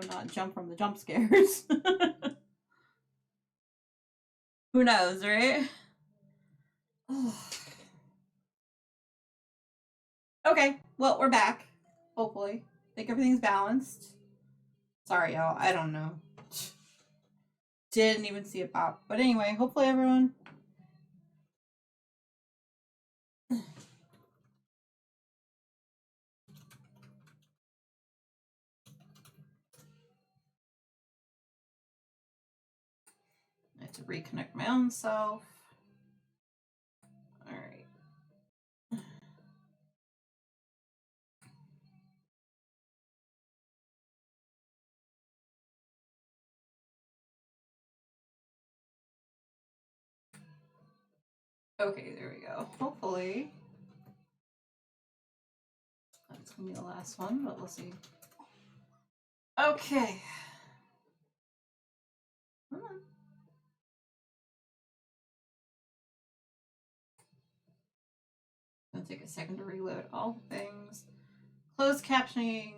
not jump from the jump scares. Who knows, right? Okay, well, we're back. Hopefully. I think everything's balanced. Sorry, y'all. I don't know. Didn't even see it pop. But anyway, hopefully everyone... I have to reconnect my own self. All right. Okay, there we go. Hopefully. That's going to be the last one, but we'll see. Okay. Come on. Gonna take a second to reload all the things. Closed captioning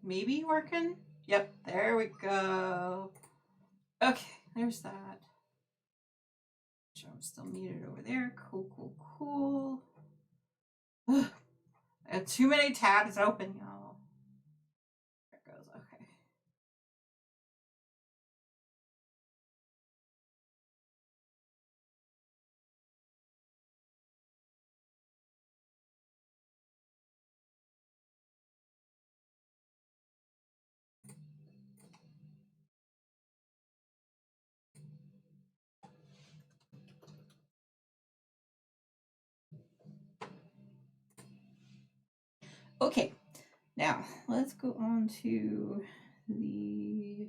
maybe working? Yep, there we go. Okay, there's that. Sure, I'm still muted over there. Cool, cool, cool. Ugh. I have too many tabs open, y'all. There it goes. Okay. Okay, now let's go on to the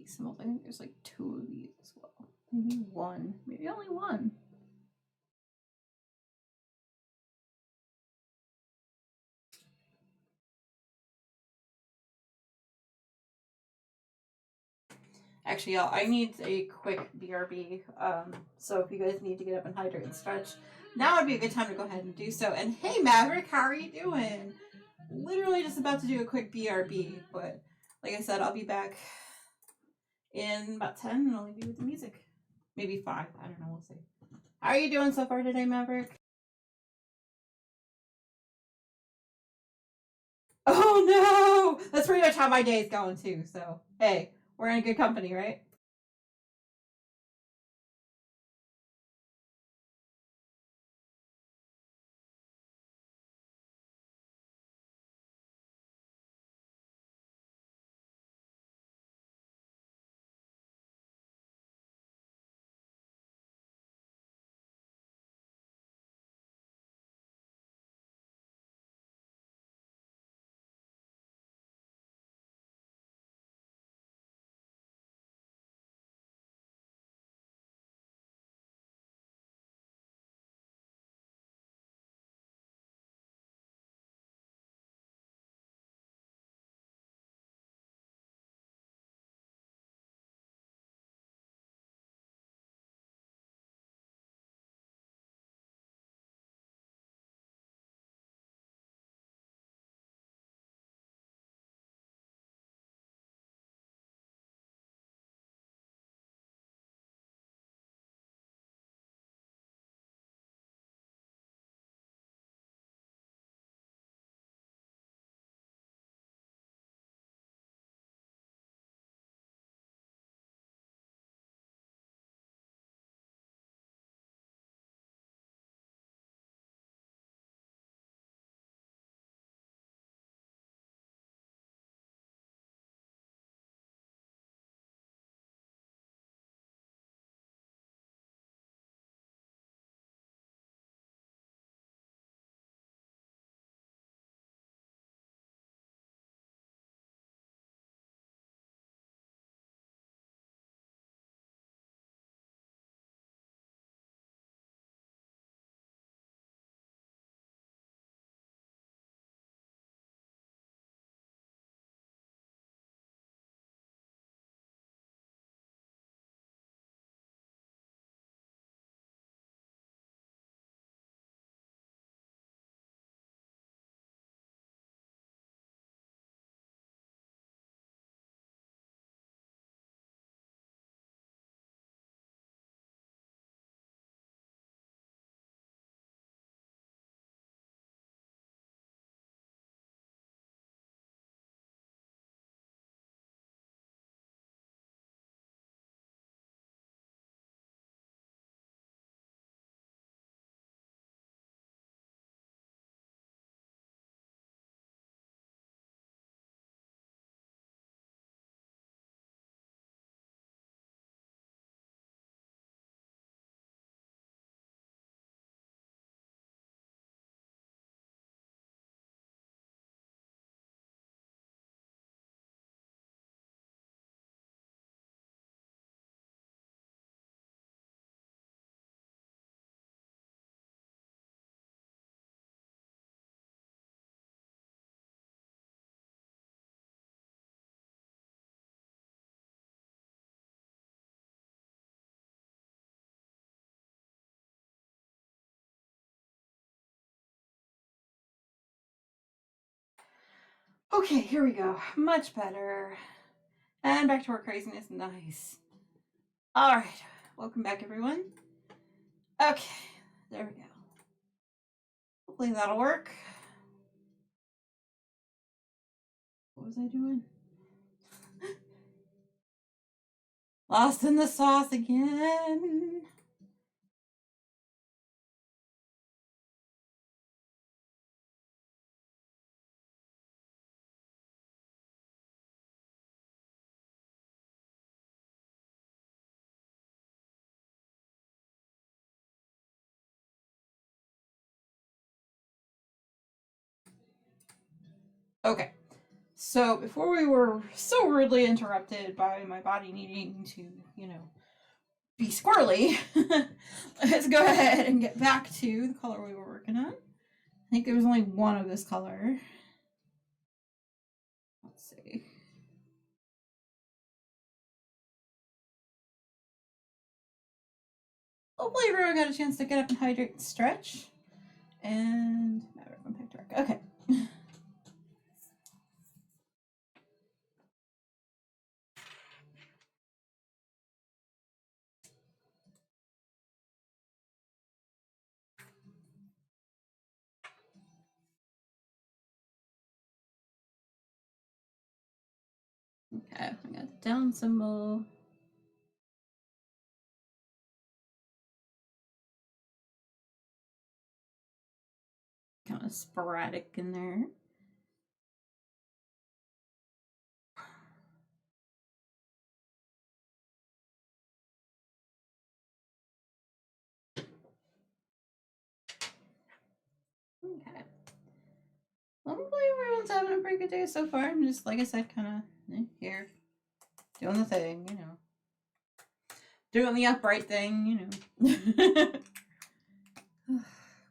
symbols. I think there's like 2 of these as well. Maybe 1, maybe only 1. Actually, y'all, I need a quick BRB. So if you guys need to get up and hydrate and stretch, now would be a good time to go ahead and do so. And hey, Maverick, how are you doing? Literally just about to do a quick BRB, but like I said, I'll be back in about 10 and I'll leave you with the music. Maybe 5. I don't know. We'll see. How are you doing so far today, Maverick? Oh no! That's pretty much how my day is going too. So hey, we're in good company, right? Okay, here we go. Much better. And back to our craziness. Nice. All right. Welcome back, everyone. Okay, there we go. Hopefully that'll work. What was I doing? Lost in the sauce again. Okay, so before we were so rudely interrupted by my body needing to, be squirrely, let's go ahead and get back to the color we were working on. I think there was only one of this color. Let's see. Hopefully everyone got a chance to get up and hydrate and stretch. And okay. Okay, I got the down symbol. Kind of sporadic in there. Okay. Hopefully everyone's having a pretty good day so far. I'm just, like I said, kind of here. Doing the thing, Doing the upright thing, Away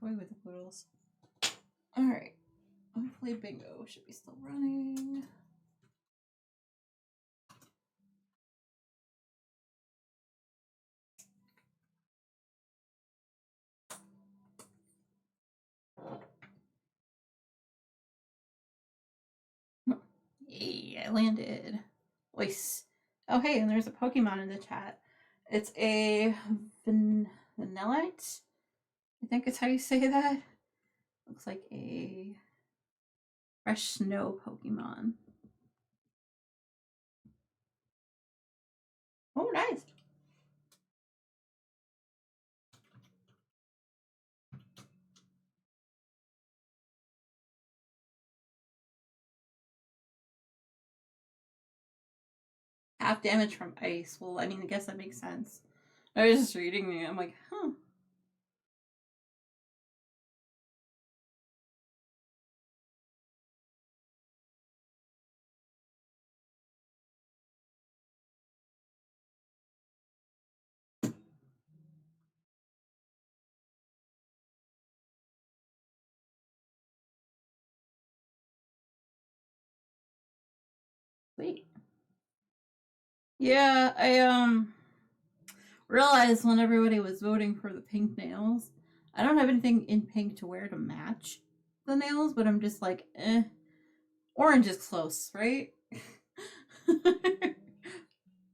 with the poodles. Alright. Hopefully bingo should be still running. Yay, I landed. Voice. Oh, hey, and there's a Pokemon in the chat. It's a Vanillite. I think it's how you say that. Looks like a fresh snow Pokemon. Oh, nice. Half damage from ice. Well, I mean, I guess that makes sense. I was just reading it. I'm like, huh. Sweet. Yeah, I realized when everybody was voting for the pink nails, I don't have anything in pink to wear to match the nails, but I'm just like, eh. Orange is close, right?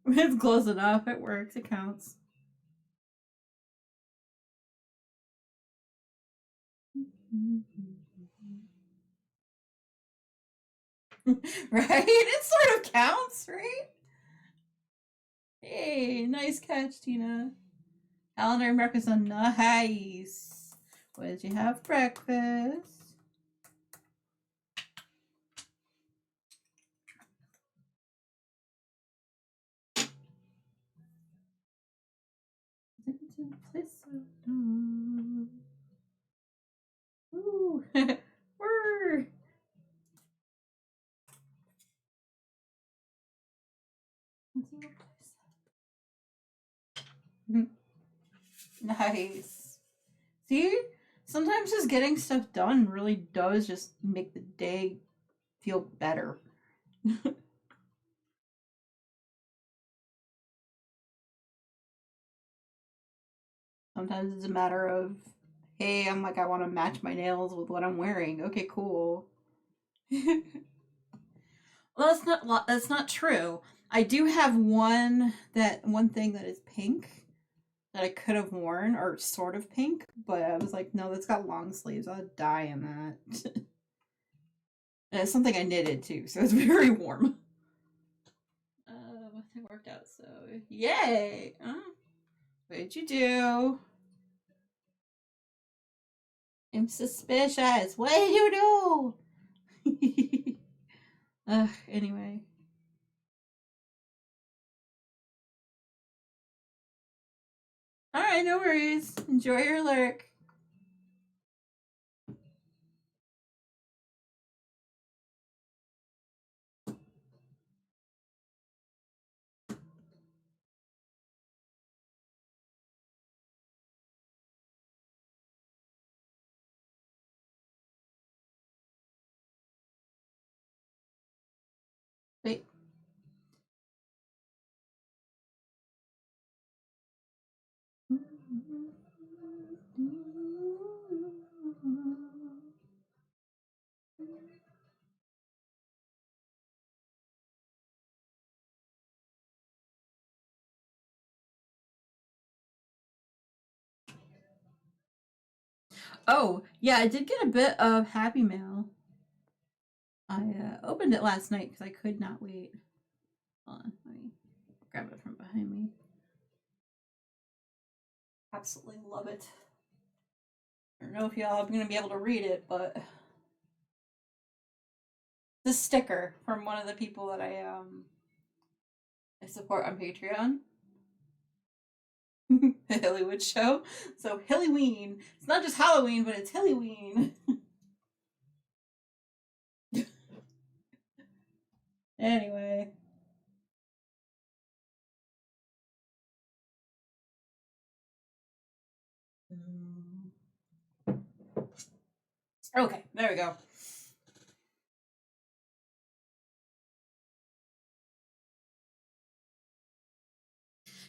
It's close enough. It works. It counts. Right? It sort of counts, right? Hey, nice catch, Tina. Calendar and breakfast on nice. What did you have breakfast? Ooh. Word. Nice. See? Sometimes just getting stuff done really does just make the day feel better. Sometimes it's a matter of, hey, I want to match my nails with what I'm wearing. Okay, cool. Well, that's not true. I do have one thing that is pink that I could have worn, or sort of pink, but I was like, no, that's got long sleeves. I'll die in that. And it's something I knitted too, so it's very warm. It worked out, so yay! What did you do? I'm suspicious. What did you do? Anyway. Alright, no worries. Enjoy your lurk. Wait. Oh, yeah, I did get a bit of Happy Mail. I opened it last night because I could not wait. Hold on, let me grab it from behind me. Absolutely love it. I don't know if y'all are going to be able to read it, but the sticker from one of the people that I support on Patreon. The Hillywood show. So Hillyween. It's not just Halloween, but it's Hillyween. Anyway. Okay, there we go.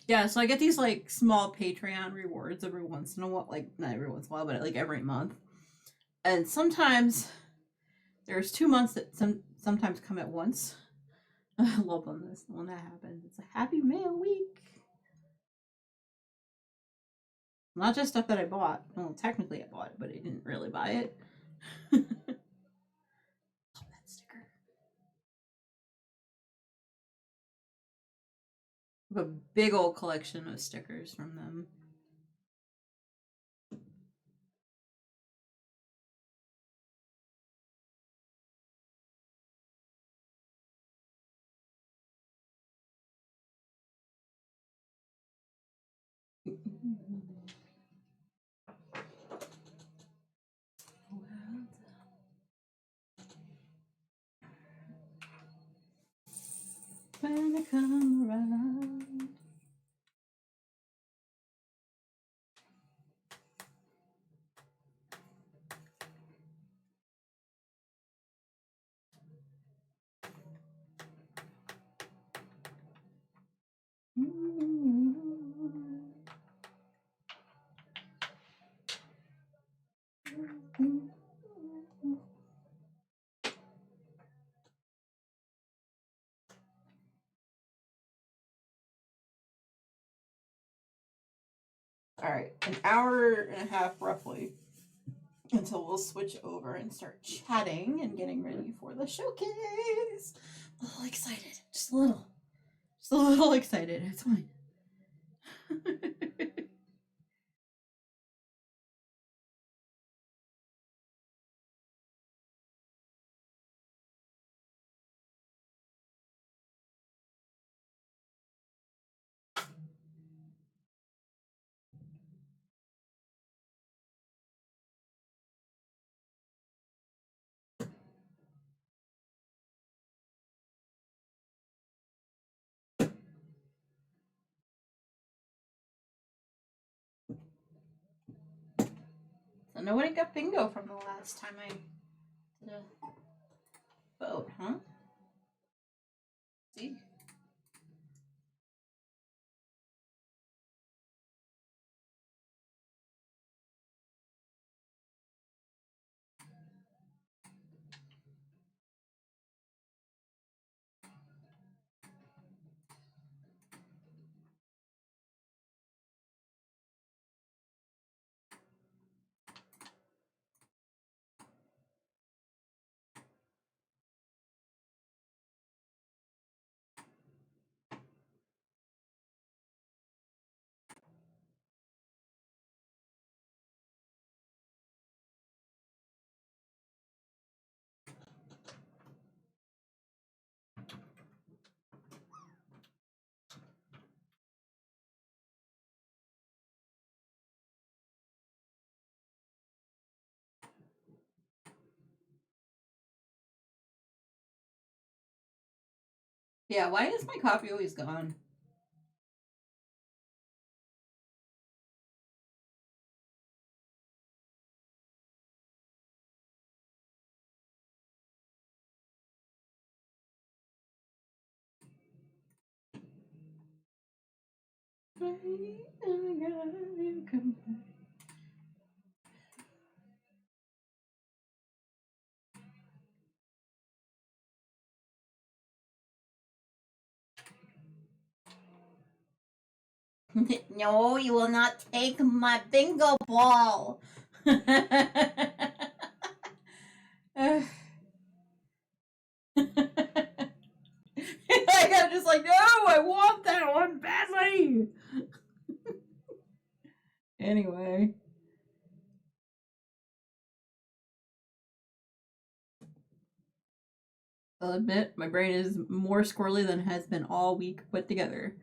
Yeah, so I get these like small Patreon rewards every once in a while, like not every once in a while, but like every month. And sometimes there's 2 months that sometimes come at once. I love when that happens. It's a Happy Mail week. Not just stuff that I bought. Well, technically I bought it, but I didn't really buy it. Love that sticker. I have a big old collection of stickers from them. When I come around. All right, an hour and a half roughly until we'll switch over and start chatting and getting ready for the showcase. A little excited, just a little excited. It's fine. So nobody got bingo from the last time I did a vote, huh? See? Yeah, why is my coffee always gone? No, you will not take my bingo ball. Like, I'm just like, no, I want that one badly. Anyway. I'll admit, my brain is more squirrely than it has been all week put together.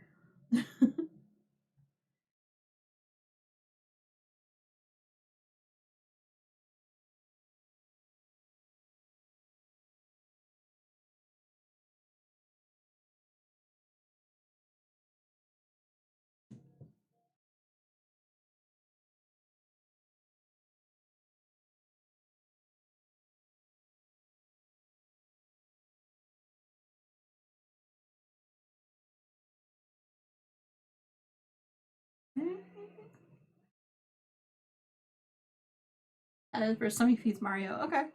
For some he feeds Mario. Okay.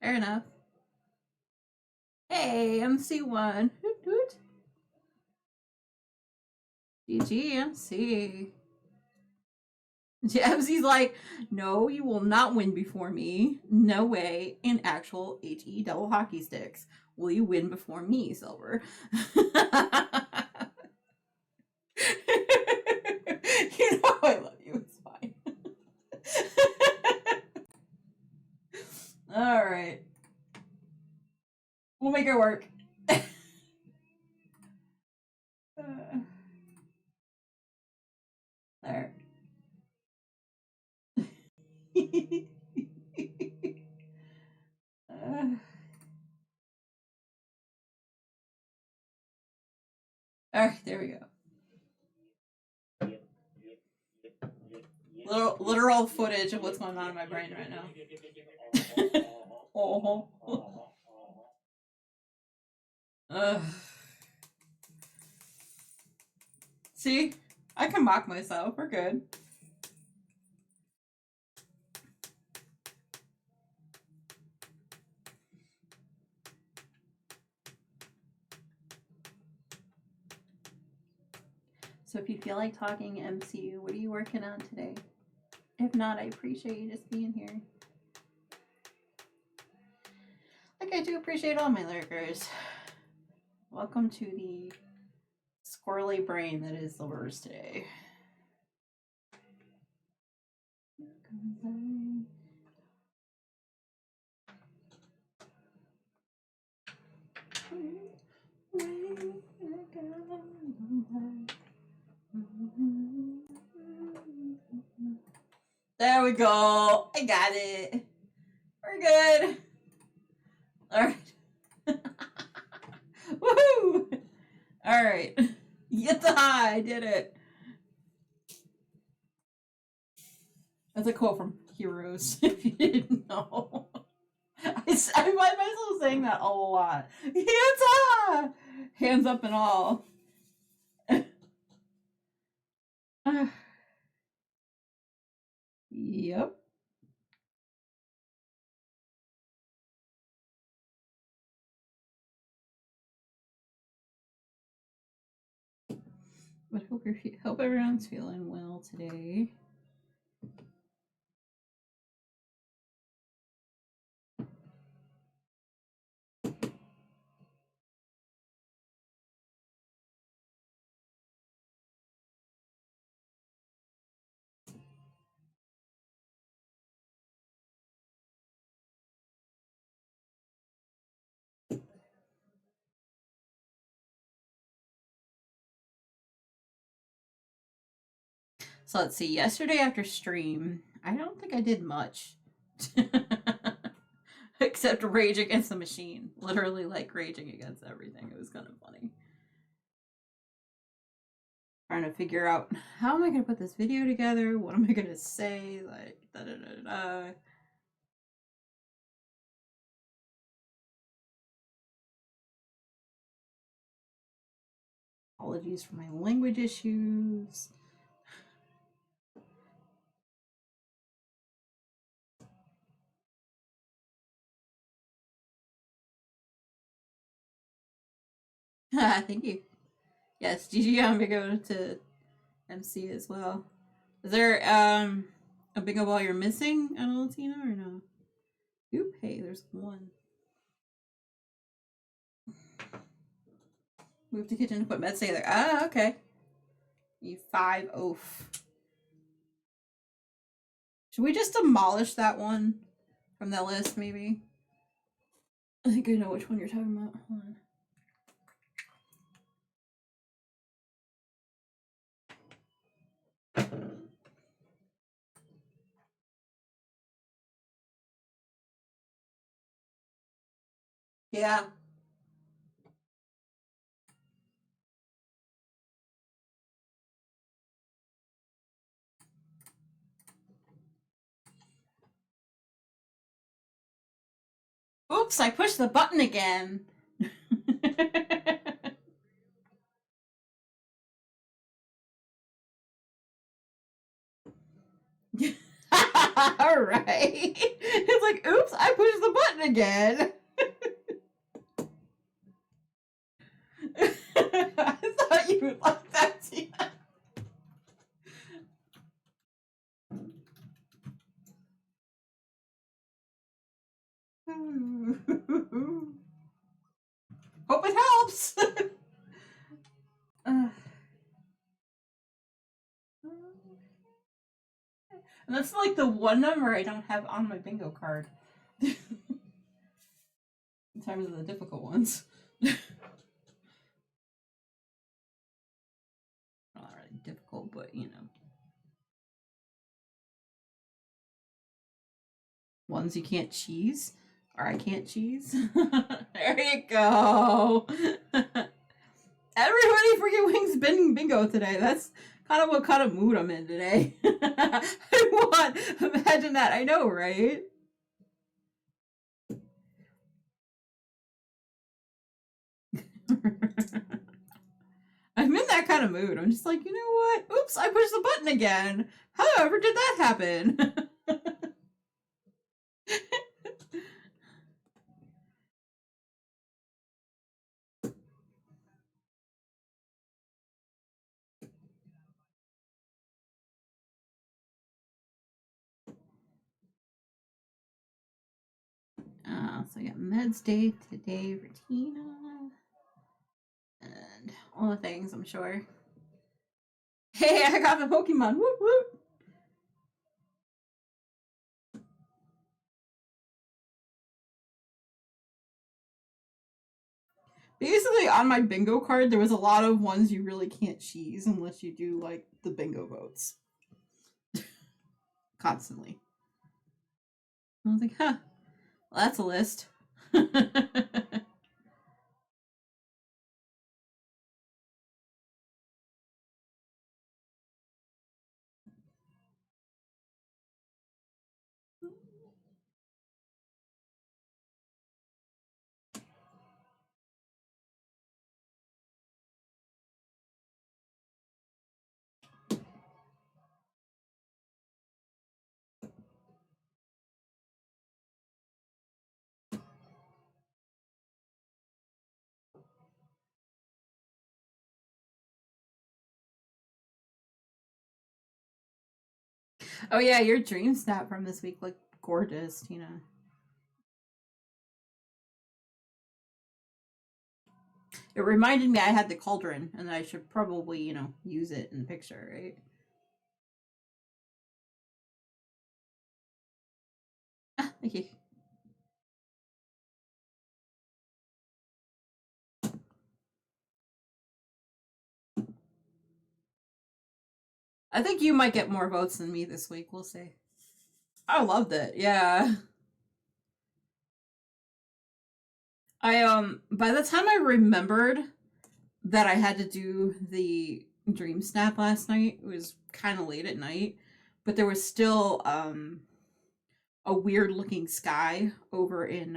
Fair enough. Hey, MC1. Hoot hoot. GG, MC. MC's like, no, you will not win before me. No way. In actual HE double hockey sticks. Will you win before me, Silver? You know I love you. It's fine. All right. We'll make it work. There. All right, there we go. Literal footage of what's going on in my brain right now. See, I can mock myself. We're good. So if you feel like talking MCU, what are you working on today? If not, I appreciate you just being here. Like I do appreciate all my lurkers. Welcome to the squirrely brain that is Silver's today. There we go. I got it. We're good. All right. Woohoo! All right. Get the high. I did it. That's a quote from Heroes, if you didn't know. I find myself saying that a lot. Hands up! Hands up and all. Yep. But hope everyone's feeling well today. So let's see. Yesterday after stream, I don't think I did much. Except Rage Against the Machine. Literally, like, raging against everything. It was kind of funny. Trying to figure out, how am I going to put this video together? What am I going to say? Like, da-da-da-da. Apologies for my language issues. Thank you. Yes, GG on Bingo to MC as well. Is there a bingo ball you're missing, Latina, or no? Oop, hey, there's one. Move to kitchen to put meds together. Ah, okay. You 5 oof. Should we just demolish that one from that list, maybe? I think I know which one you're talking about. Hold on. Yeah. Oops, I pushed the button again. All right. It's like, oops, I pushed the button again. I thought you would like that, Tina. Hope it helps. And that's like the one number I don't have on my bingo card. In terms of the difficult ones. Not really difficult, but you know. Ones you can't cheese. Or I can't cheese. There you go. Everybody freaking wings bingo today. That's kind of what kind of mood I'm in today. Imagine that. I know, right? I'm in that kind of mood. I'm just like, you know what? Oops, I pushed the button again. However, did that happen? So I got meds day today, Retina, and all the things, I'm sure. Hey, I got the Pokemon. Whoop whoop. Basically, on my bingo card, there was a lot of ones you really can't cheese unless you do like the bingo votes. Constantly. I was like, huh. Well, that's a list. Oh yeah, your dream snap from this week looked gorgeous, Tina. It reminded me I had the cauldron and I should probably, you know, use it in the picture, right? Thank you. I think you might get more votes than me this week. We'll see. I loved it. Yeah. By the time I remembered that I had to do the dream snap last night, it was kind of late at night, but there was still a weird looking sky over in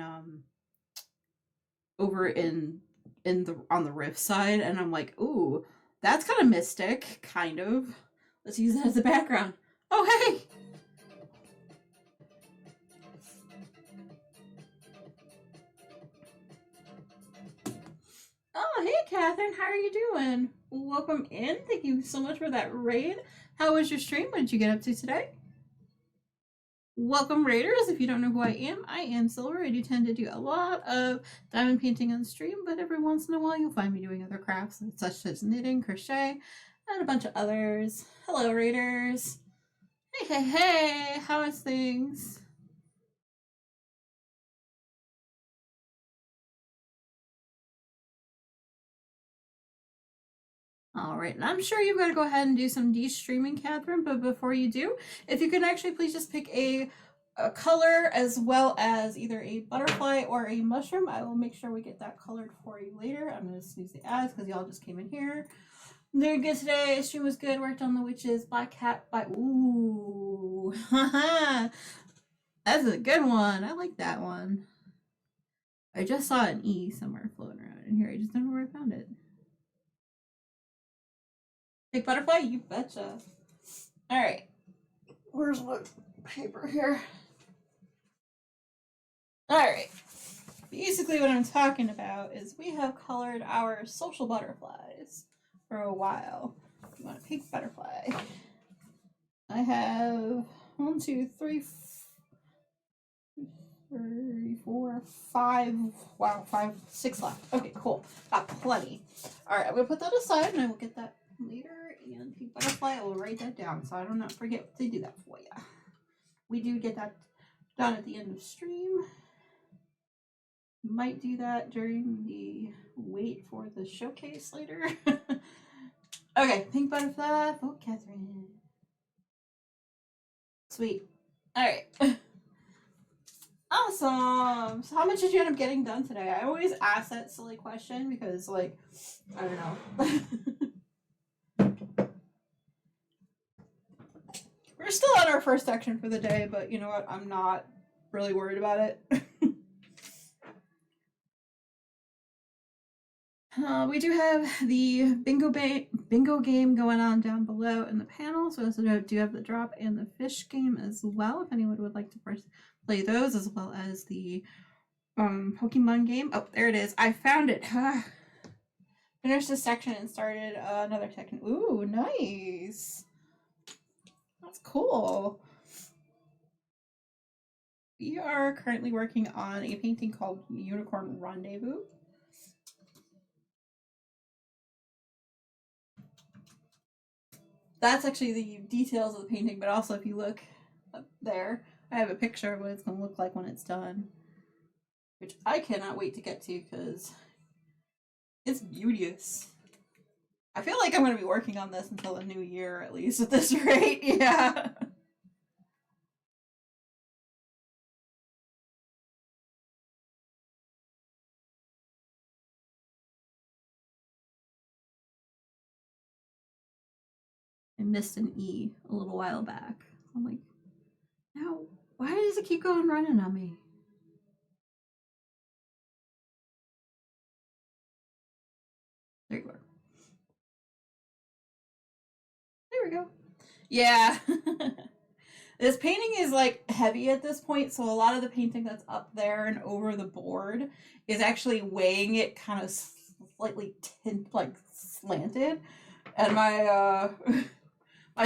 the on the rift side, and I'm like, ooh, that's kind of mystic, kind of. Let's use that as a background. Oh, hey! Oh, hey, Catherine. How are you doing? Welcome in. Thank you so much for that raid. How was your stream? What did you get up to today? Welcome, Raiders. If you don't know who I am Silver. I do tend to do a lot of diamond painting on stream, but every once in a while you'll find me doing other crafts, such as knitting, crochet, and a bunch of others. Hello, Raiders. Hey, how is things? All right, and I'm sure you've got to go ahead and do some de-streaming, Catherine, but before you do, if you can actually please just pick a color as well as either a butterfly or a mushroom, I will make sure we get that colored for you later. I'm going to snooze the ads because y'all just came in here. I'm doing good today. Stream was good. Worked on the witches. Black cat by ooh. That's a good one. I like that one. I just saw an E somewhere floating around in here. I just don't know where I found it. Big butterfly? You betcha. Alright. Where's my paper here? Alright. Basically what I'm talking about is we have colored our social butterflies for a while. You want a pink butterfly. I have 1, 2, 3, 4, 5. Wow, 5, 6 left. Okay, cool. Got plenty. Alright, I'm gonna put that aside and I will get that later. And pink butterfly, I will write that down so I do not forget to do that for you. We do get that done at the end of stream. Might do that during the wait for the showcase later. Okay, pink butterfly for Catherine. Sweet. Alright. Awesome. So how much did you end up getting done today? I always ask that silly question because, like, I don't know. We're still on our first section for the day, but you know what? I'm not really worried about it. We do have the bingo game going on down below in the panel. So we also do have the drop and the fish game as well. If anyone would like to play those, as well as the Pokemon game. Oh, there it is. I found it. Finished this section and started another section. Ooh, nice. That's cool. We are currently working on a painting called Unicorn Rendezvous. That's actually the details of the painting, but also if you look up there, I have a picture of what it's going to look like when it's done, which I cannot wait to get to because it's beauteous. I feel like I'm going to be working on this until the new year, at least at this rate. Yeah. I missed an E a little while back. I'm like, no, why does it keep going running on me? There you are. There we go. Yeah. This painting is like heavy at this point, so a lot of the painting that's up there and over the board is actually weighing it kind of slightly slanted. And my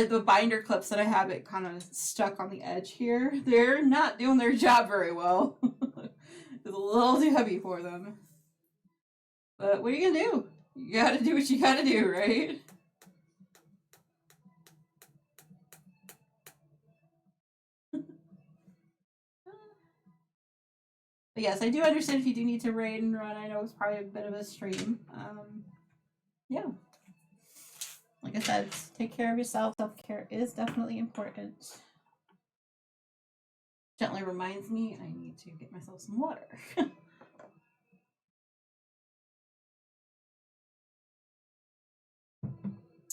the binder clips that I have it kind of stuck on the edge here, they're not doing their job very well. It's a little too heavy for them. But what are you gonna do? You gotta do what you gotta do, right? But yes, I do understand if you do need to raid and run. I know it's probably a bit of a stream. Yeah. Like I said, take care of yourself. Self-care is definitely important. Gently reminds me I need to get myself some water.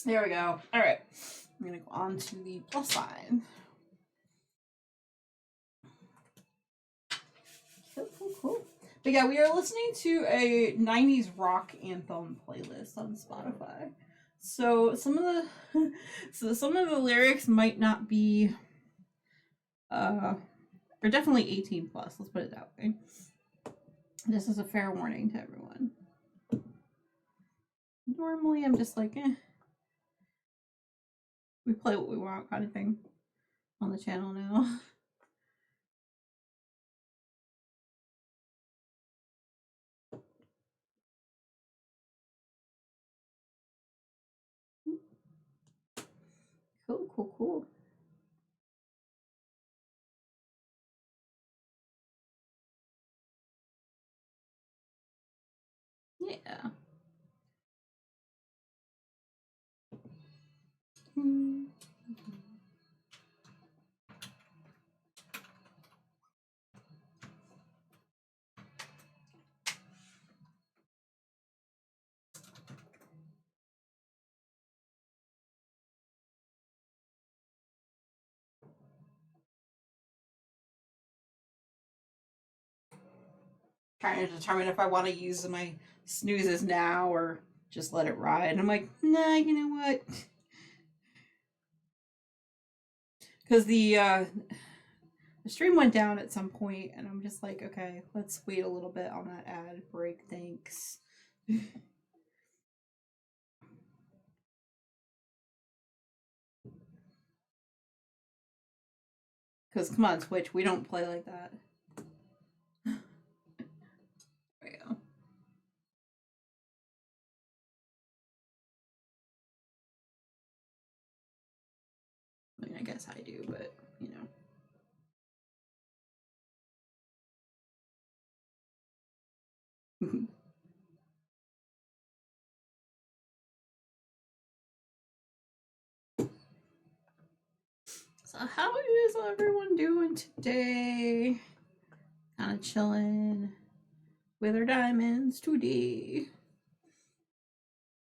There we go. All right. I'm going to go on to the plus sign. Cool. But yeah, we are listening to a 90s rock anthem playlist on Spotify. So some of the lyrics might not be are definitely 18 plus, let's put it that way. This is a fair warning to everyone. Normally I'm just like, we play what we want kind of thing on the channel now. Cool. Yeah. Trying to determine if I want to use my snoozes now or just let it ride. And I'm like, nah, you know what? Because the stream went down at some point, and I'm just like, okay, let's wait a little bit on that ad break. Thanks. Because come on, Twitch, we don't play like that. There we go. I mean, I guess I do, but you know. So how is everyone doing today? Kind of chilling with our diamonds today.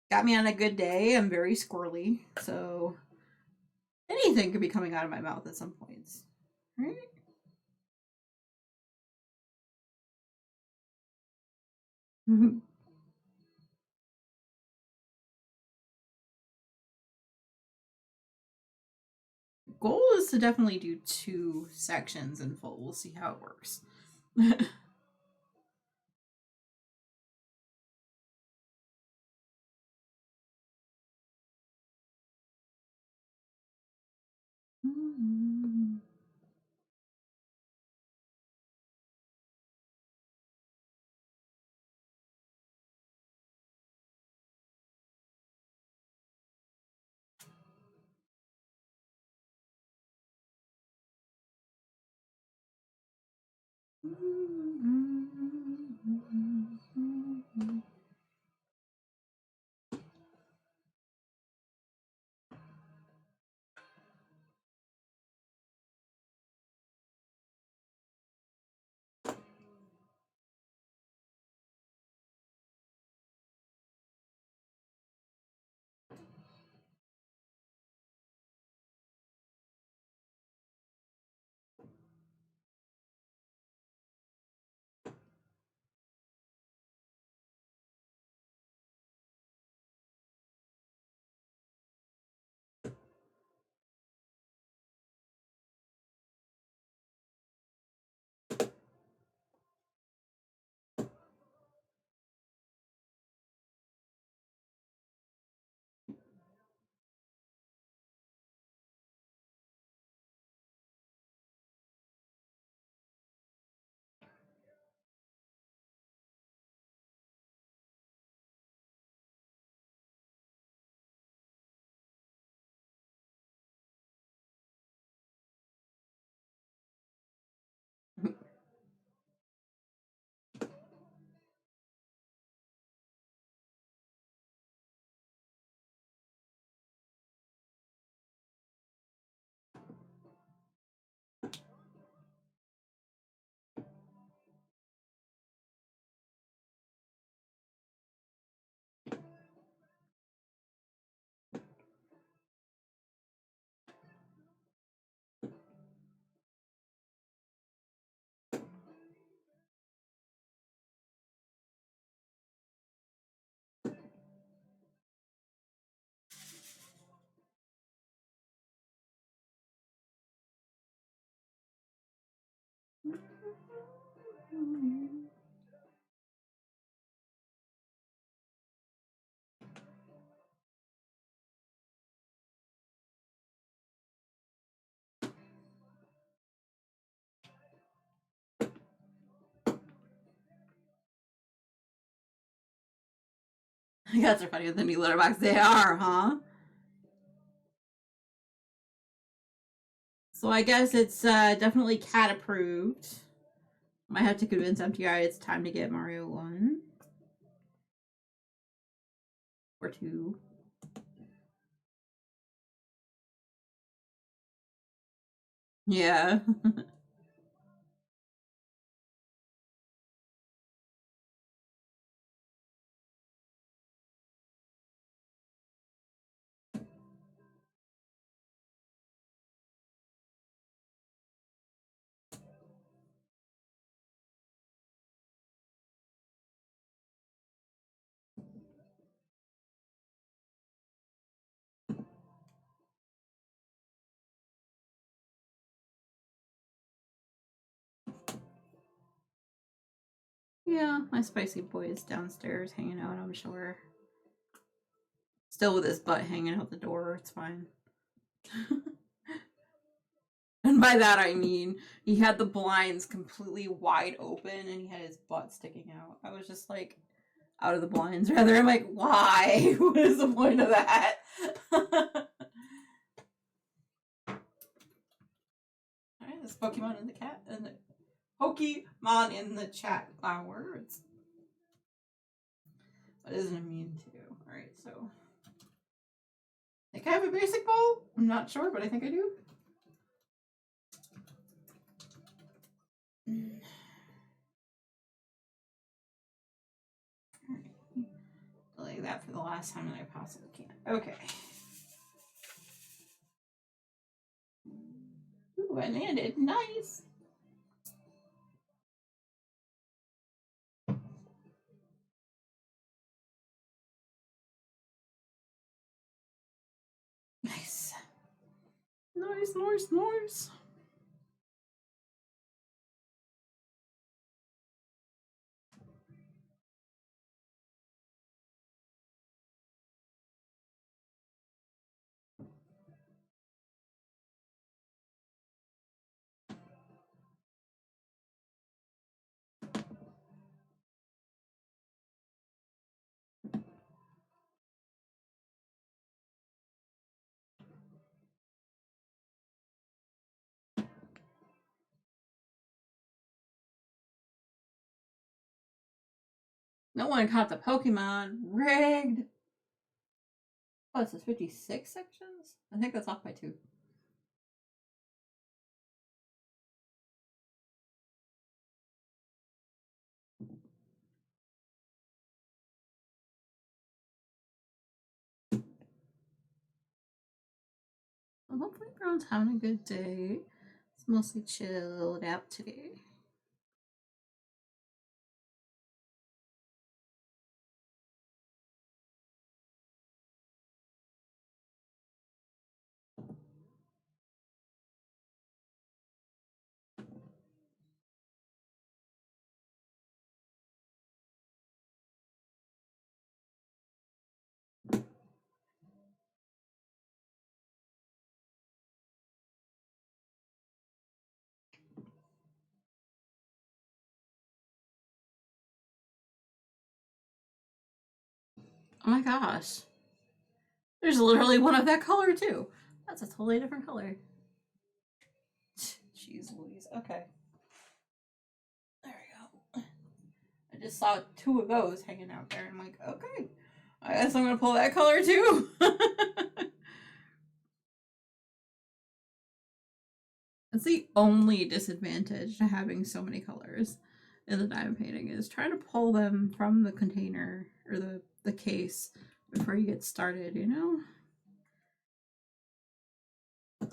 Got me on a good day. I'm very squirrely, so anything could be coming out of my mouth at some points, right? Goal is to definitely do 2 sections in full. We'll see how it works. Cats are funnier than the litter box. They are, huh? So I guess it's definitely cat approved. Might have to convince MTI it's time to get Mario 1. Or 2. Yeah. Yeah, my spicy boy is downstairs hanging out, I'm sure. Still with his butt hanging out the door, it's fine. And by that I mean he had the blinds completely wide open and he had his butt sticking out. I was just like, out of the blinds rather. I'm like, why? What is the point of that? Alright, this Pokemon in the cat and the Pokemon in the chat. Wow, words. What isn't immune to? Alright, so I think I have a basic bowl. I'm not sure, but I think I do. Delay that for the last time that I possibly can. Okay. Ooh, I landed. Nice. Nice. Nice, nice, nice. No one caught the Pokemon. Rigged. Oh, it says 56 sections? I think that's off by 2. Well, hopefully everyone's having a good day. It's mostly chilled out today. Oh my gosh. There's literally one of that color too. That's a totally different color. Jeez Louise. Okay. There we go. I just saw 2 of those hanging out there. And I'm like, okay. I guess I'm going to pull that color too. That's the only disadvantage to having so many colors in the diamond painting is trying to pull them from the container or the case before you get started, you know?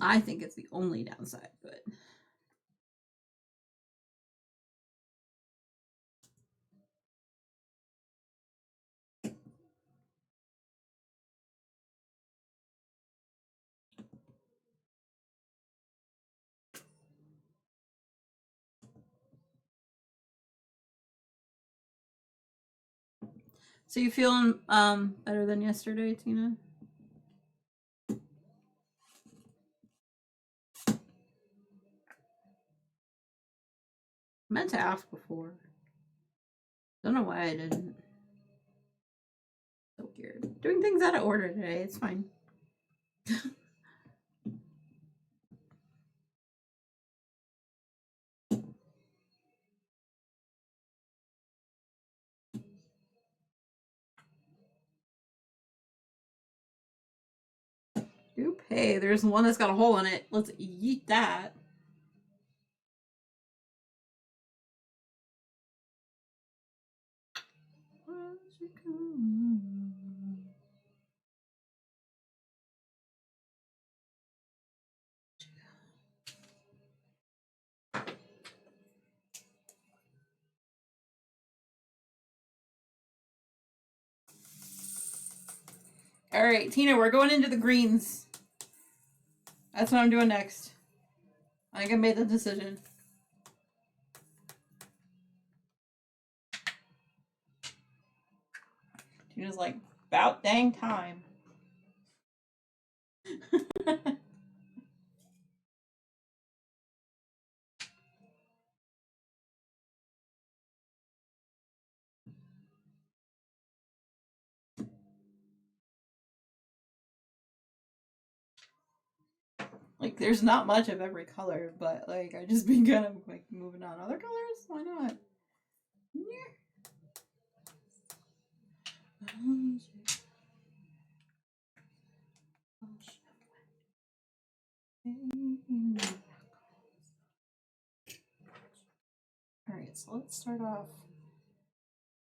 I think it's the only downside, but so you feeling better than yesterday, Tina? I meant to ask before. Don't know why I didn't. So weird. Doing things out of order today. It's fine. Oop, hey, there's one that's got a hole in it. Let's yeet that. All right, Tina, we're going into the greens. That's what I'm doing next. I think I made the decision. Tina's like, about dang time. Like, there's not much of every color, but like, I just been kind of like moving on other colors. Why not? Alright, so let's start off.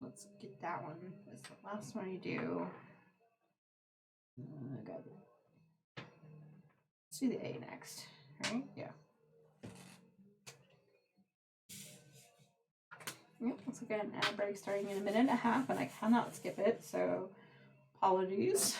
Let's get that one. That's the last one I do. I got it. Let's do the A next. Right? Yeah. Yep, let's look at an ad break starting in a minute and a half, and I cannot skip it, so apologies.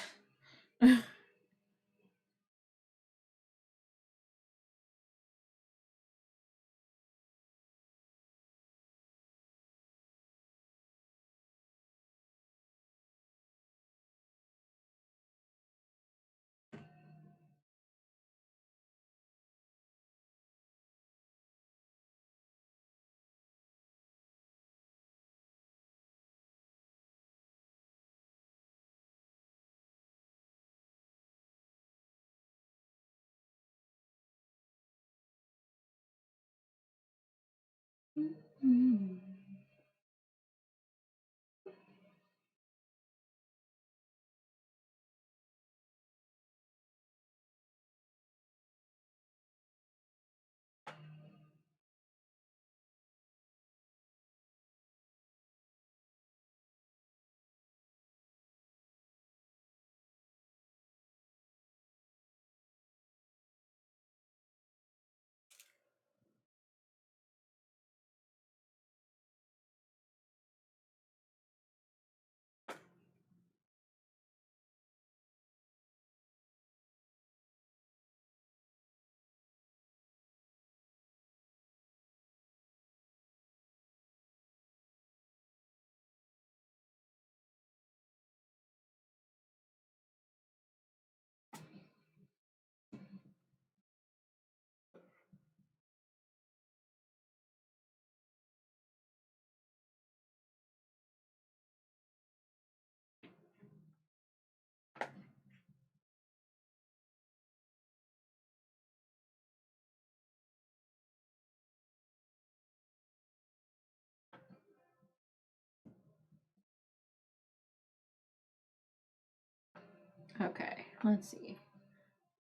Okay, let's see.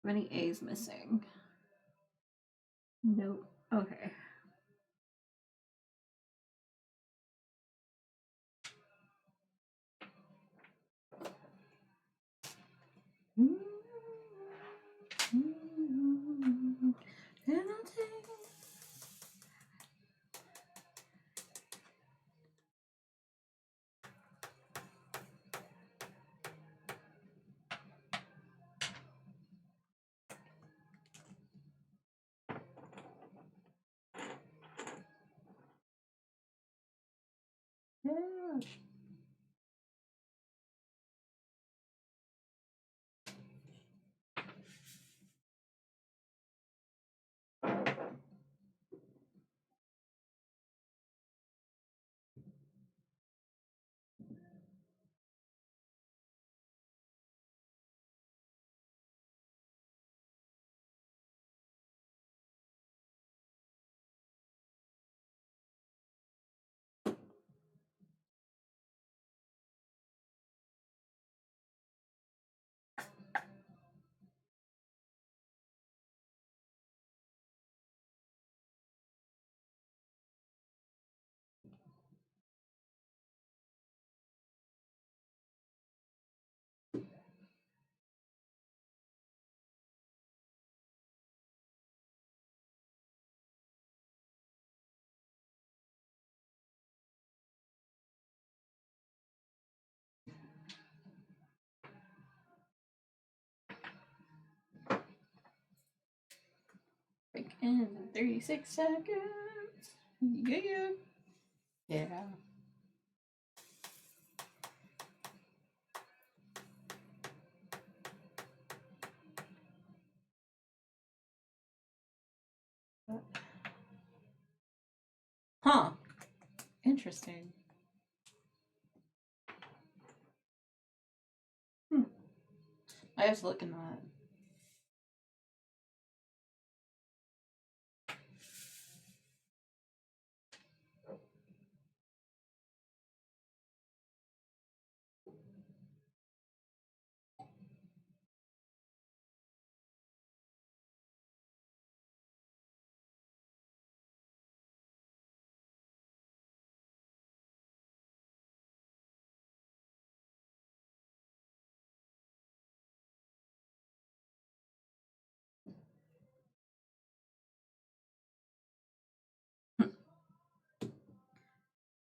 How many A's missing? Nope. Okay. In 36 seconds. Yeah. Yeah. Huh. Interesting. I have to look in that.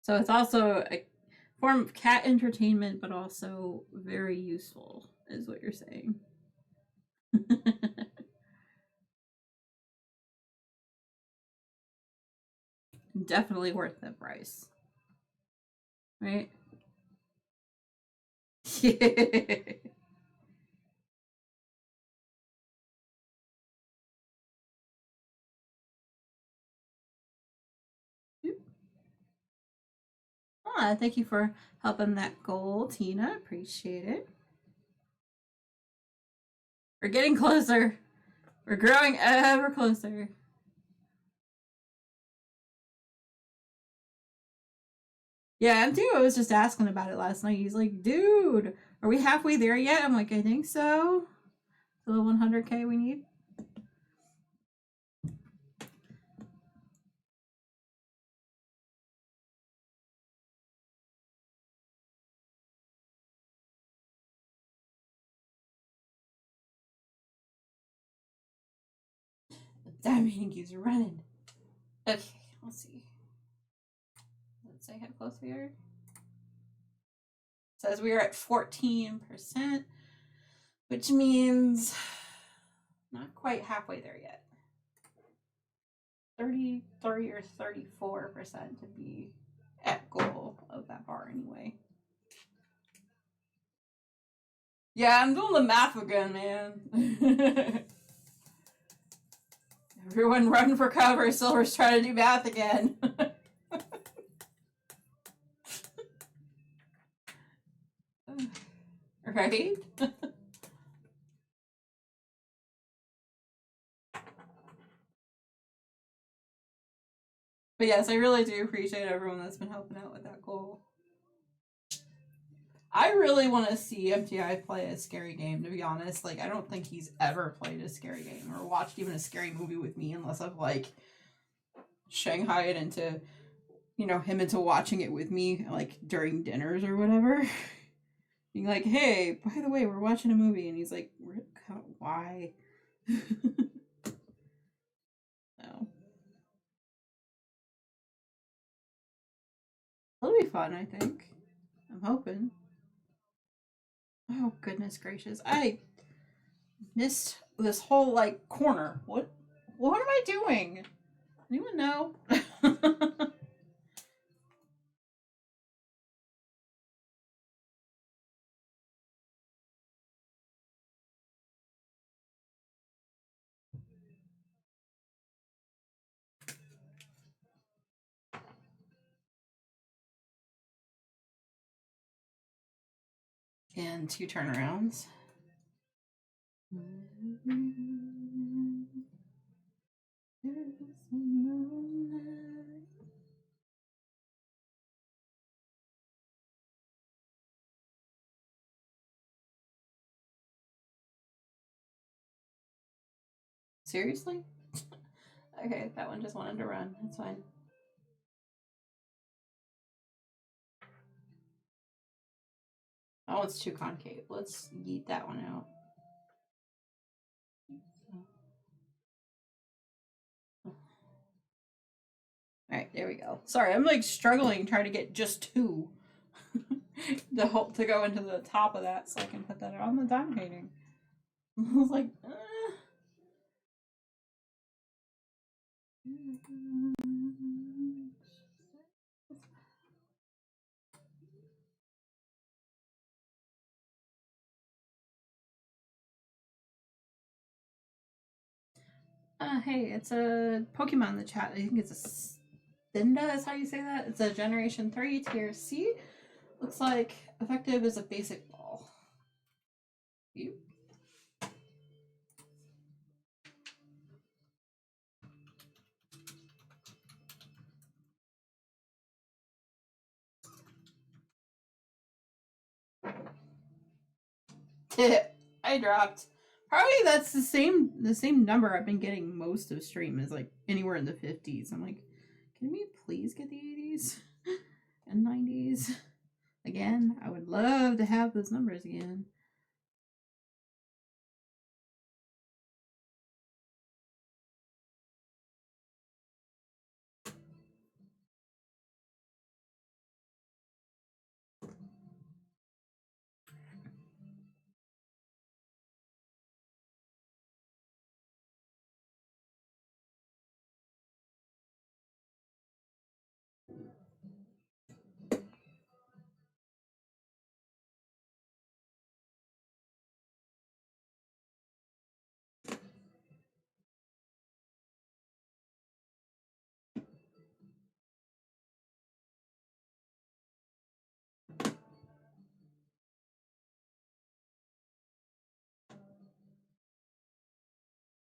So it's also a form of cat entertainment, but also very useful, is what you're saying. Definitely worth the price. Right? Thank you for helping that goal, Tina. Appreciate it. We're getting closer. We're growing ever closer. Yeah, I was just asking about it last night. He's like, dude, are we halfway there yet? I'm like, I think so. The 100K we need. Damn, he keeps running. Okay, let's see. Let's say how close we are. Says we are at 14%, which means not quite halfway there yet. 33 or 34% to be at goal of that bar anyway. Yeah, I'm doing the math again, man. Everyone run for cover. Silver's trying to do math again. Right? But yes, I really do appreciate everyone that's been helping out with that goal. I really want to see MTI play a scary game, to be honest. Like, I don't think he's ever played a scary game or watched even a scary movie with me unless I've, like, shanghaied into, him into watching it with me, like, during dinners or whatever. Being like, hey, by the way, we're watching a movie. And he's like, why? No. It'll be fun, I think. I'm hoping. Oh, goodness gracious. I missed this whole, like, corner. What am I doing? Anyone know? And 2 turnarounds. Seriously? Okay, that one just wanted to run. That's fine. Oh, it's too concave. Let's yeet that one out. Alright, there we go. Sorry, I'm like struggling trying to get just 2 to go into the top of that so I can put that on the dime painting. I was like, Hey, it's a Pokemon in the chat. I think it's a Spinda is how you say that. It's a Generation 3 Tier C. Looks like effective is a basic ball. You? I dropped. Probably that's the same number I've been getting most of stream is like anywhere in the 50s. I'm like, can we please get the 80s and 90s again? I would love to have those numbers again.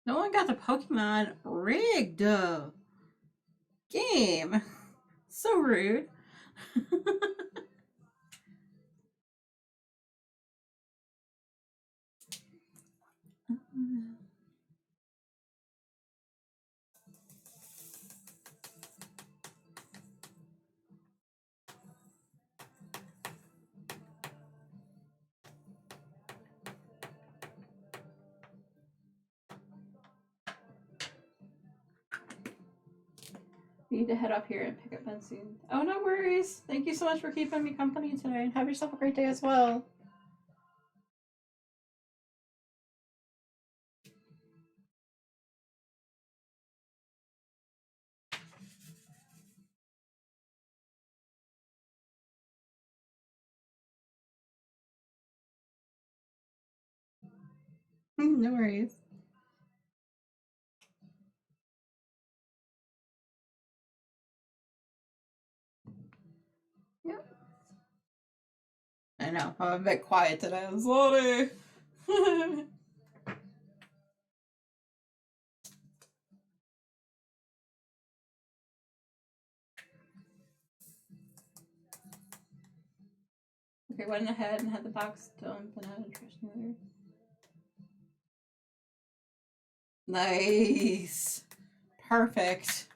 No one got the Pokemon rigged game. So rude. Need to head up here and pick up Ben soon. Oh, no worries. Thank you so much for keeping me company today. And have yourself a great day as well. No worries. Yep. I know. I'm a bit quiet today. I'm sorry. Okay, went ahead and had the box dump and added trash in there. Nice. Perfect.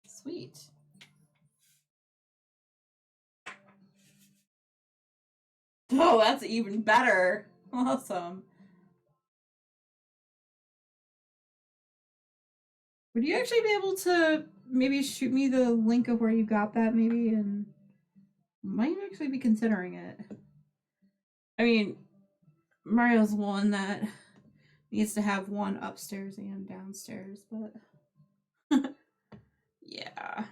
Sweet. Oh, that's even better. Awesome. Would you actually be able to maybe shoot me the link of where you got that maybe and might actually be considering it. I mean, Mario's one that needs to have one upstairs and downstairs, but yeah.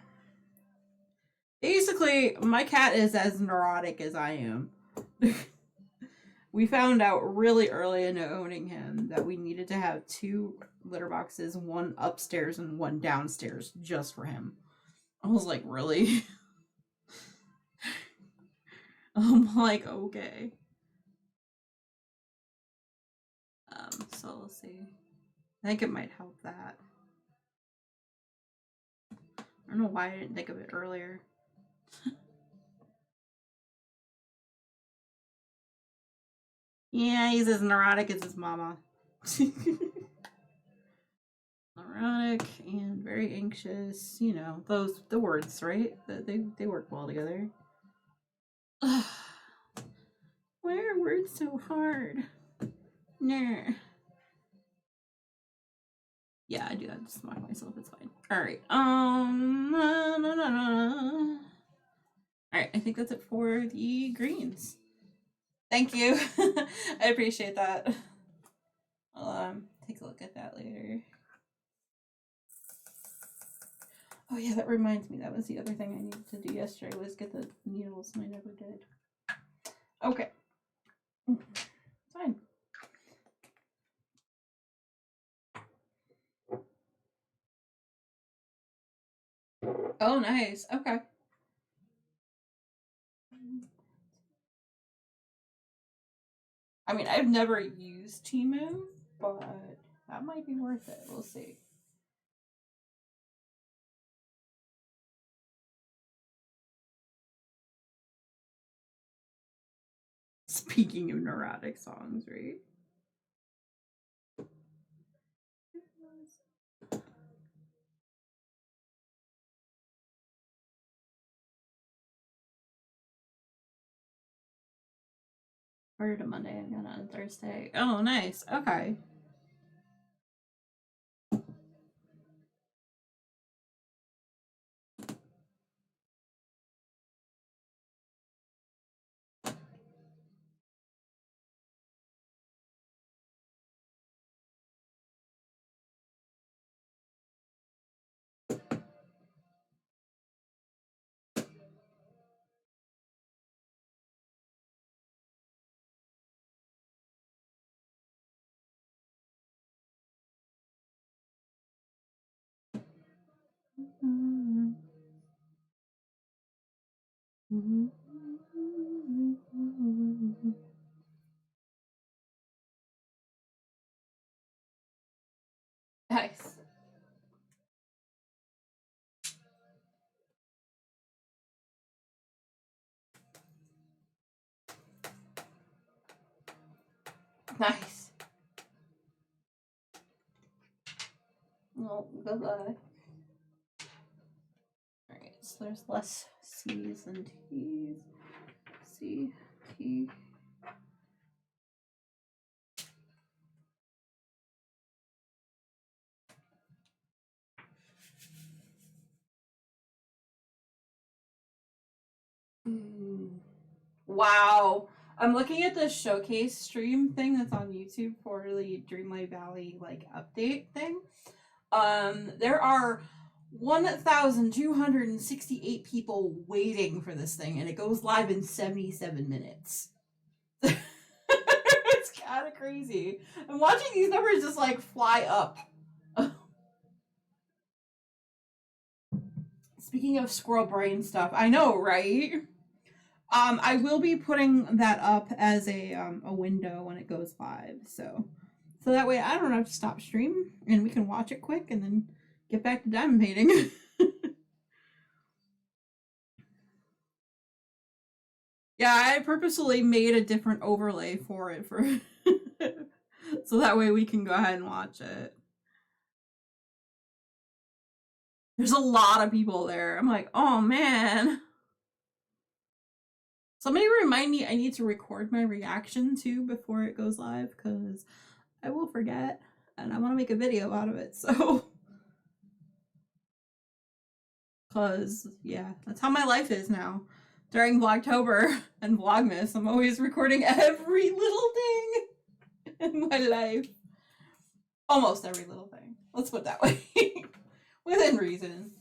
Basically, my cat is as neurotic as I am. We found out really early in owning him that we needed to have 2 litter boxes, one upstairs and one downstairs, just for him. I was like, really? I'm like, okay. So let's see. I think it might help that. I don't know why I didn't think of it earlier. Yeah, he's as neurotic as his mama. Neurotic and very anxious. You know, the words, right? They work well together. Why are words so hard? Nah. Yeah, I do that to smack myself. It's fine. All right. All right. I think that's it for the greens. Thank you. I appreciate that. I'll take a look at that later. Oh yeah, that reminds me. That was the other thing I needed to do yesterday was get the needles, and I never did. Okay. Fine. Oh, nice. Okay. I mean, I've never used Temu, but that might be worth it. We'll see. Speaking of neurotic songs, right? Ordered a Monday and got on Thursday. Oh, nice. Okay. Nice. Nice. Well, good luck. Alright, so there's less C's than T's. C, T. Wow. I'm looking at the showcase stream thing that's on YouTube for the Dreamlight Valley like update thing. There are 1,268 people waiting for this thing, and it goes live in 77 minutes. It's kind of crazy. I'm watching these numbers just like fly up. Speaking of squirrel brain stuff, I know, right? I will be putting that up as a window when it goes live, so that way I don't have to stop stream and we can watch it quick and then get back to diamond painting. Yeah, I purposely made a different overlay for it so that way we can go ahead and watch it. There's a lot of people there. I'm like, oh man. Somebody remind me I need to record my reaction too before it goes live because I will forget and I want to make a video out of it. So, because yeah, that's how my life is now. During Vlogtober and Vlogmas, I'm always recording every little thing in my life. Almost every little thing. Let's put it that way. Within reason.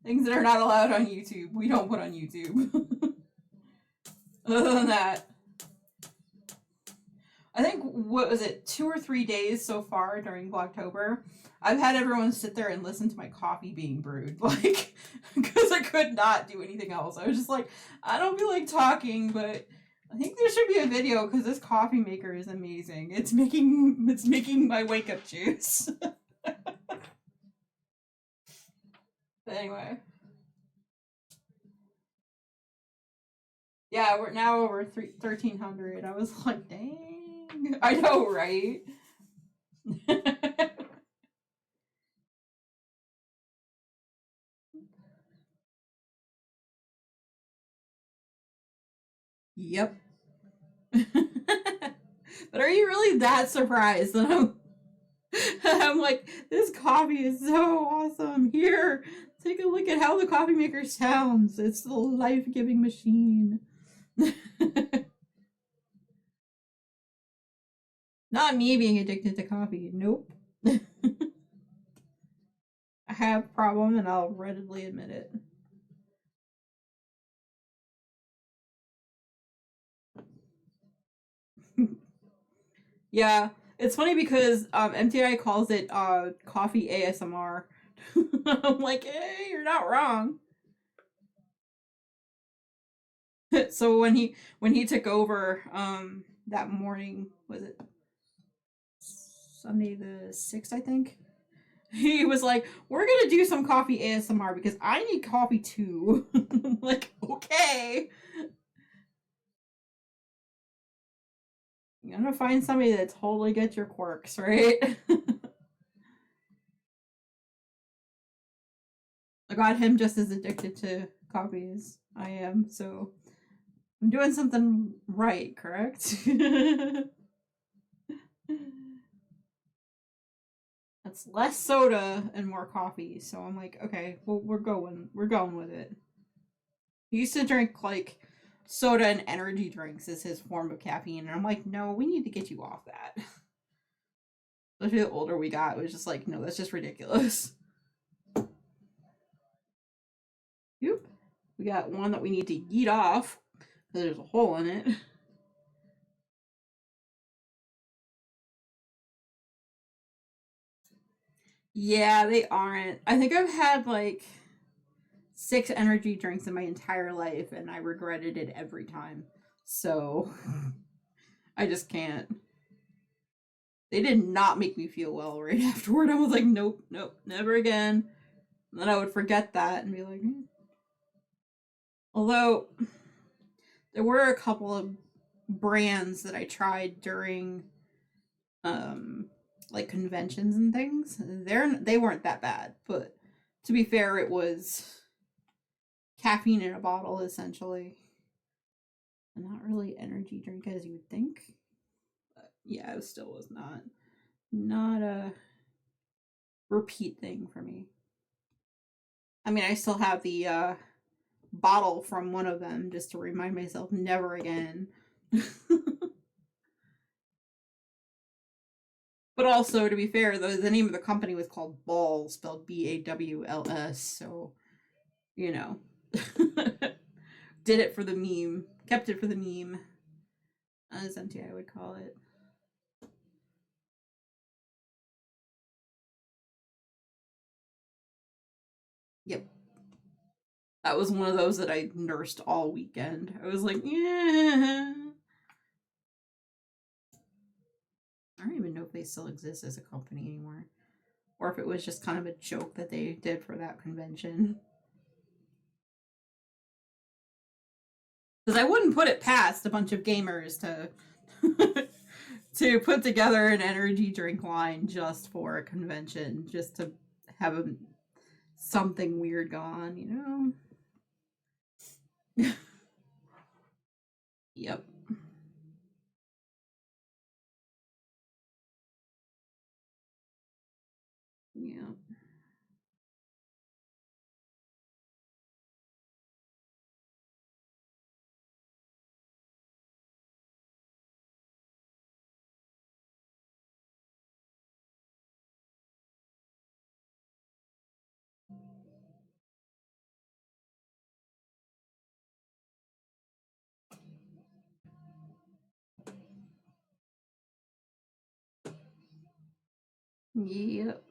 Things that are not allowed on YouTube, we don't put on YouTube. Other than that, I think, what was it, 2 or 3 days so far during Vlogtober, I've had everyone sit there and listen to my coffee being brewed, like, because I could not do anything else. I was just like, I don't feel like talking, but I think there should be a video because this coffee maker is amazing. It's making my wake up juice. But anyway. Yeah, we're now over 1,300. I was like, dang. I know, right? Yep. But are you really that surprised that I'm like, this coffee is so awesome. Here, take a look at how the coffee maker sounds. It's the life-giving machine. Not me being addicted to coffee. Nope. I have a problem and I'll readily admit it. Yeah, it's funny because MTI calls it coffee ASMR. I'm like, hey, you're not wrong. So when he took over that morning, was it Sunday the 6th, I think? He was like, we're gonna do some coffee ASMR because I need coffee too. I'm like, okay. You're gonna find somebody that totally gets your quirks, right? I got him just as addicted to coffee as I am, so I'm doing something right, correct? That's less soda and more coffee, so I'm like, okay, well, we're going with it. He used to drink like soda and energy drinks as his form of caffeine, and I'm like, no, we need to get you off that. Especially the older we got, it was just like, no, that's just ridiculous. Yep. We got one that we need to eat off because there's a hole in it. Yeah, they aren't. I think I've had like 6 energy drinks in my entire life, and I regretted it every time. So I just can't. They did not make me feel well right afterward. I was like, nope, nope, never again. And then I would forget that and be like, hmm. Although there were a couple of brands that I tried during um like conventions and things. They weren't that bad, but to be fair, it was caffeine in a bottle essentially. And not really energy drink as you would think. But yeah, it still was not a repeat thing for me. I mean, I still have the bottle from one of them just to remind myself never again. But also, to be fair, the name of the company was called Ball, spelled BAWLS. So, you know, did it for the meme, kept it for the meme, as MTI would call it. Yep. That was one of those that I nursed all weekend. I was like, yeah. I don't even know if they still exist as a company anymore. Or if it was just kind of a joke that they did for that convention. Because I wouldn't put it past a bunch of gamers to to put together an energy drink line just for a convention, just to have something weird go on, you know? Yep. Yeah. Yep.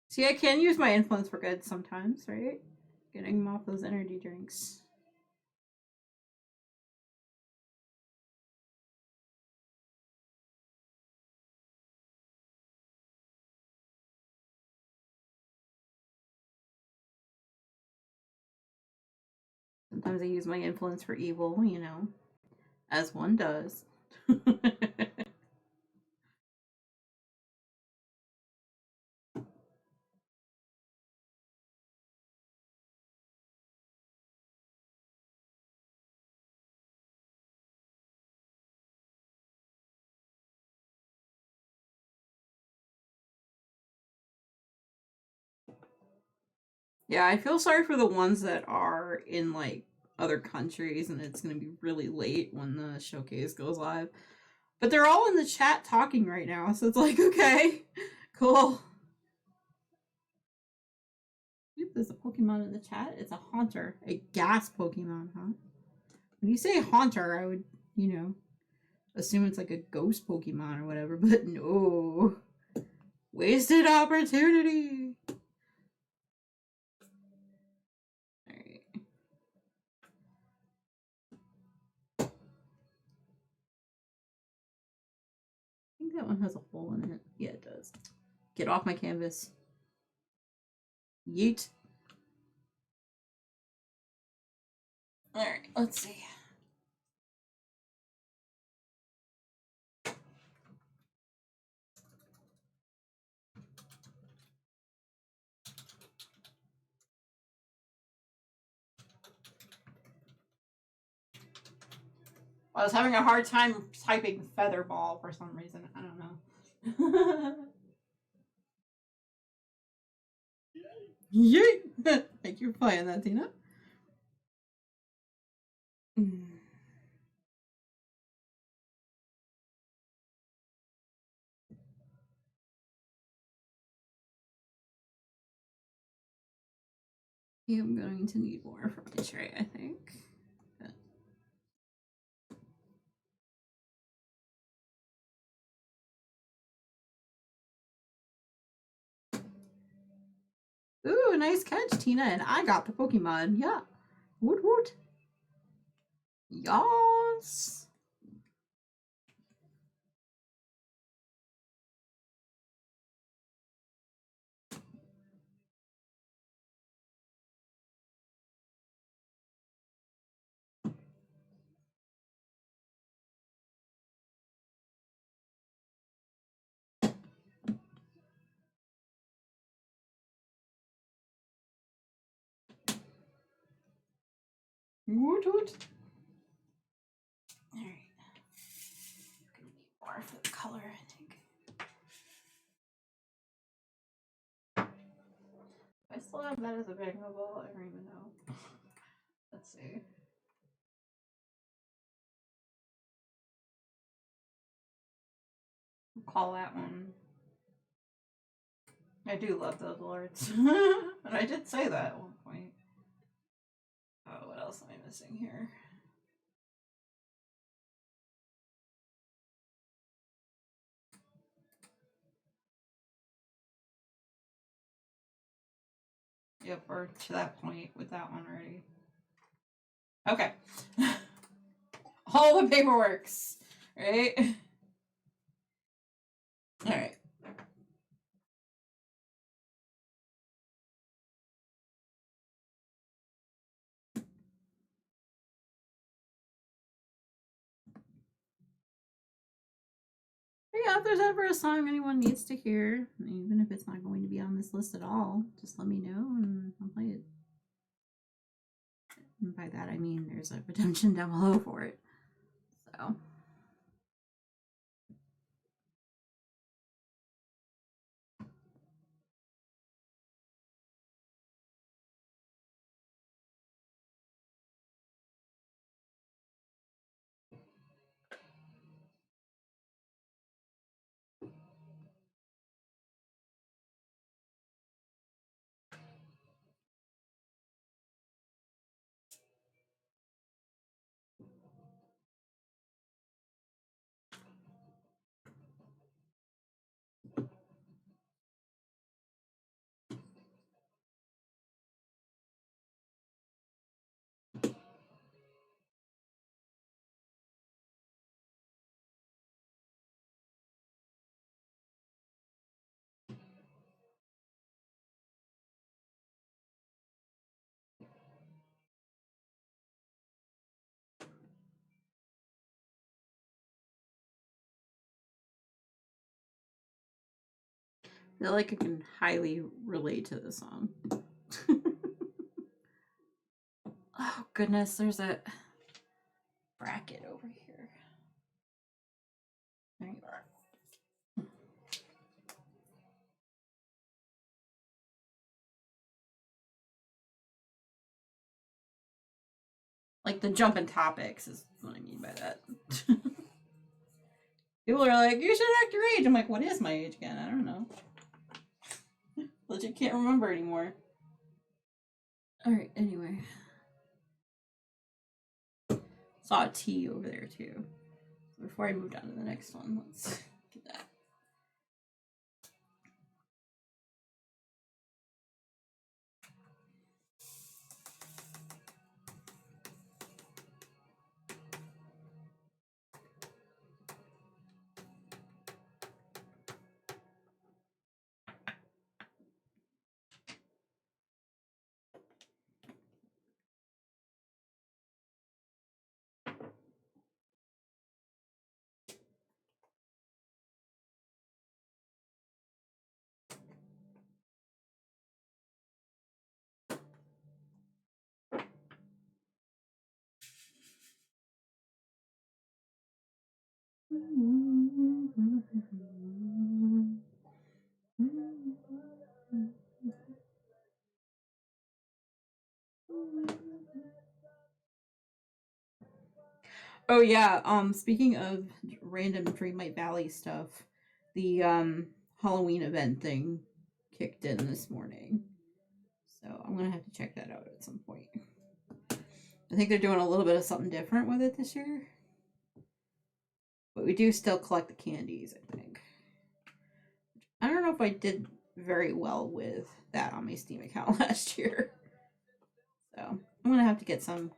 See, I can use my influence for good sometimes, right? Getting them off those energy drinks. Sometimes I use my influence for evil, you know, as one does. Yeah, I feel sorry for the ones that are in like other countries and it's gonna be really late when the showcase goes live. But they're all in the chat talking right now, so it's like, okay, cool. There's a Pokemon in the chat. It's a Haunter, a gas Pokemon, huh? When you say Haunter, I would, assume it's like a ghost Pokemon or whatever, but no. Wasted opportunity. Alright. I think that one has a hole in it. Yeah, it does. Get off my canvas. Yeet. Alright, let's see. I was having a hard time typing feather ball for some reason. I don't know. Yeet! Thank you for playing that, Tina. Yeah, I'm going to need more for my tray, I think. Ooh, nice catch, Tina, and I got the Pokemon. Yeah. Woot woot. Yas. Woot woot. Alright. Gonna need more for the color, I think. I still have that as a big ball. I don't even know. Let's see. I'll call that one. I do love those alerts. And I did say that at one point. Oh, what else am I missing here? Yep, we're to that point with that one already. Okay. All the paperworks, right? Alright. Yeah, if there's ever a song anyone needs to hear, even if it's not going to be on this list at all, just let me know and I'll play it. And by that I mean there's a redemption down below for it. So. I feel like I can highly relate to this song. Oh goodness, there's a bracket over here. There you are. Like the jumping topics is what I mean by that. People are like, you should act your age. I'm like, what is my age again? I don't know. Legit can't remember anymore. Alright, anyway. Saw a T over there too. Before I moved on to the next one, let's get that. Oh yeah, speaking of random Dreamlight Valley stuff, the Halloween event thing kicked in this morning. So I'm gonna have to check that out at some point. I think they're doing a little bit of something different with it this year. But we do still collect the candies, I think. I don't know if I did very well with that on my Steam account last year. So I'm gonna have to get some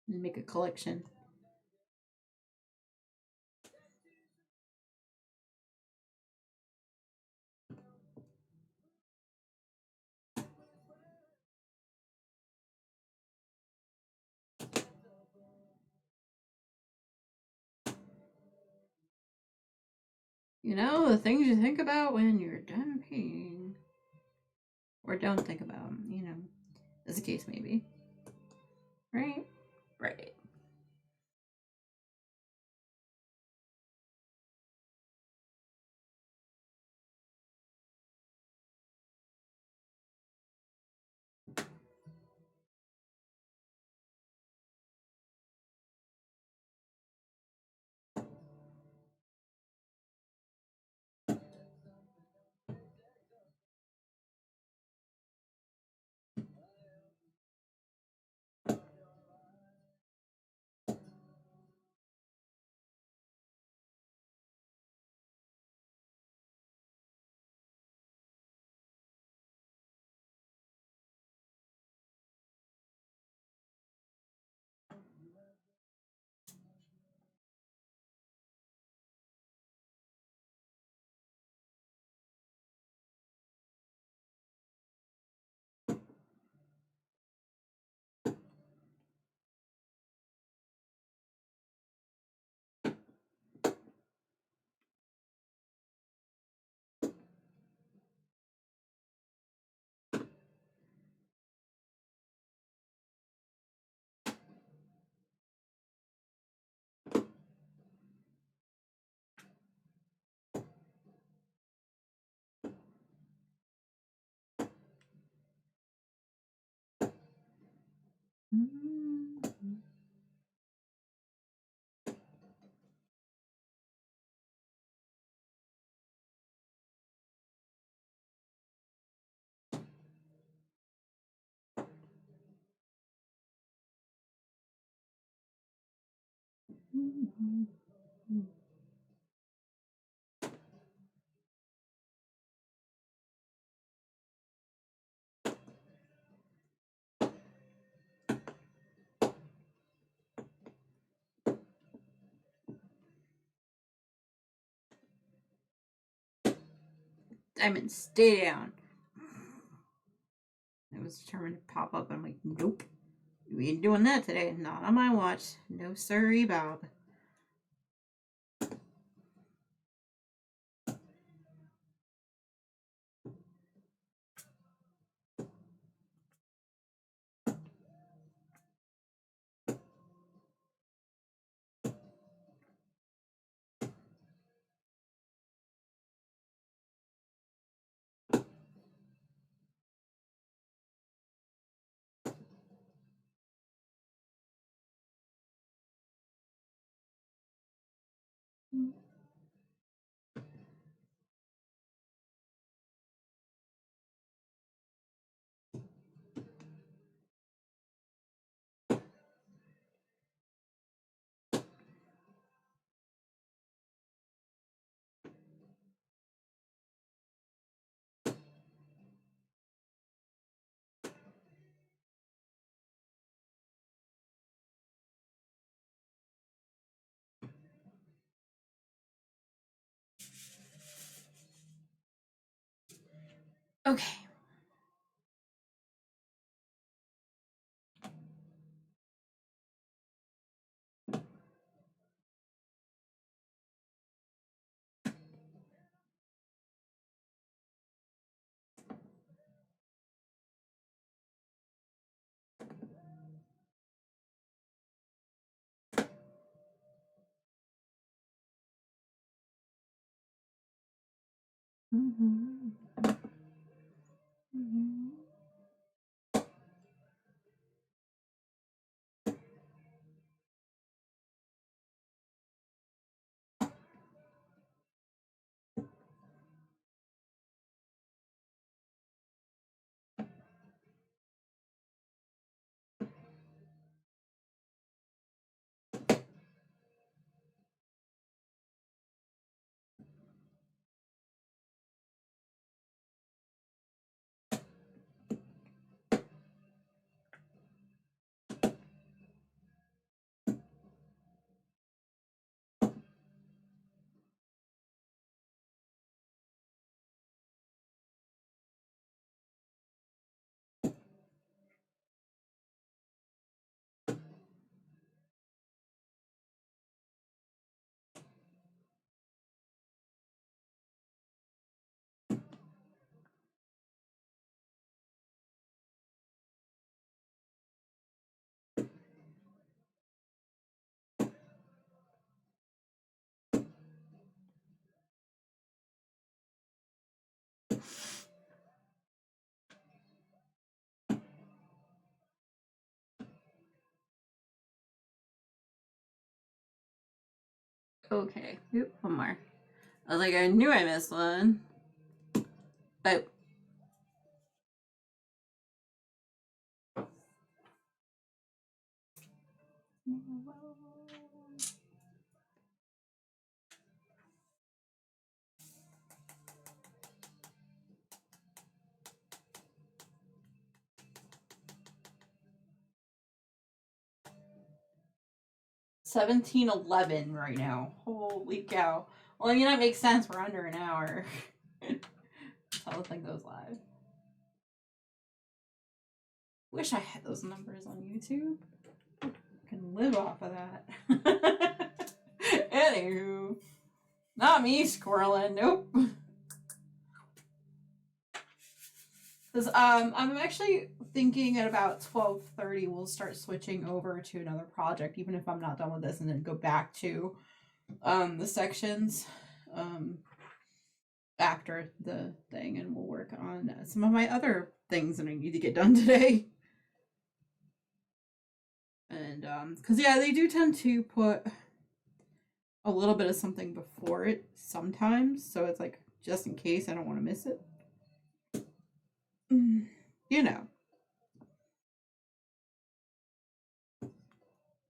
and make a collection. You know, the things you think about when you're done paying. Or don't think about them, you know, as the case may be. Right? Right. Diamond, stay down. It was determined to pop up. I'm like, nope. We ain't doing that today. Not on my watch. No sirree, Bob. Okay. Okay. Oop, one more. I was like, I knew I missed one. But 17:11 right now. Holy cow. Well, I mean, that makes sense. We're under an hour. That's how the thing goes live. Wish I had those numbers on YouTube. I can live off of that. Anywho, not me squirreling. Nope. Because I'm actually thinking at about 12:30 we'll start switching over to another project, even if I'm not done with this, and then go back to the sections after the thing, and we'll work on some of my other things that I need to get done today. And because yeah, they do tend to put a little bit of something before it sometimes, so it's like just in case I don't want to miss it. You know.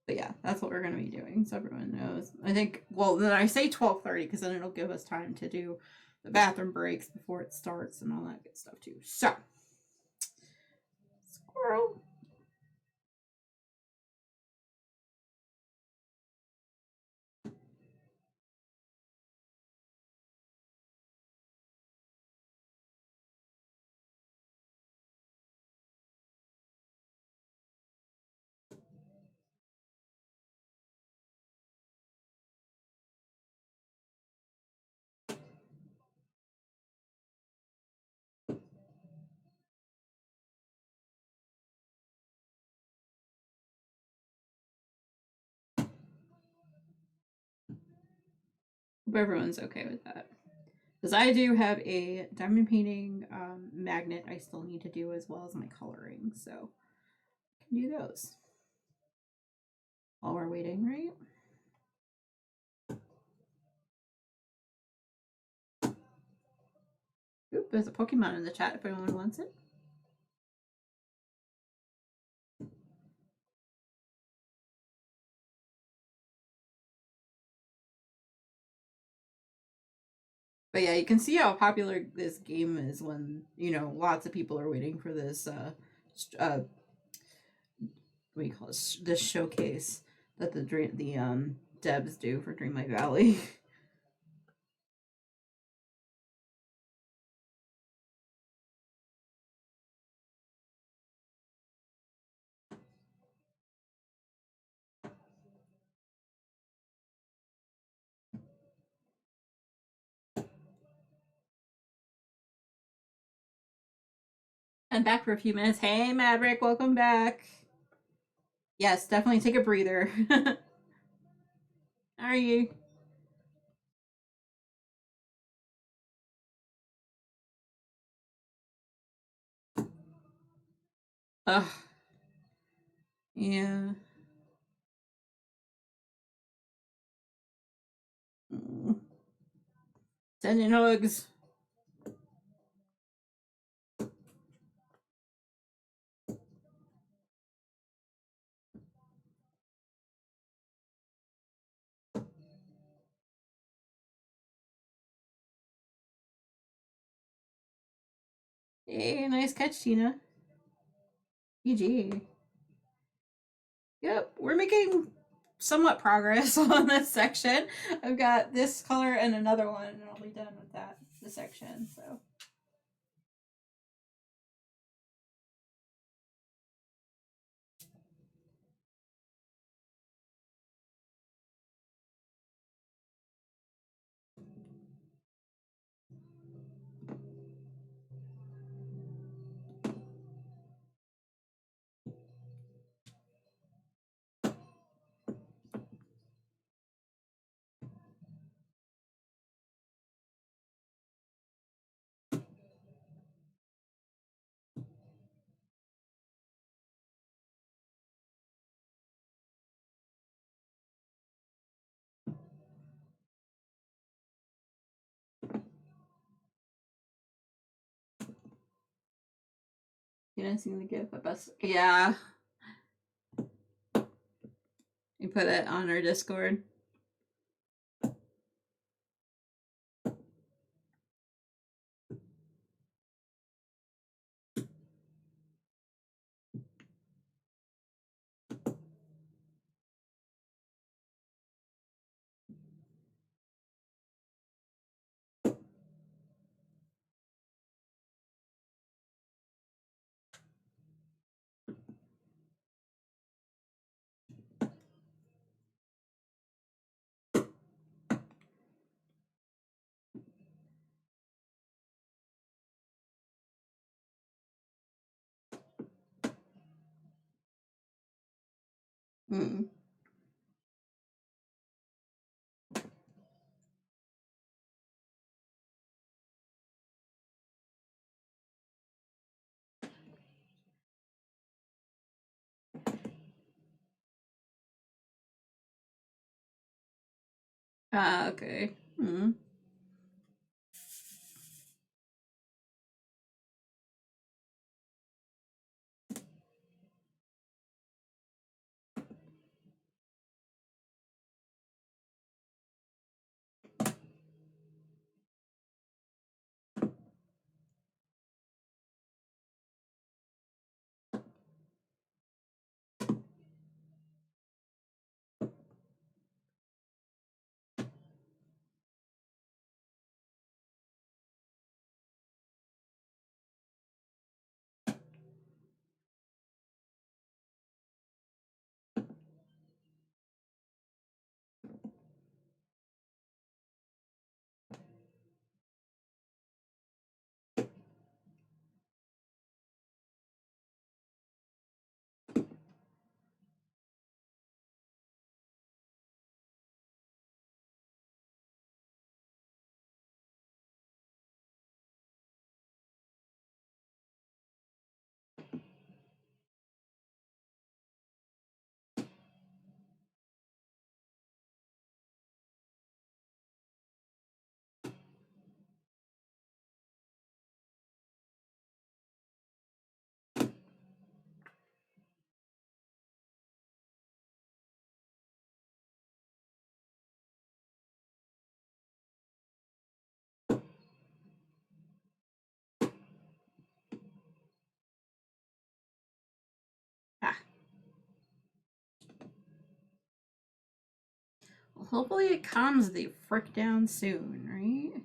But yeah, that's what we're going to be doing, so everyone knows. I think, well, then I say 12:30 because then it'll give us time to do the bathroom breaks before it starts and all that good stuff too. So, squirrel. Hope everyone's okay with that. Because I do have a diamond painting magnet I still need to do as well as my coloring. So I can do those while we're waiting, right? there's a Pokemon in the chat if anyone wants it. But yeah, you can see how popular this game is when, you know, lots of people are waiting for this what do you call this? This showcase that the devs do for Dreamlight Valley. I'm back for a few minutes. Hey, Maverick, welcome back. Yes, definitely take a breather. How are you? Ugh. Yeah. Sending hugs. Hey, nice catch, Tina. GG. Yep, we're making somewhat progress on this section. I've got this color and another one, and I'll be done with that, the section, so. You didn't see the gift, but best. Yeah. You put it on our Discord. Mm. Ah, okay. Mm. hopefully it calms the frick down soon, right?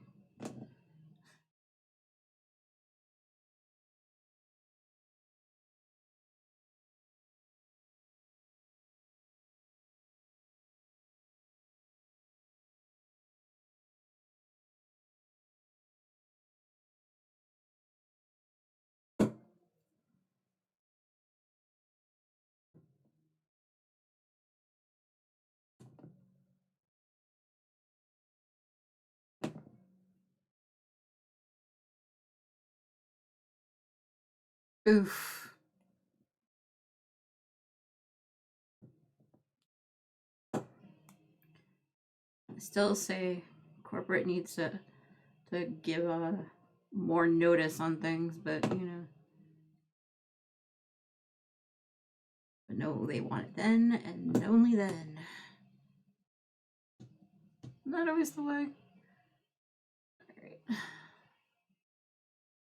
Oof. I still say corporate needs to give more notice on things, but you know. But no, they want it then and only then. Not always the way. Alright.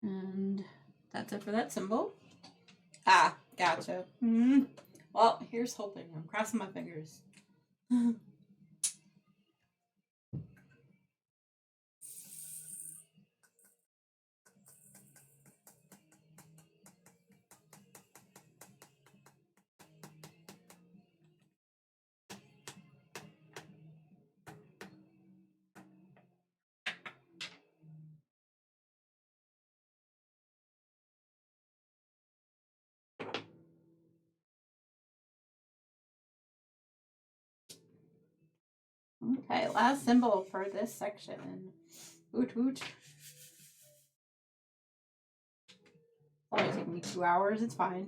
And that's it for that symbol. Ah, gotcha. Well, here's hoping. I'm crossing my fingers. Okay, last symbol for this section. Woot woot. Only taking me 2 hours, it's fine.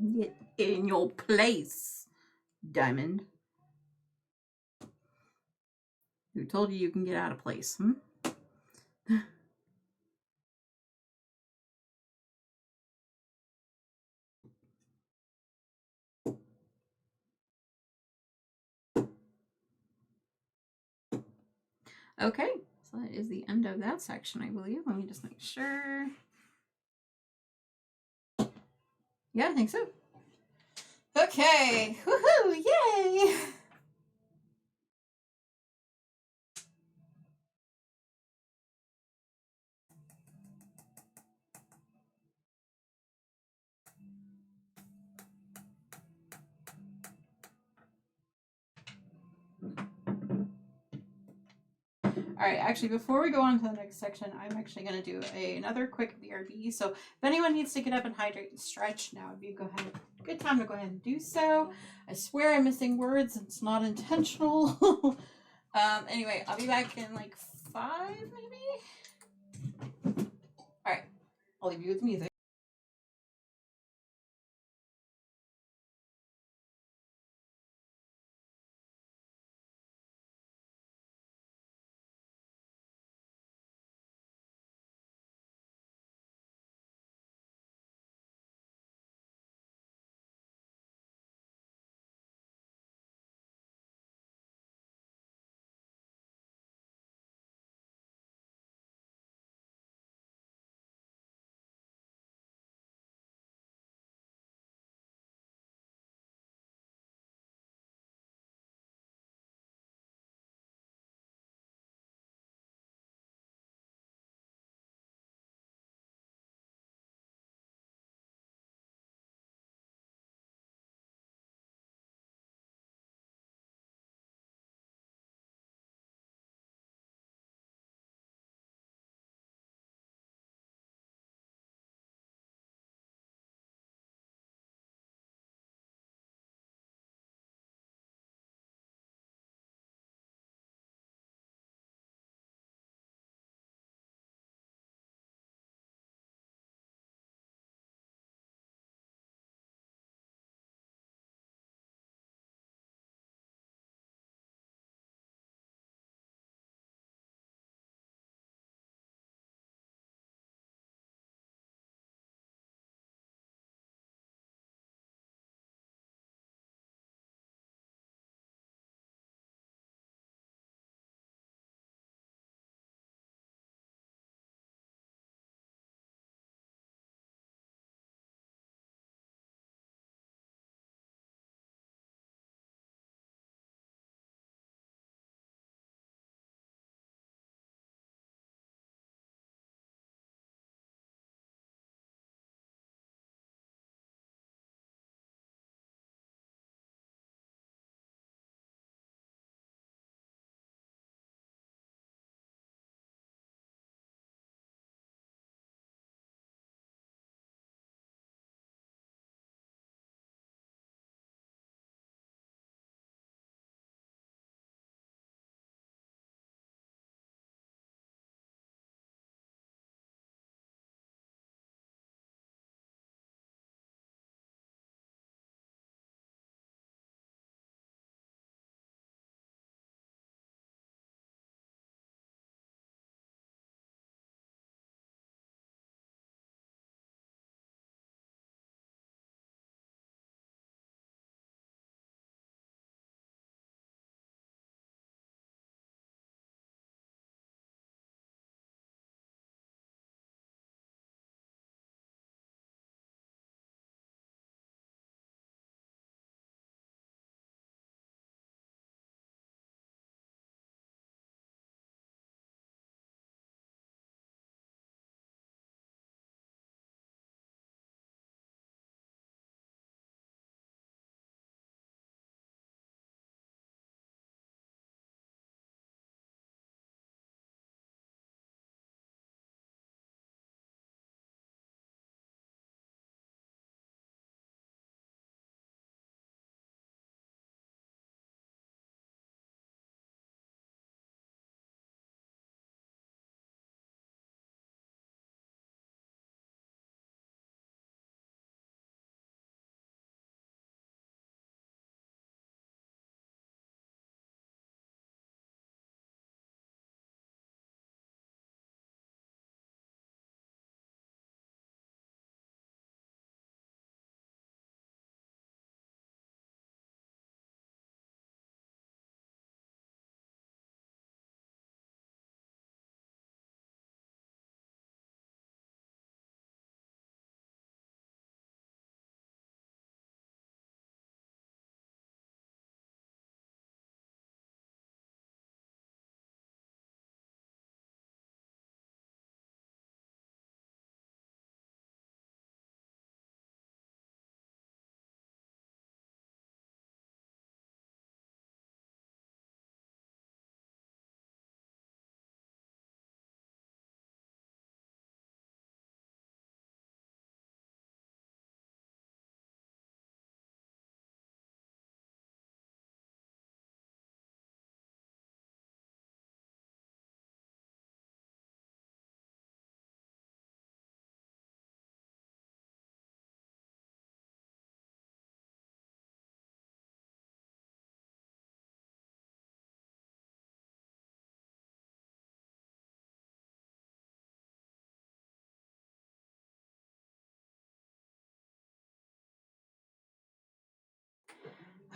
Get in your place, Diamond. Who told you you can get out of place? Hmm? Okay, so that is the end of that section, I believe. Let me just make sure. Yeah, I think so. Okay, woohoo, yay! All right, actually, before we go on to the next section, I'm actually going to do another quick BRB. So if anyone needs to get up and hydrate and stretch, now would be good time to go ahead and do so. I swear I'm missing words. It's not intentional. Anyway, I'll be back in like 5, maybe? All right, I'll leave you with music.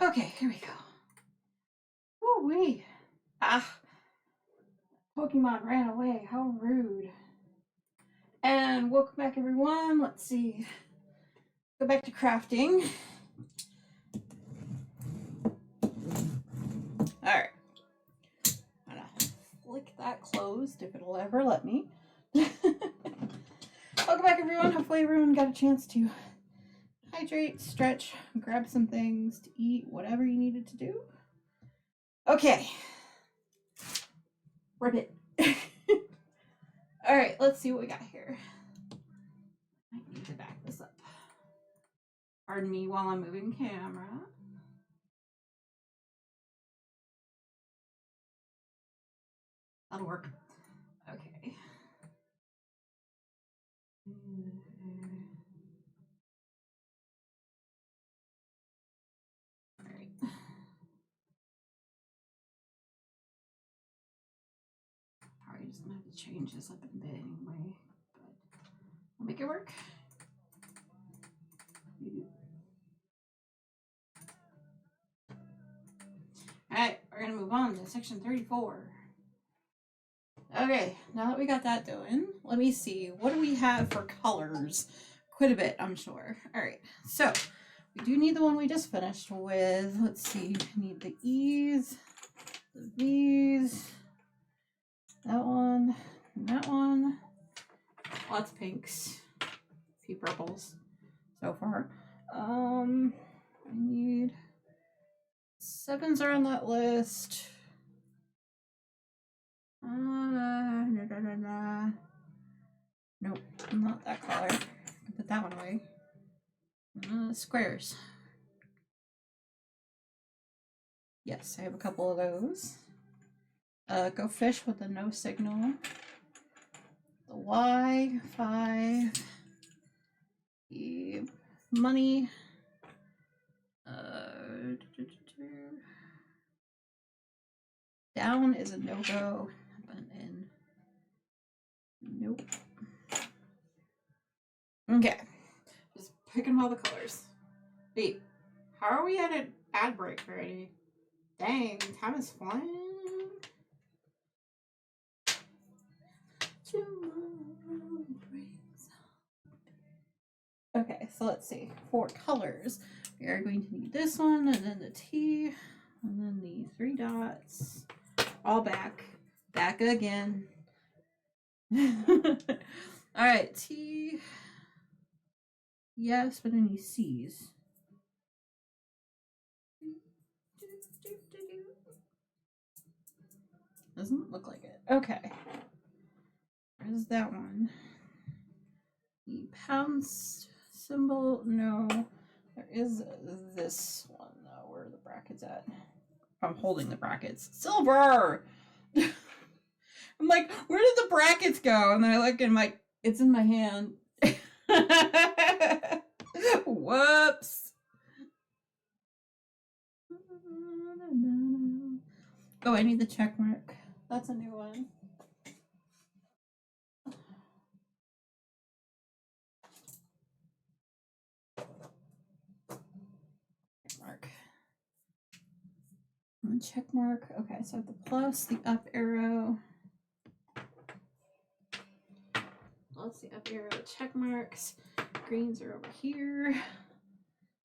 Okay, here we go. Woo wee. Ah, Pokemon ran away. How rude. And welcome back, everyone. Let's see. Go back to crafting. Alright. I'm gonna flick that closed if it'll ever let me. Welcome back, everyone. Hopefully everyone got a chance to hydrate, stretch, grab some things to eat, whatever you needed to do. Okay. Rip it. Alright, let's see what we got here. I need to back this up. Pardon me while I'm moving camera. That'll work. Okay. Alright. Probably just gonna have to change this up a bit anyway, but I'll make it work. Alright, we're gonna move on to section 34. Okay, now that we got that doing, let me see. What do we have for colors? Quite a bit, I'm sure. Alright, so we do need the one we just finished with. Let's see, we need the E's, the V's, that one, and that one. Lots of pinks, a few purples so far. I need 7s are on that list. Nope, not that color. Put that one away. Squares. Yes, I have a couple of those. Go fish with the no signal. The Y, 5. The money. Down is a no-go. But in. Nope. Okay. Just picking all the colors. Wait, how are we at an ad break already? Dang, time is flying. Okay, so let's see. For colors, we are going to need this one, and then the T, and then the 3 dots. All back. Back again. Alright, T. Yes, but any C's. Doesn't look like it. Okay. Where's that one? The pounce symbol. No. There is this one, though. Where are the brackets at? I'm holding the brackets. Silver! I'm like, where did the brackets go? And then I look and I'm like, it's in my hand. Whoops. Oh, I need the check mark. That's a new one. Check mark. And check mark. Okay, so the plus, the up arrow. Plus the up arrow, check marks. Greens are over here.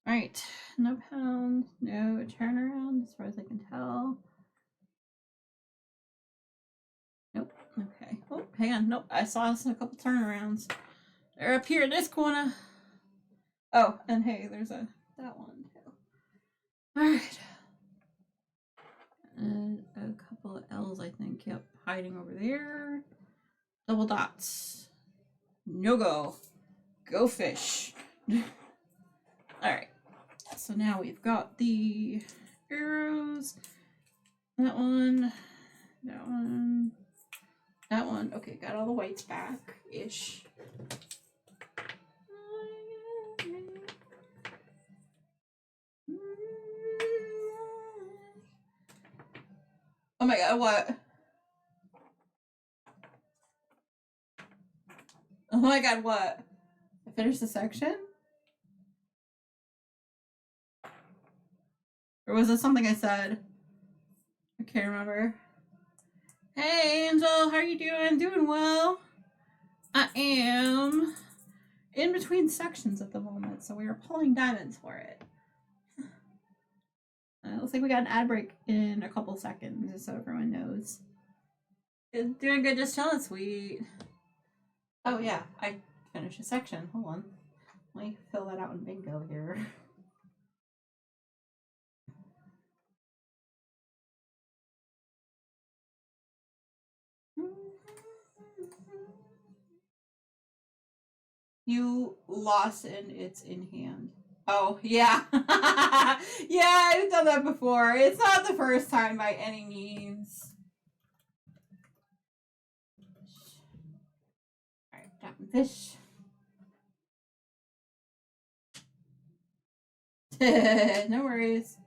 All right, no pound, no turnaround as far as I can tell. Nope. Okay. Oh, hang on. Nope. I saw a couple turnarounds. They're up here in this corner. Oh, and hey, there's that one too. All right. And a couple of L's, I think. Yep, hiding over there. Double dots. No go. Go fish. All right. So now we've got the arrows. That one. That one. That one. Okay, got all the whites back-ish. Oh my god, what? Oh my god, what? I finished the section? Or was it something I said? I can't remember. Hey, Angel, how are you doing? Doing well. I am in between sections at the moment, so we are pulling diamonds for it. Looks like we got an ad break in a couple seconds, just so everyone knows. Doing good, just chilling, sweet. Oh yeah, I finished a section. Hold on. Let me fill that out in bingo here. You lost and it's in hand. Oh, yeah. Yeah, I've done that before. It's not the first time by any means. Alright, down fish. No worries.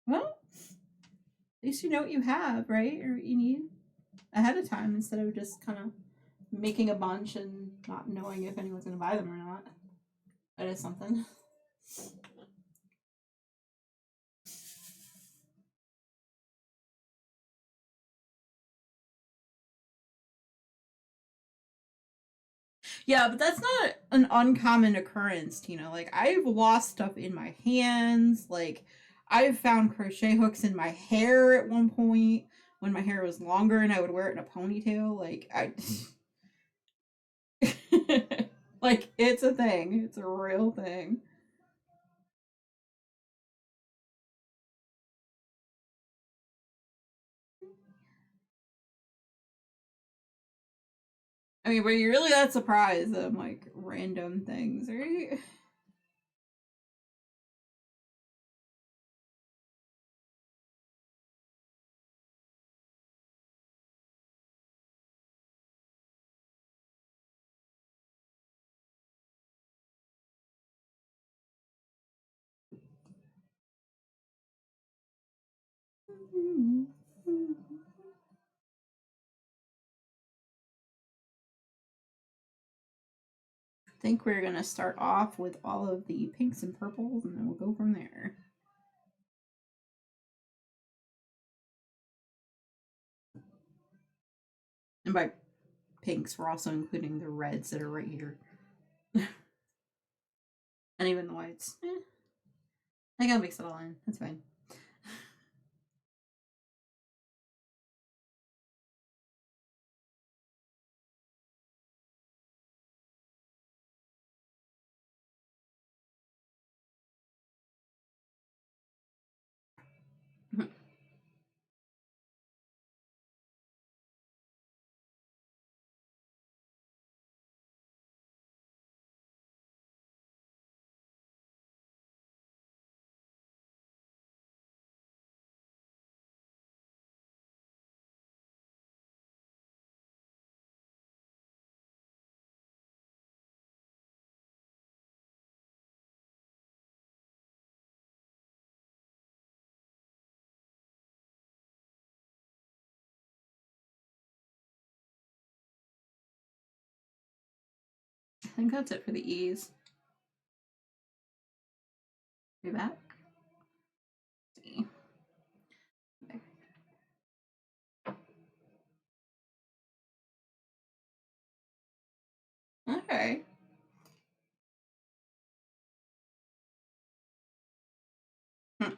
Well, at least you know what you have, right? Or what you need ahead of time instead of just kind of making a bunch and not knowing if anyone's going to buy them or not. That is something. Yeah, but that's not an uncommon occurrence, Tina. Like, I've lost stuff in my hands. Like, I've found crochet hooks in my hair at one point when my hair was longer and I would wear it in a ponytail. Like, like, it's a thing. It's a real thing. I mean, were you really that surprised at, like, random things, right? I think we're gonna start off with all of the pinks and purples and then we'll go from there. And by pinks, we're also including the reds that are right here. And even the whites. I gotta mix it all in. That's fine. I think that's it for the E's. Be back. Let's see. Okay. Well,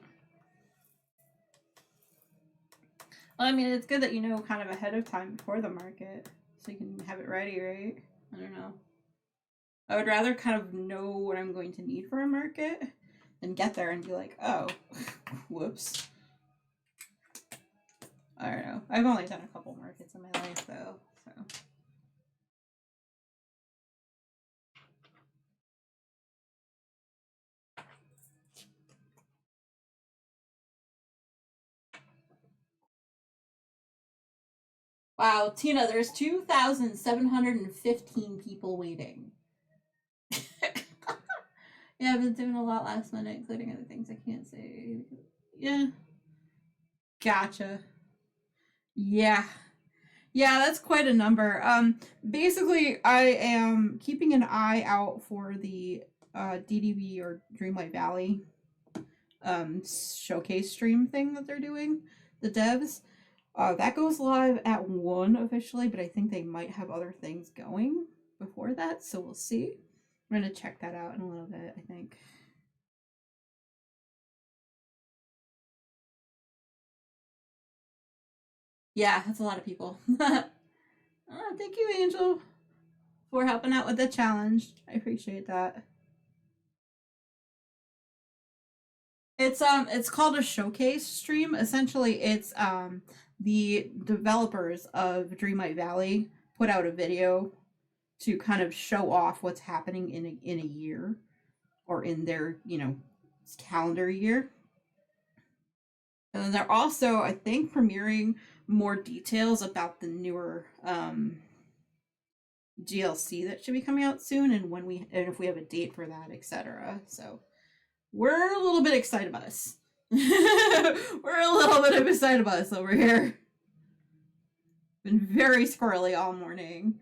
I mean, it's good that you know kind of ahead of time before the market, so you can have it ready, right? I don't know. I would rather kind of know what I'm going to need for a market than get there and be like, oh, whoops. I don't know. I've only done a couple markets in my life, though, so. Wow, Tina, there's 2,715 people waiting. Yeah, I've been doing a lot last minute, including other things I can't say. Yeah. Gotcha. Yeah. Yeah, that's quite a number. Basically, I am keeping an eye out for the DDV or Dreamlight Valley showcase stream thing that they're doing, the devs. That goes live at 1 officially, but I think they might have other things going before that, so we'll see. I'm gonna check that out in a little bit, I think. Yeah, that's a lot of people. Thank you, Angel, for helping out with the challenge. I appreciate that. It's called a showcase stream. Essentially, it's the developers of Dreamlight Valley put out a video to kind of show off what's happening in a year, or in their, calendar year. And then they're also, I think, premiering more details about the newer DLC that should be coming out soon, and if we have a date for that, etc. So we're a little bit excited about this. We're a little bit excited about this over here. Been very squirrely all morning.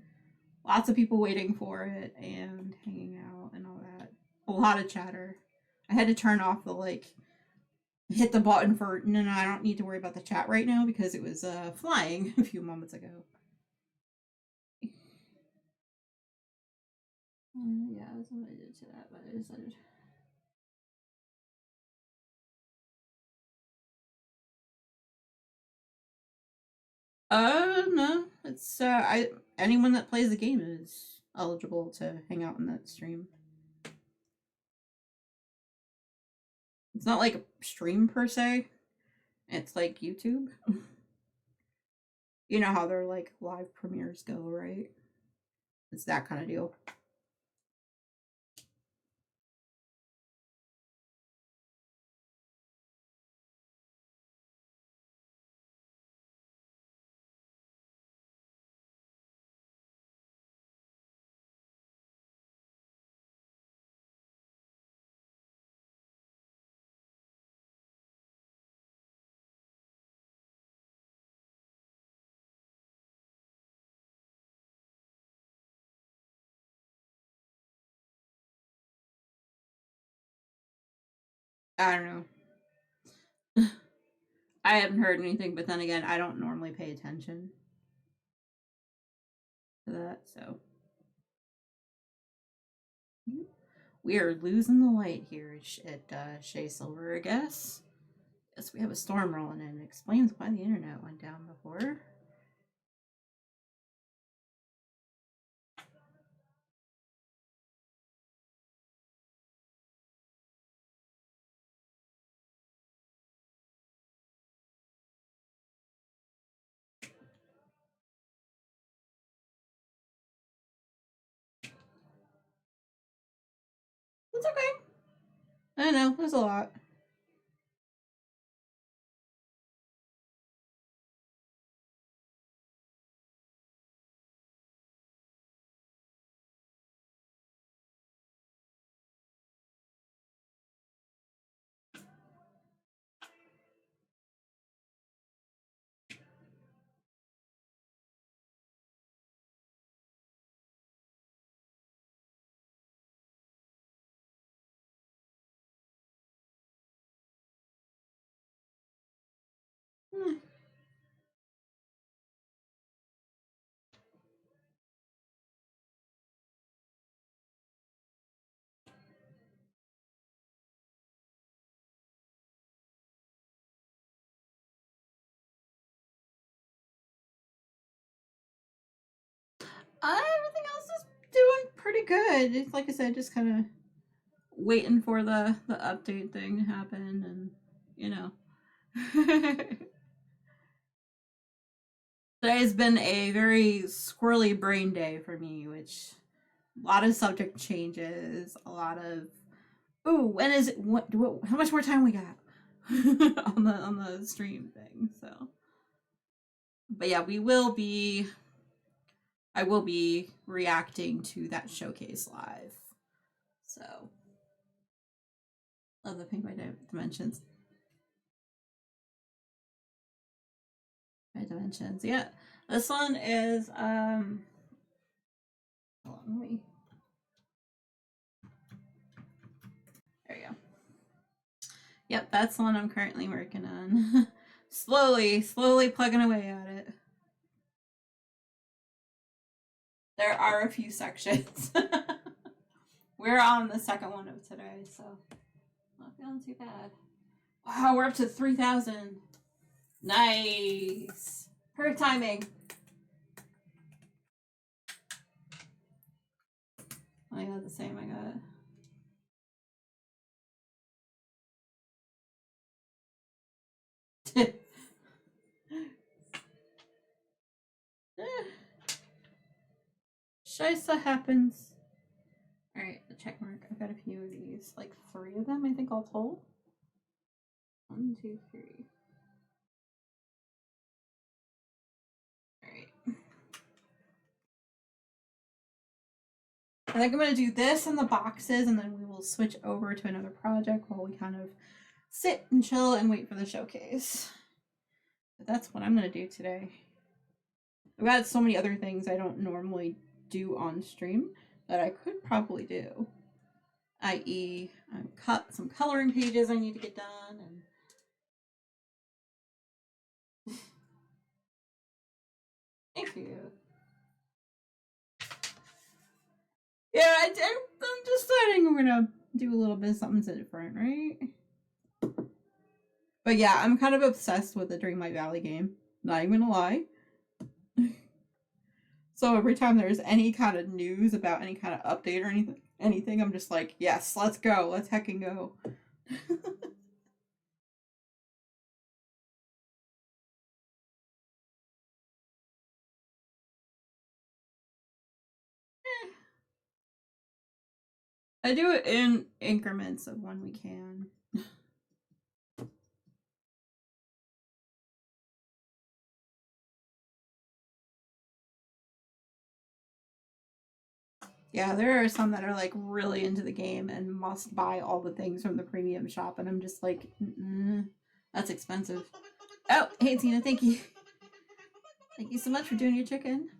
Lots of people waiting for it and hanging out and all that. A lot of chatter. I had to turn off the hit the button for no, I don't need to worry about the chat right now because it was flying a few moments ago. Yeah, somebody did to that, but I decided. No, it's anyone that plays the game is eligible to hang out in that stream. It's not like a stream per se. It's like YouTube. You know how their live premieres go, right? It's that kind of deal. I don't know. I haven't heard anything, but then again, I don't normally pay attention to that, so. We are losing the light here at Shea Silver, I guess. Yes, we have a storm rolling in. It explains why the internet went down before. It's okay. I know, there's a lot. Hmm. Everything else is doing pretty good. It's like I said, just kind of waiting for the update thing to happen, and Today's been a very squirrely brain day for me, which a lot of subject changes, a lot of when is it? How much more time we got on the stream thing? So, but yeah, I will be reacting to that showcase live. So, love the Pink by Dimensions. By Dimensions, yeah. This one is hold on, let me. There you go. Yep, that's the one I'm currently working on. slowly plugging away at it. There are a few sections. We're on the second one of today, so not feeling too bad. Wow, we're up to 3,000. Nice. Perfect timing. I got the same, I got it. Shisa happens. Alright, the check mark. I've got a few of these. Like 3 of them, I think, all told. 1, 2, 3. Alright. I think I'm going to do this in the boxes, and then we will switch over to another project while we kind of sit and chill and wait for the showcase. But that's what I'm going to do today. I've got so many other things I don't normally do on stream that I could probably do. I.e., cut some coloring pages I need to get done, and thank you. Yeah, I'm deciding we're gonna do a little bit of something different, right? But yeah, I'm kind of obsessed with the Dreamlight Valley game. Not even gonna lie. So every time there's any kind of news about any kind of update or anything, I'm just like, yes, let's go. Let's heckin' go. I do it in increments of when we can. Yeah, there are some that are like really into the game and must buy all the things from the premium shop, and I'm just like, that's expensive. Oh, hey Tina, thank you. Thank you so much for doing your chicken.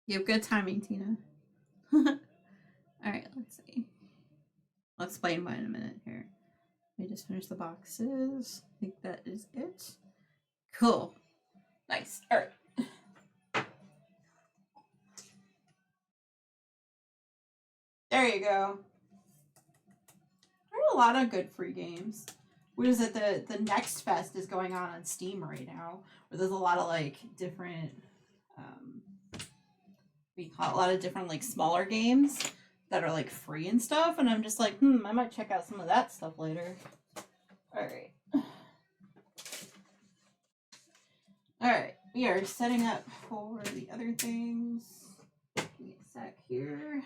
You have good timing, Tina. Alright, let's see. I'll explain mine in a minute here. Let me just finish the boxes. I think that is it. Cool. Nice. Alright. There you go. There are a lot of good free games. What is it? The Next Fest is going on Steam right now, where there's a lot of like different we call it, a lot of different like smaller games that are like free and stuff, and I'm just like, I might check out some of that stuff later. Alright. Alright, we are setting up for the other things. Give me a sec here.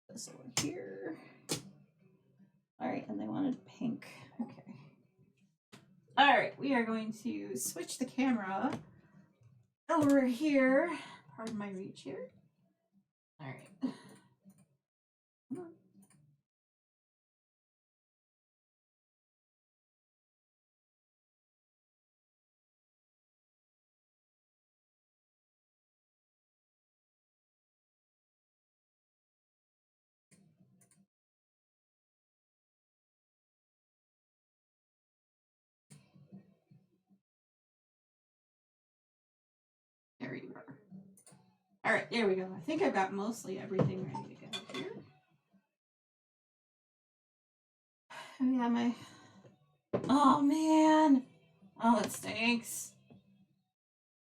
This over here. Alright, and they wanted pink. Okay. Alright, we are going to switch the camera over here. Pardon my reach here. Alright. Come on. There you are. Alright, there we go. I think I've got mostly everything ready to go here. Oh yeah, my... Oh man! Oh, that stinks.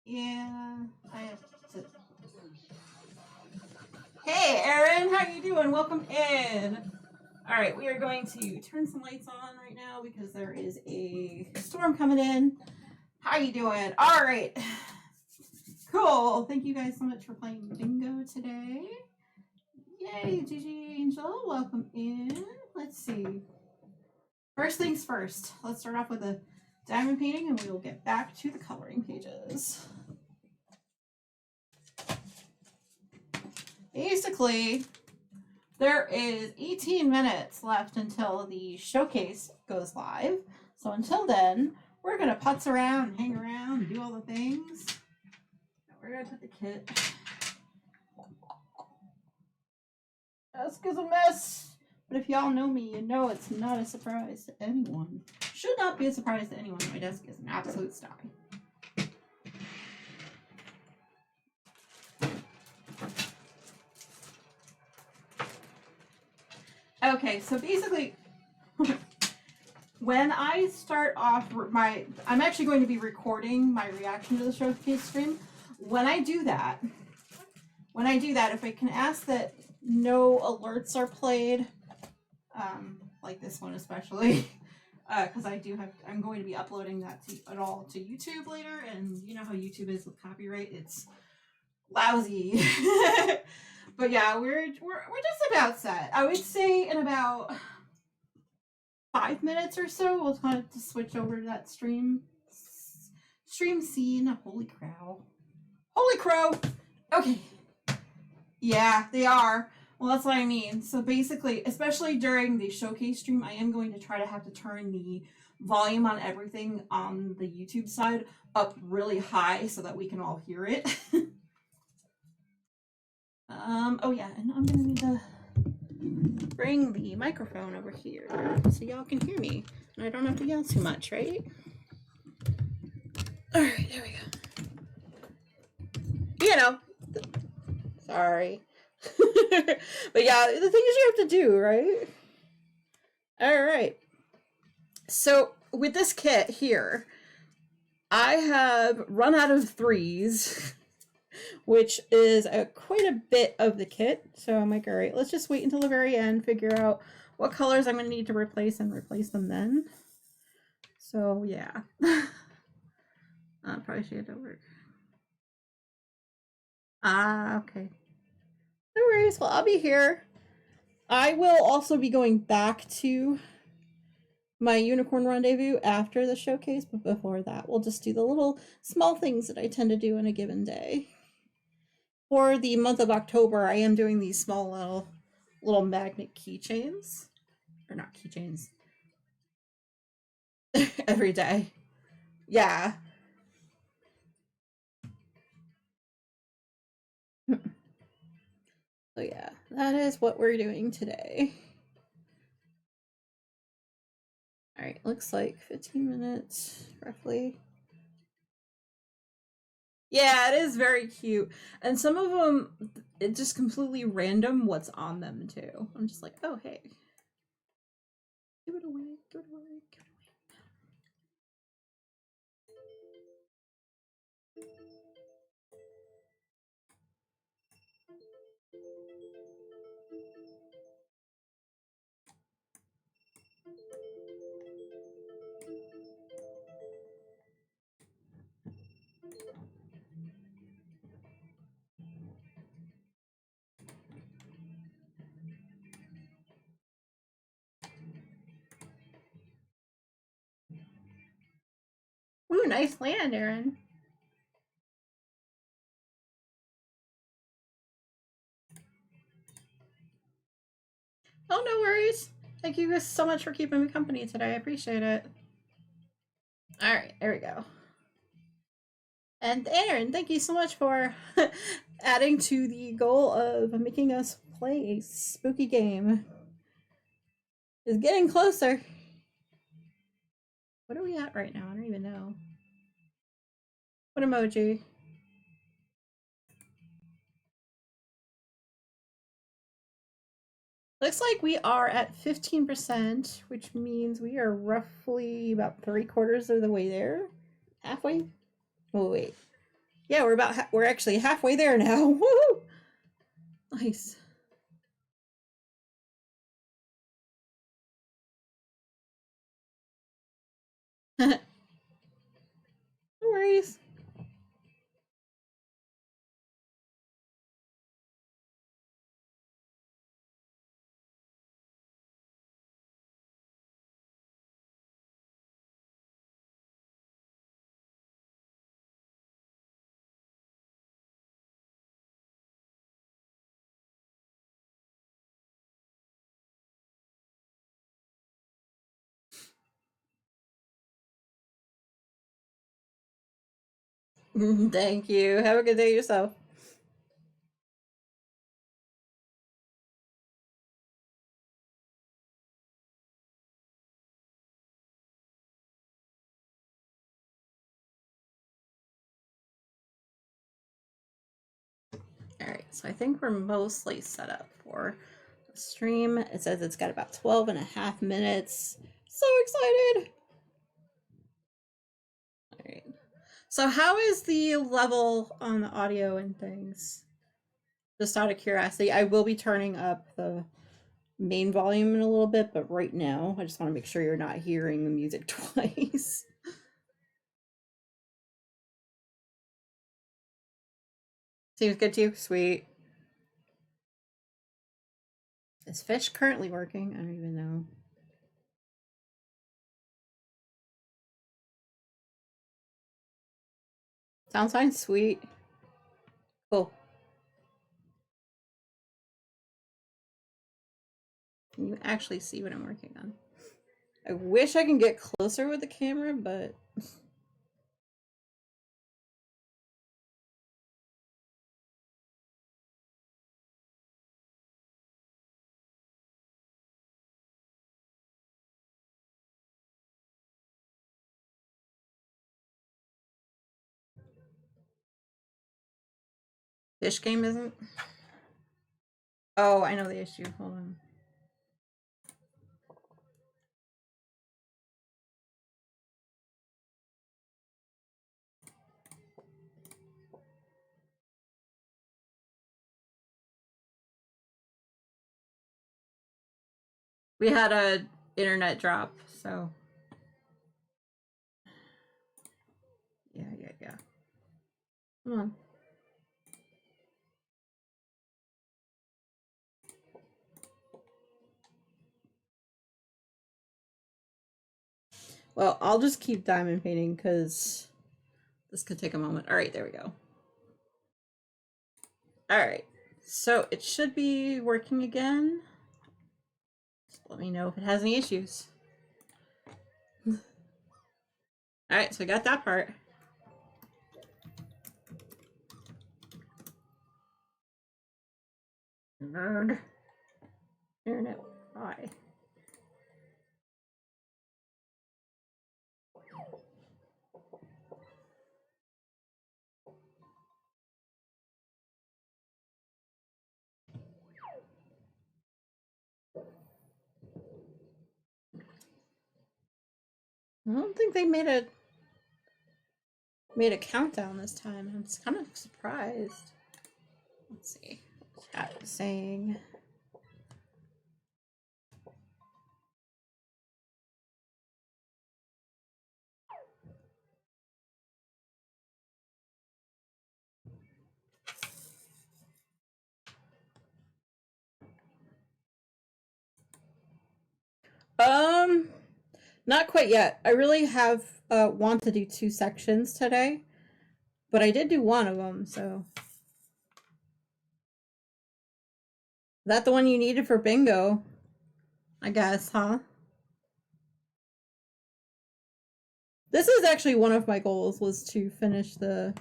Yeah, I have to... Hey, Erin! How you doing? Welcome in! Alright, we are going to turn some lights on right now because there is a storm coming in. How you doing? Alright. Cool. Thank you guys so much for playing bingo today. Yay, Gigi Angel. Welcome in. Let's see. First things first. Let's start off with a diamond painting and we will get back to the coloring pages. Basically, there is 18 minutes left until the showcase goes live. So until then, we're gonna putz around, hang around, do all the things. We're gonna put the kit. Desk is a mess. But if y'all know me, you know it's not a surprise to anyone. Should not be a surprise to anyone. My desk is an absolute sty. Okay, so basically, when I start off I'm actually going to be recording my reaction to the showcase stream. When I do that, if I can ask that no alerts are played, like this one especially, because I'm going to be uploading that to YouTube later, and you know how YouTube is with copyright, it's lousy. But yeah, we're just about set. I would say in about 5 minutes or so, we'll kind of switch over to that stream scene. Holy crow. Okay. Yeah, they are. Well, that's what I mean. So basically, especially during the showcase stream, I am going to try to have to turn the volume on everything on the YouTube side up really high so that we can all hear it. Oh yeah, and I'm gonna need to bring the microphone over here so y'all can hear me. And I don't have to yell too much, right? Alright, there we go. You know. Sorry. But yeah, the things you have to do, right? Alright. So with this kit here, I have run out of 3s, which is quite a bit of the kit. So I'm like, all right, let's just wait until the very end, figure out what colors I'm going to need to replace and replace them then. So yeah. Probably should get to work. Okay. No worries. Well, I'll be here. I will also be going back to my unicorn rendezvous after the showcase, but before that, we'll just do the little small things that I tend to do in a given day. For the month of October, I am doing these small little magnet keychains. Or not keychains. Every day. Yeah. So yeah, that is what we're doing today. All right, looks like 15 minutes, roughly. Yeah, it is very cute. And some of them, it's just completely random what's on them, too. I'm just like, oh, hey. Give it away, give it away, give it away. Ooh, nice land, Aaron. Oh, no worries. Thank you guys so much for keeping me company today. I appreciate it. All right, there we go. And Aaron, thank you so much for adding to the goal of making us play a spooky game. It's getting closer. What are we at right now? I don't even know. What emoji? Looks like we are at 15%, which means we are roughly about 3/4 of the way there. Halfway? Oh, wait. Yeah, we're actually halfway there now. Woo! Nice. No worries. Thank you. Have a good day yourself. All right, so I think we're mostly set up for the stream. It says it's got about 12 and a half minutes. So excited. All right. So how is the level on the audio and things? Just out of curiosity, I will be turning up the main volume in a little bit, but right now I just want to make sure you're not hearing the music twice. Seems good to you? Sweet. Is Fish currently working? I don't even know. Sounds fine. Sweet. Cool. Can you actually see what I'm working on? I wish I can get closer with the camera, but Fish game isn't. Oh, I know the issue. Hold on. We had a internet drop, so yeah. Come on. Well, I'll just keep diamond painting because this could take a moment. All right, there we go. All right, so it should be working again. Just let me know if it has any issues. All right, so we got that part. Nerd. Internet. Why? I don't think they made a countdown this time. I'm just kind of surprised. Let's see. Chat was saying. Not quite yet. I really have want to do 2 sections today, but I did do one of them. So that the one you needed for bingo, I guess, huh? This is actually one of my goals was to finish the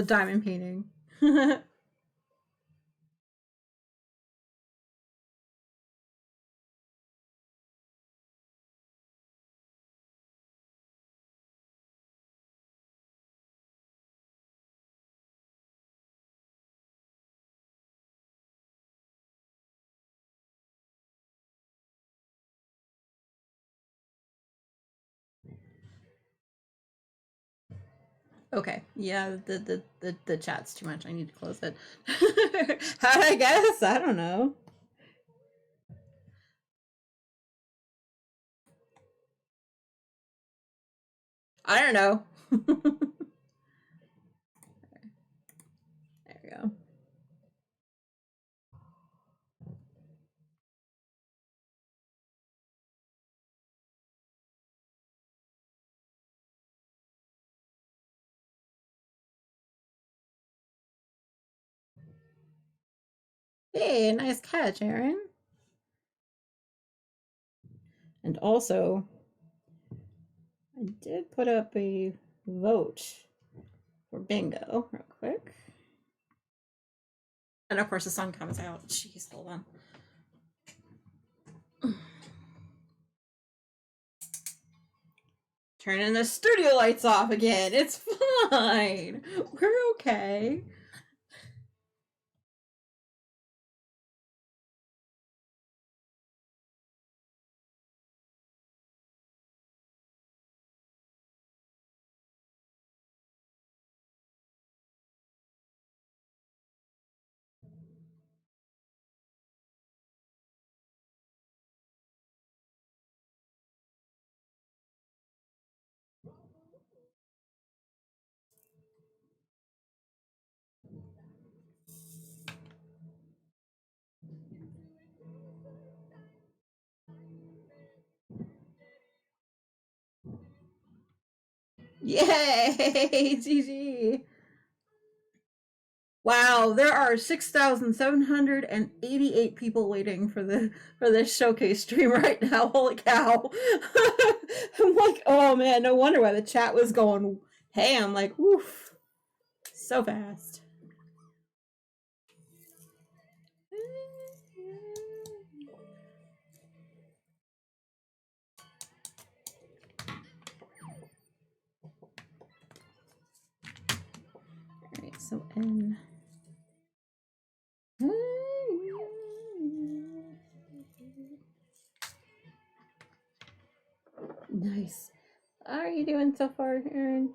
diamond painting. Okay. Yeah, the chat's too much. I need to close it. How I guess? I don't know. I don't know. There we go. Hey, nice catch, Aaron. And also, I did put up a vote for bingo real quick. And of course the sun comes out. Jeez, hold on. Turning the studio lights off again. It's fine. We're okay. Yay! GG! Wow, there are 6,788 people waiting for this showcase stream right now. Holy cow. I'm like, oh man, no wonder why the chat was going hey, I'm like, woof. So fast. Alright, so N. Nice. How are you doing so far, Erin?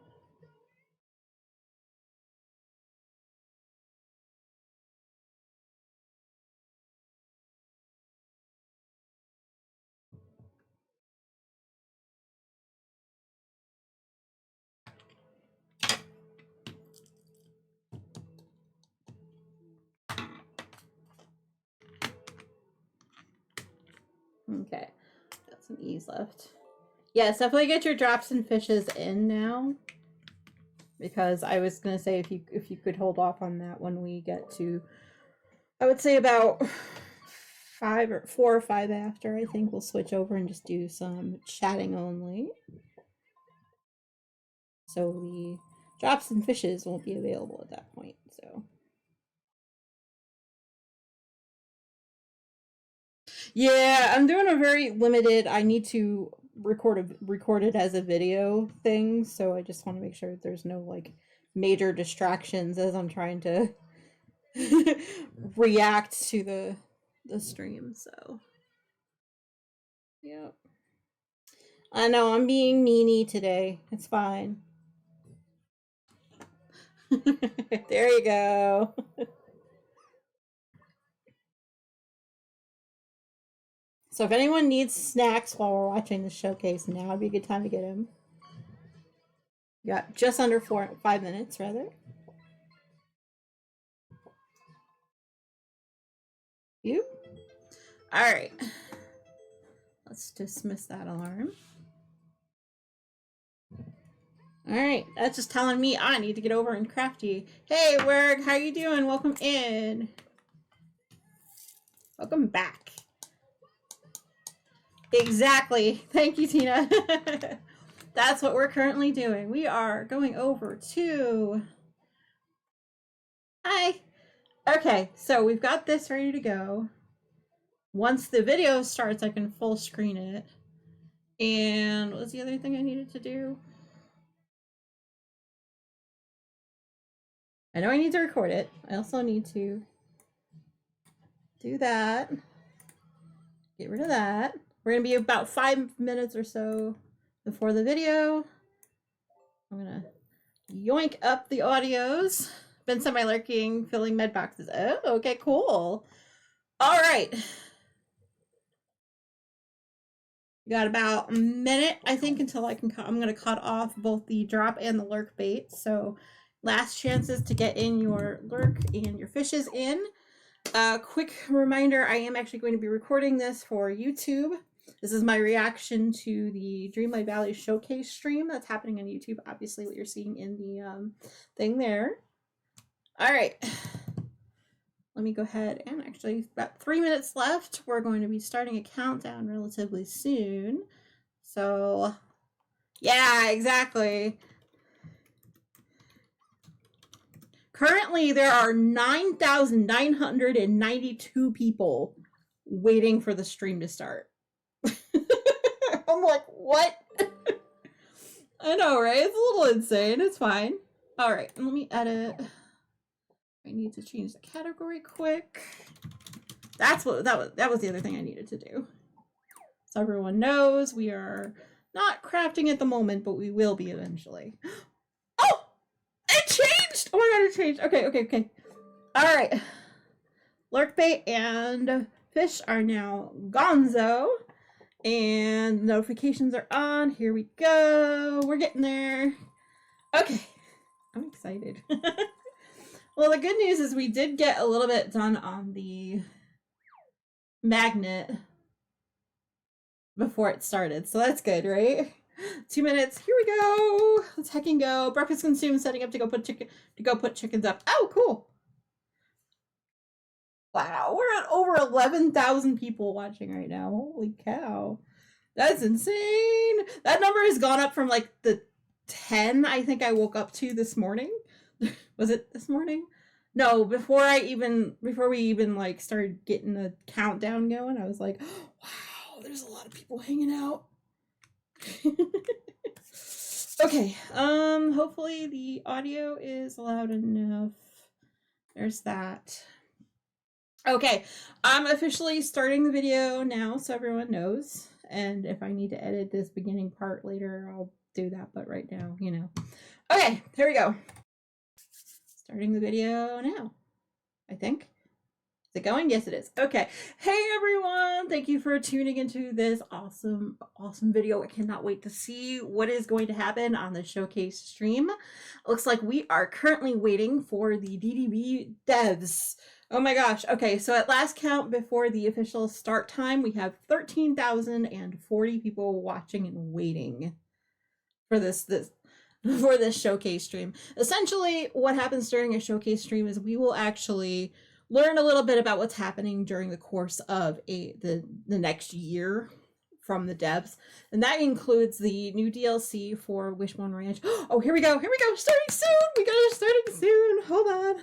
Okay, got some E's left. Yes, definitely get your drops and fishes in now. Because I was gonna say if you could hold off on that when we get to, I would say about 4 or 5 after, I think we'll switch over and just do some chatting only. So the drops and fishes won't be available at that point. So yeah, I'm doing a very limited. I need to record it as a video thing, so I just want to make sure that there's no like major distractions as I'm trying to react to the stream. So yep. I know I'm being meanie today. It's fine. There you go. So if anyone needs snacks while we're watching the showcase, now would be a good time to get them. You got just under 5 minutes, rather. You? All right. Let's dismiss that alarm. All right, that's just telling me I need to get over and crafty. Hey, Werg, how you doing? Welcome in. Welcome back. Exactly. Thank you, Tina. That's what we're currently doing. We are going over to... Hi. Okay, so we've got this ready to go. Once the video starts, I can full screen it. And what was the other thing I needed to do? I know I need to record it. I also need to do that. Get rid of that. We're going to be about 5 minutes or so before the video. I'm going to yoink up the audios. Been semi-lurking, filling med boxes. Oh, okay, cool. All right. Got about a minute, I think, until I'm going to cut off both the drop and the lurk bait. So last chances to get in your lurk and your fishes in. Quick reminder, I am actually going to be recording this for YouTube. This is my reaction to the Dreamlight Valley Showcase stream that's happening on YouTube. Obviously, what you're seeing in the thing there. All right. Let me go ahead and actually, about 3 minutes left. We're going to be starting a countdown relatively soon. So, yeah, exactly. Currently, there are 9,992 people waiting for the stream to start. I'm like, what? I know, right? It's a little insane. It's fine. All right, let me edit. I need to change the category quick. That was the other thing I needed to do. So everyone knows we are not crafting at the moment, but we will be eventually. Oh, it changed. Oh my god, it changed. Okay. All right. Lurk bait and fish are now gonzo. And notifications are on. Here we go. We're getting there. Okay. I'm excited. Well, the good news is we did get a little bit done on the magnet before it started. So that's good, right? 2 minutes. Here we go. Let's hecking go. Breakfast consumed. Setting up to go put chickens up. Oh, cool. Wow, we're at over 11,000 people watching right now. Holy cow. That's insane. That number has gone up from like the 10 I think I woke up to this morning. Was it this morning? No, before we even like started getting the countdown going, I was like, oh, wow, there's a lot of people hanging out. Okay, hopefully the audio is loud enough. There's that. Okay, I'm officially starting the video now so everyone knows. And if I need to edit this beginning part later, I'll do that. But right now, you know. Okay, here we go. Starting the video now, I think. Is it going? Yes, it is. Okay. Hey, everyone. Thank you for tuning into this awesome video. I cannot wait to see what is going to happen on the showcase stream. Looks like we are currently waiting for the DDV devs. Oh my gosh. Okay, so at last count before the official start time, we have 13,040 people watching and waiting for this showcase stream. Essentially, what happens during a showcase stream is we will actually learn a little bit about what's happening during the course of the next year from the devs. And that includes the new DLC for Wishbone Ranch. Oh, here we go. Starting soon. We got it starting soon. Hold on.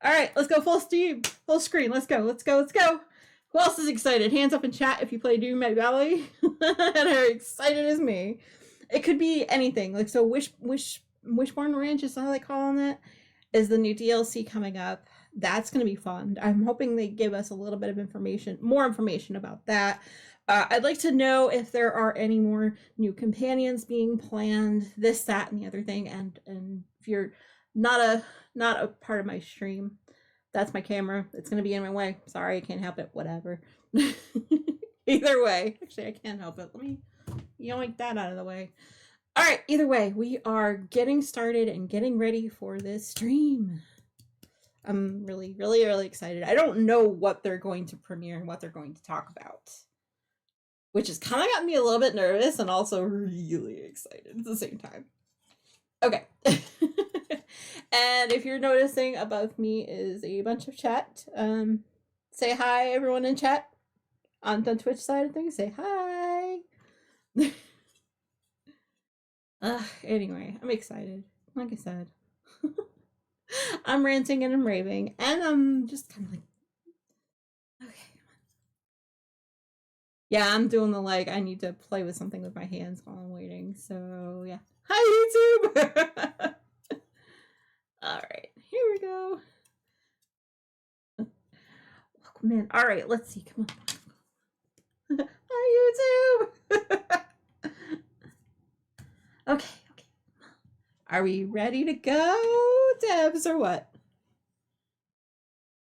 All right, let's go full steam, full screen. Let's go. Who else is excited? Hands up in chat if you play Doom at Valley and are excited as me. It could be anything. Like, so Wishbone Ranch is how they calling it, is the new DLC coming up. That's going to be fun. I'm hoping they give us a little bit of more information about that. I'd like to know if there are any more new companions being planned, this, that, and the other thing. And if you're not a part of my stream, that's my camera. It's going to be in my way. Sorry, I can't help it. Whatever. Either way, actually, I can't help it. Let me yoink that out of the way. All right, either way, we are getting started and getting ready for this stream. I'm really excited. I don't know what they're going to premiere and what they're going to talk about, which has kind of gotten me a little bit nervous and also really excited at the same time. Okay. And if you're noticing above me is a bunch of chat. Say hi, everyone in chat. On the Twitch side of things, say hi. Anyway, I'm excited. Like I said. I'm ranting and I'm raving, and I'm just kind of like, okay. Yeah, I'm doing the like, I need to play with something with my hands while I'm waiting, so yeah. Hi, YouTube! Alright, here we go. Welcome in. Alright, let's see, come on. Hi, YouTube! Okay. Are we ready to go, devs, or what?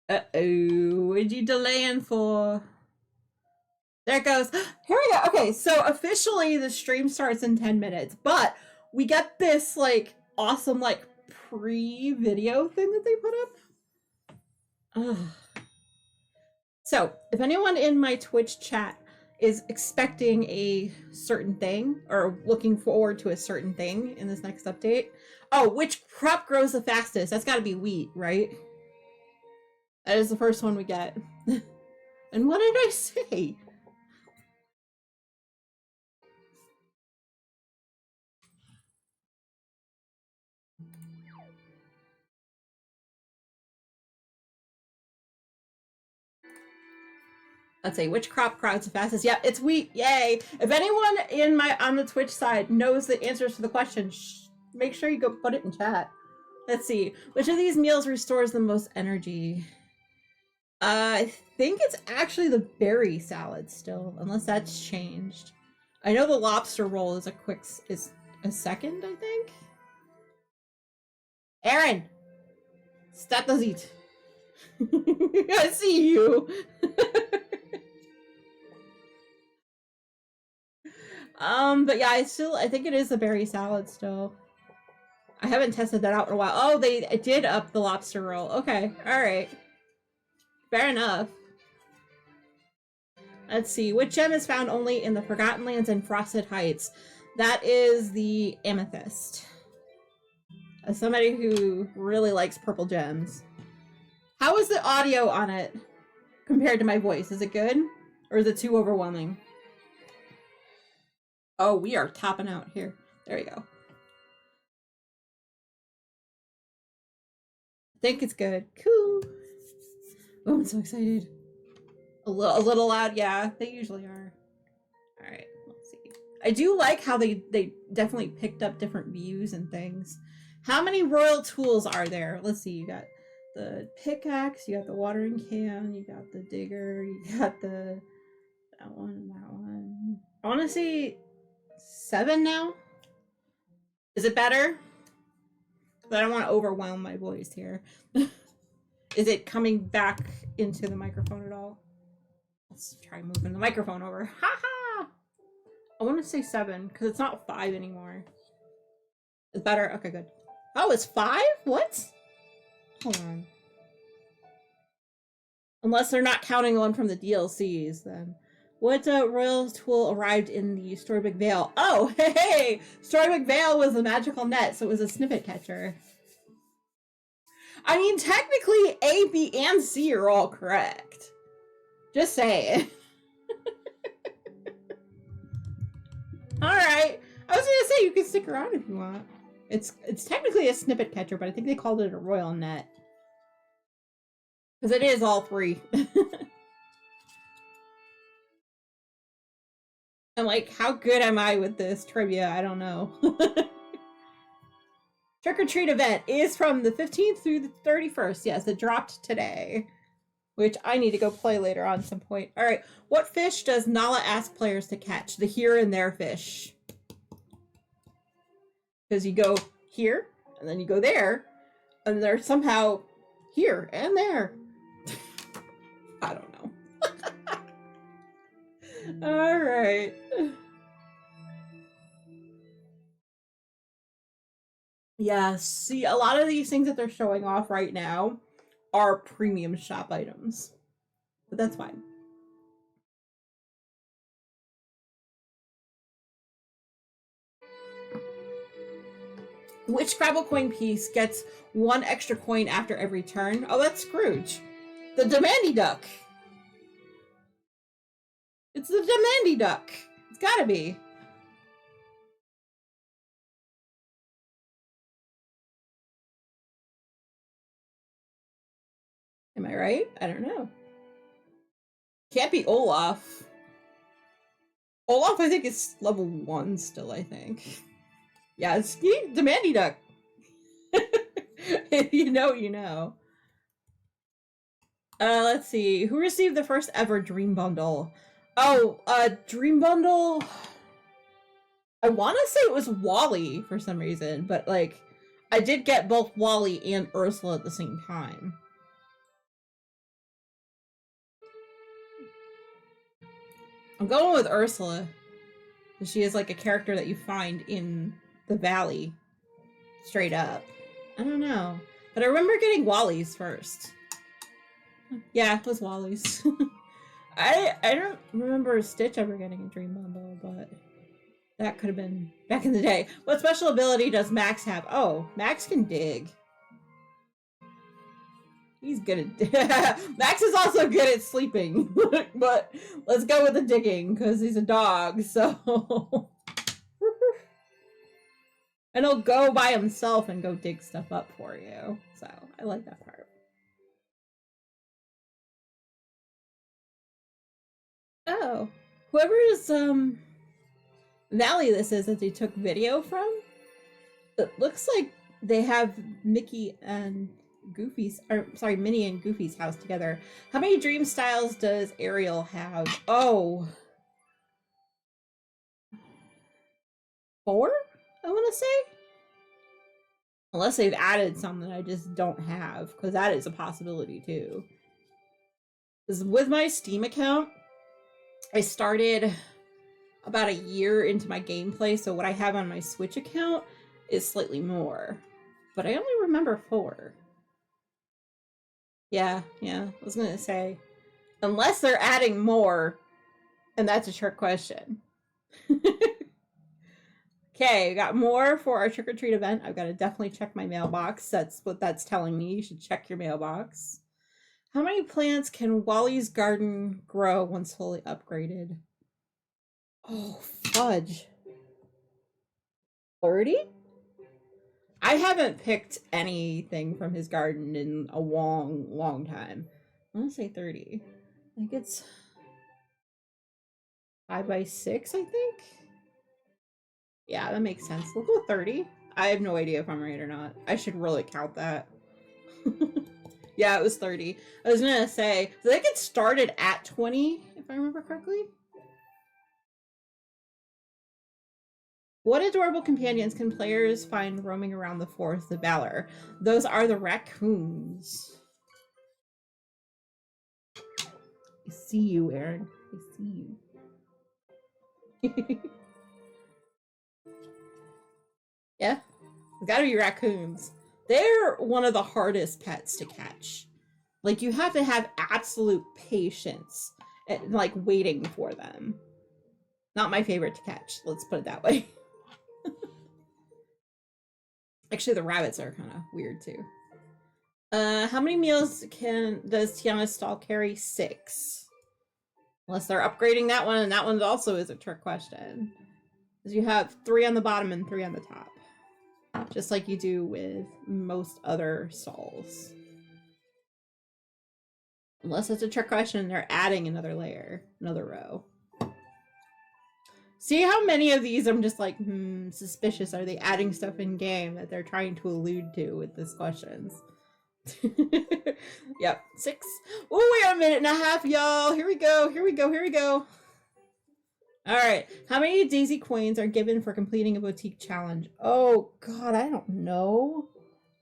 Uh-oh, what'd you delaying for? There it goes. Here we go. Okay, so officially the stream starts in 10 minutes, but we get this, like, awesome, like, pre-video thing that they put up. So, if anyone in my Twitch chat is expecting a certain thing or looking forward to a certain thing in this next update. Oh, which crop grows the fastest? That's got to be wheat, right? That is the first one we get. And what did I say? Let's see, which crop crowds the fastest? Yep, it's wheat. Yay! If anyone on the Twitch side knows the answers to the question, make sure you go put it in chat. Let's see, which of these meals restores the most energy? I think it's actually the berry salad still, unless that's changed. I know the lobster roll is a second, I think. Aaron, stop those eat. I see you. But yeah, I think it is the berry salad still. I haven't tested that out in a while. Oh, they did up the lobster roll. Okay, all right. Fair enough. Let's see. Which gem is found only in the Forgotten Lands and Frosted Heights? That is the amethyst. As somebody who really likes purple gems. How is the audio on it compared to my voice? Is it good? Or is it too overwhelming? Oh, we are topping out here. There we go. I think it's good. Cool. Oh, I'm so excited. A little loud, yeah. They usually are. All right, let's see. I do like how they definitely picked up different views and things. How many royal tools are there? Let's see. You got the pickaxe, you got the watering can, you got the digger, you got that one and that one. I want to see 7 now. Is it better? But I don't want to overwhelm my voice here. Is it coming back into the microphone at all? Let's try moving the microphone over. Ha ha! I want to say 7 because it's not 5 anymore. It's better. Okay, good. Oh, it's 5? What? Hold on. Unless they're not counting one from the DLCs, then. What royal tool arrived in the Storybook Vale? Oh, hey! Storybook Vale was the magical net, so it was a snippet catcher. I mean, technically, A, B, and C are all correct. Just saying. Alright. I was gonna say, you can stick around if you want. It's technically a snippet catcher, but I think they called it a royal net. Because it is all 3. I'm like, how good am I with this trivia? I don't know. Trick or Treat event is from the 15th through the 31st. Yes, it dropped today. Which I need to go play later on some point. Alright, what fish does Nala ask players to catch? The here and there fish. Because you go here, and then you go there, and they're somehow here and there. I don't know. Alright. Yeah, see, a lot of these things that they're showing off right now are premium shop items. But that's fine. Which Scrabble coin piece gets 1 extra coin after every turn? Oh, that's Scrooge. The Demandy Duck. It's the Demandy Duck. It's gotta be. Am I right? I don't know. Can't be Olaf. Olaf, I think, is level 1 still, I think. Yeah, it's Demandy Duck. If you know, you know. Let's see. Who received the first ever Dream Bundle? Oh, Dream Bundle... I want to say it was Wally for some reason, but, like, I did get both Wally and Ursula at the same time. I'm going with Ursula. She is, like, a character that you find in the valley. Straight up. I don't know. But I remember getting Wally's first. Yeah, it was Wally's. I don't remember Stitch ever getting a Dream Bundle, but that could have been back in the day. What special ability does Max have? Oh, Max can dig. He's good at Max is also good at sleeping, but let's go with the digging because he's a dog, so and he'll go by himself and go dig stuff up for you. So I like that part. Oh, whoever's valley this is that they took video from, it looks like they have Mickey and Goofy's, or sorry, Minnie and Goofy's house together. How many dream styles does Ariel have? Oh, 4, I want to say. Unless they've added something I just don't have, because that is a possibility too. Because with my Steam account, I started about a year into my gameplay, so what I have on my Switch account is slightly more. But I only remember 4. Yeah, I was gonna say. Unless they're adding more, and that's a trick question. Okay, we got more for our trick-or-treat event. I've got to definitely check my mailbox. That's what that's telling me. You should check your mailbox. How many plants can Wally's garden grow once fully upgraded? Oh, fudge. 30? I haven't picked anything from his garden in a long time. I want to say 30. I think it's 5 by 6, I think. Yeah, that makes sense. We'll go 30. I have no idea if I'm right or not. I should really count that. Yeah, it was 30. I was gonna say, so they get started at 20, if I remember correctly. What adorable companions can players find roaming around the Forest of Valor? Those are the raccoons. I see you, Aaron. I see you. Yeah, it's gotta be raccoons. They're one of the hardest pets to catch. Like, you have to have absolute patience and, like, waiting for them. Not my favorite to catch, let's put it that way. Actually, the rabbits are kind of weird, too. How many meals does Tiana's stall carry? 6. Unless they're upgrading that one, and that one also is a trick question. Because you have 3 on the bottom and 3 on the top. Just like you do with most other stalls. Unless it's a trick question, they're adding another layer, another row. See how many of these I'm just like, suspicious. Are they adding stuff in game that they're trying to allude to with these questions? Yep, 6. Oh, we got a minute and a half, y'all. Here we go. All right. How many Daisy coins are given for completing a boutique challenge? Oh, God, I don't know.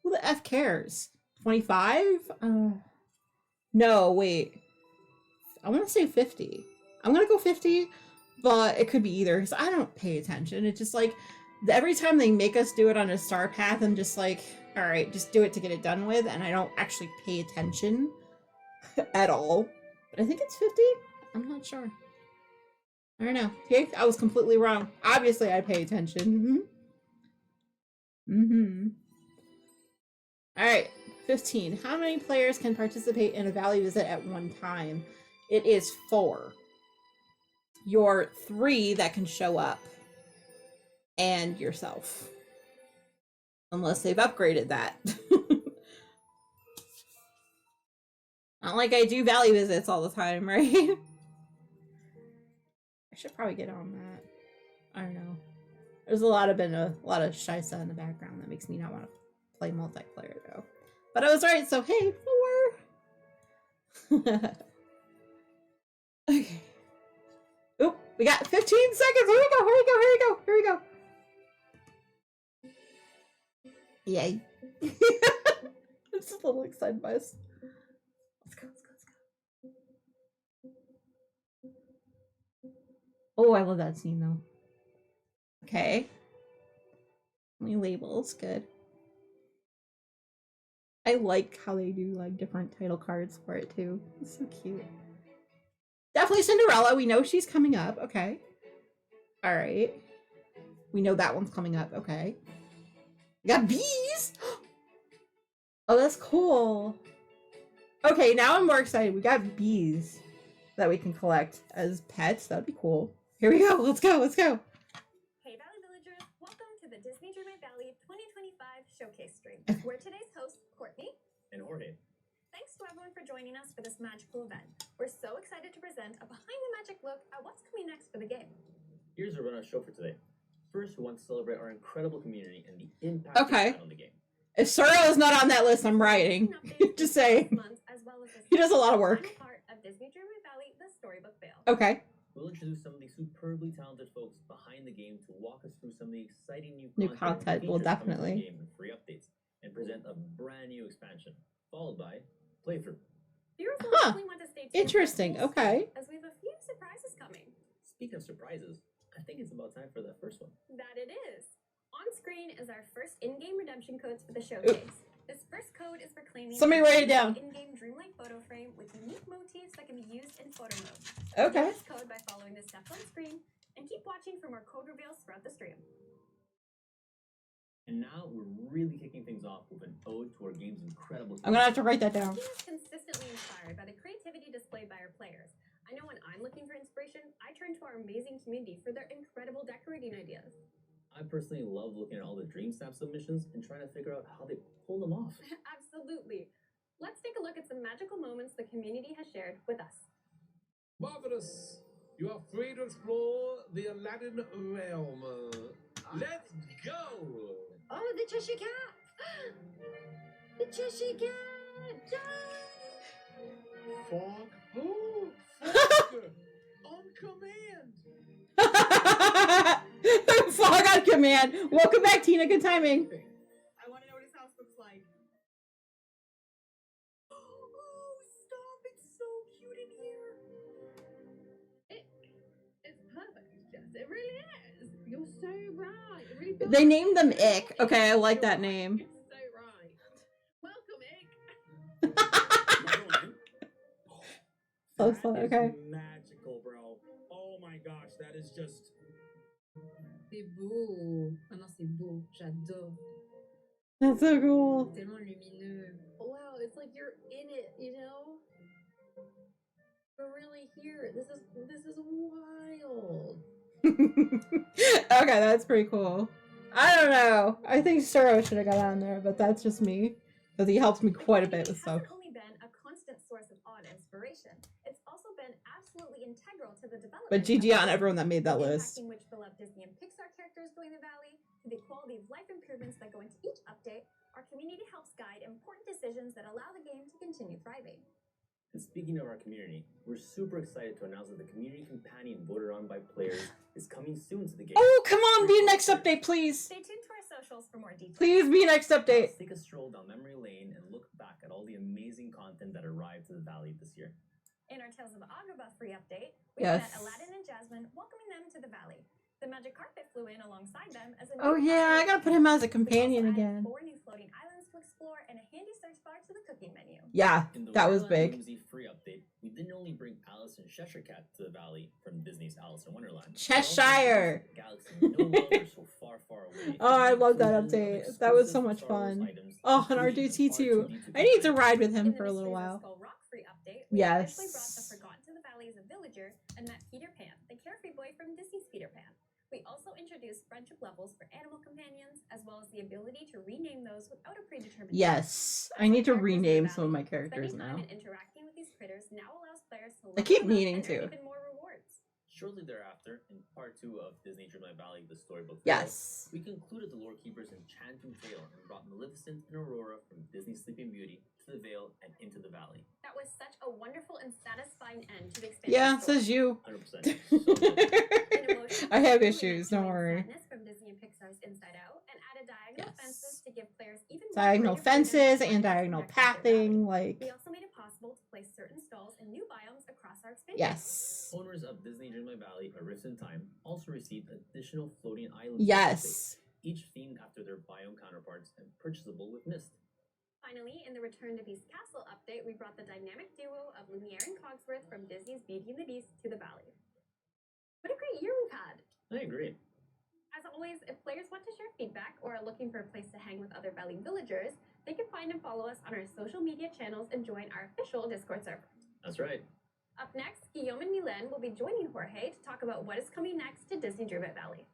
Who the F cares? 25? No, wait. I want to say 50. I'm going to go 50, but it could be either because I don't pay attention. It's just like every time they make us do it on a star path, I'm just like, all right, just do it to get it done with. And I don't actually pay attention at all. But I think it's 50. I'm not sure. I don't know. Okay, I was completely wrong. Obviously, I pay attention. All right, 15. How many players can participate in a valley visit at one time? It is 4. Your 3 that can show up, and yourself. Unless they've upgraded that. Not like I do valley visits all the time, right? I should probably get on that. I don't know. There's been a lot of shisa in the background that makes me not want to play multiplayer though. But I was right, so hey, 4. Okay. Oop, we got 15 seconds. Here we go. Yay. I'm just a little excited by this. Let's go. Oh, I love that scene though. Okay. Only labels, good. I like how they do like different title cards for it too. It's so cute. Definitely Cinderella. We know she's coming up. Okay. All right. We know that one's coming up. Okay. We got bees. Oh, that's cool. Okay, now I'm more excited. We got bees that we can collect as pets. That'd be cool. Here we go. Let's go. Hey, Valley Villagers. Welcome to the Disney Dreamlight Valley 2025 Showcase Stream, where today's hosts, Courtney and Ori. Thanks to everyone for joining us for this magical event. We're so excited to present a behind-the-magic look at what's coming next for the game. Here's our run-out show for today. First, we want to celebrate our incredible community and the impact Okay. it's had on the game. If Soro is not on that list, I'm writing. Just saying. He does a lot of work. Part of Disney Dreamlight Valley, the Storybook Veil. Okay. We'll introduce some of the superbly talented folks behind the game to walk us through some of the exciting New and content, well, features coming to the definitely. game and free updates, and present a brand new expansion, followed by playthrough. Viewers will Huh. definitely want to stay tuned. Interesting. for the full Okay. story, As we have a few surprises coming. Speaking of surprises, I think it's about time for that first one. That it is. On screen is our first in-game redemption codes for the showcase. This first code is for claiming Somebody a write it down. in-game dreamlike photo frame with unique motifs that can be used in photo mode. Okay. Get this code by following the steps on screen and keep watching for more code reveals throughout the stream. And now we're really kicking things off with an ode to our game's incredible. I'm gonna have to write that Our down. team is consistently inspired by the creativity displayed by our players. I know when I'm looking for inspiration, I turn to our amazing community for their incredible decorating ideas. I personally love looking at all the Dream Snap submissions and trying to figure out how they pull them off. Absolutely. Let's take a look at some magical moments the community has shared with us. Marvelous! You are free to explore the Aladdin realm. Let's go! Oh, the Cheshire Cat! The Cheshire Cat! Fog? Oh, Fog! On command! Fog on command. Welcome back, Tina. Good timing. I want to know what his house looks like. Oh, stop! It's so cute in here. It's perfect, Jess. It really is. You're so right. It really They named them Ick. Okay, I like that name. It's so right. Welcome, Ick. So slow. That is Okay. magical, bro. Oh my gosh, that is just. C'est beau. Oh non, c'est beau. J'adore. That's so cool. Tellement lumineux. Wow, it's like you're in it, you know? We're really here. This is wild. Okay, that's pretty cool. I don't know. I think Soro should have got on there, but that's just me. Because he helps me quite a bit with It stuff. hasn't only been a constant source of odd inspiration, it's also been absolutely integral to the development. But GG on of everyone that made that list. impacting which beloved Disney and Pixar characters join the valley, to the quality of life improvements that go into each update. Our community helps guide important decisions that allow the game to continue thriving. And speaking of our community, we're super excited to announce that the community companion voted on by players is coming soon to the game. Oh, come on. Be next update, please. Stay tuned to our socials for more details. Please be next update. Let's take a stroll down memory lane and look back at all the amazing content that arrived to the valley this year. In our Tales of Agrabah free update, we Yes. met Aladdin and Jasmine, welcoming them to the valley. The magic carpet flew in alongside them as a Oh, new yeah. I passenger. gotta put him as a We companion also added again. 4 new floating islands to explore and a handy search bar to the cooking menu. Yeah, In the that was Wonderland big. Whimsy free update, we didn't only bring Alice and Cheshire Cat to the valley from Disney's Alice in Wonderland. we also Cheshire. introduced a galaxy no longer so far, far away. Oh, I love that Inclusion of update. That was so exclusive much Star Wars fun. items, Oh, and including R2-D2 too. R2-D2 I need to companion. ride with him In for the a little Mysteries of while. Skull Rock free update, we Yes. eventually brought the Forgotten to the Valley as a villager and met Peter Pan, the carefree boy from Disney's Peter Pan. We also introduced friendship levels for animal companions, as well as the ability to rename those without a predetermined Yes, I need to rename some of my characters Spending time now. and interacting with these critters now allows players to I keep level up needing and earn to. even more rewards. Shortly thereafter, in part 2 of Disney Dreamlight Valley, the storybook, Yes. we concluded the Lore Keeper's enchanting tale and brought Maleficent and Aurora from Disney's Sleeping Beauty to the Vale and into the valley. That was such a wonderful and satisfying end to the expansion. Yeah, story. says you. 100%. So good. An emotional I have story issues, that don't combined worry. sadness from Disney and Pixar's Inside Out and added diagonal Yes. fences to give players even more Diagonal creative freedom fences to and find diagonal connections to the valley. pathing, like, We also made it possible to place certain stalls and new biomes across our expansion. yes. Owners of Disney Dreamlight Valley, A Rift in Time, also received additional floating islands. Yes. Each themed after their biome counterparts and purchasable with Mist. Finally, in the Return to Beast Castle update, we brought the dynamic duo of Lumiere and Cogsworth from Disney's Beauty and the Beast to the valley. What a great year we've had! I agree. As always, if players want to share feedback or are looking for a place to hang with other valley villagers, they can find and follow us on our social media channels and join our official Discord server. That's right. Up next, Guillaume and Milen will be joining Jorge to talk about what is coming next to Disney Dreamlight Valley.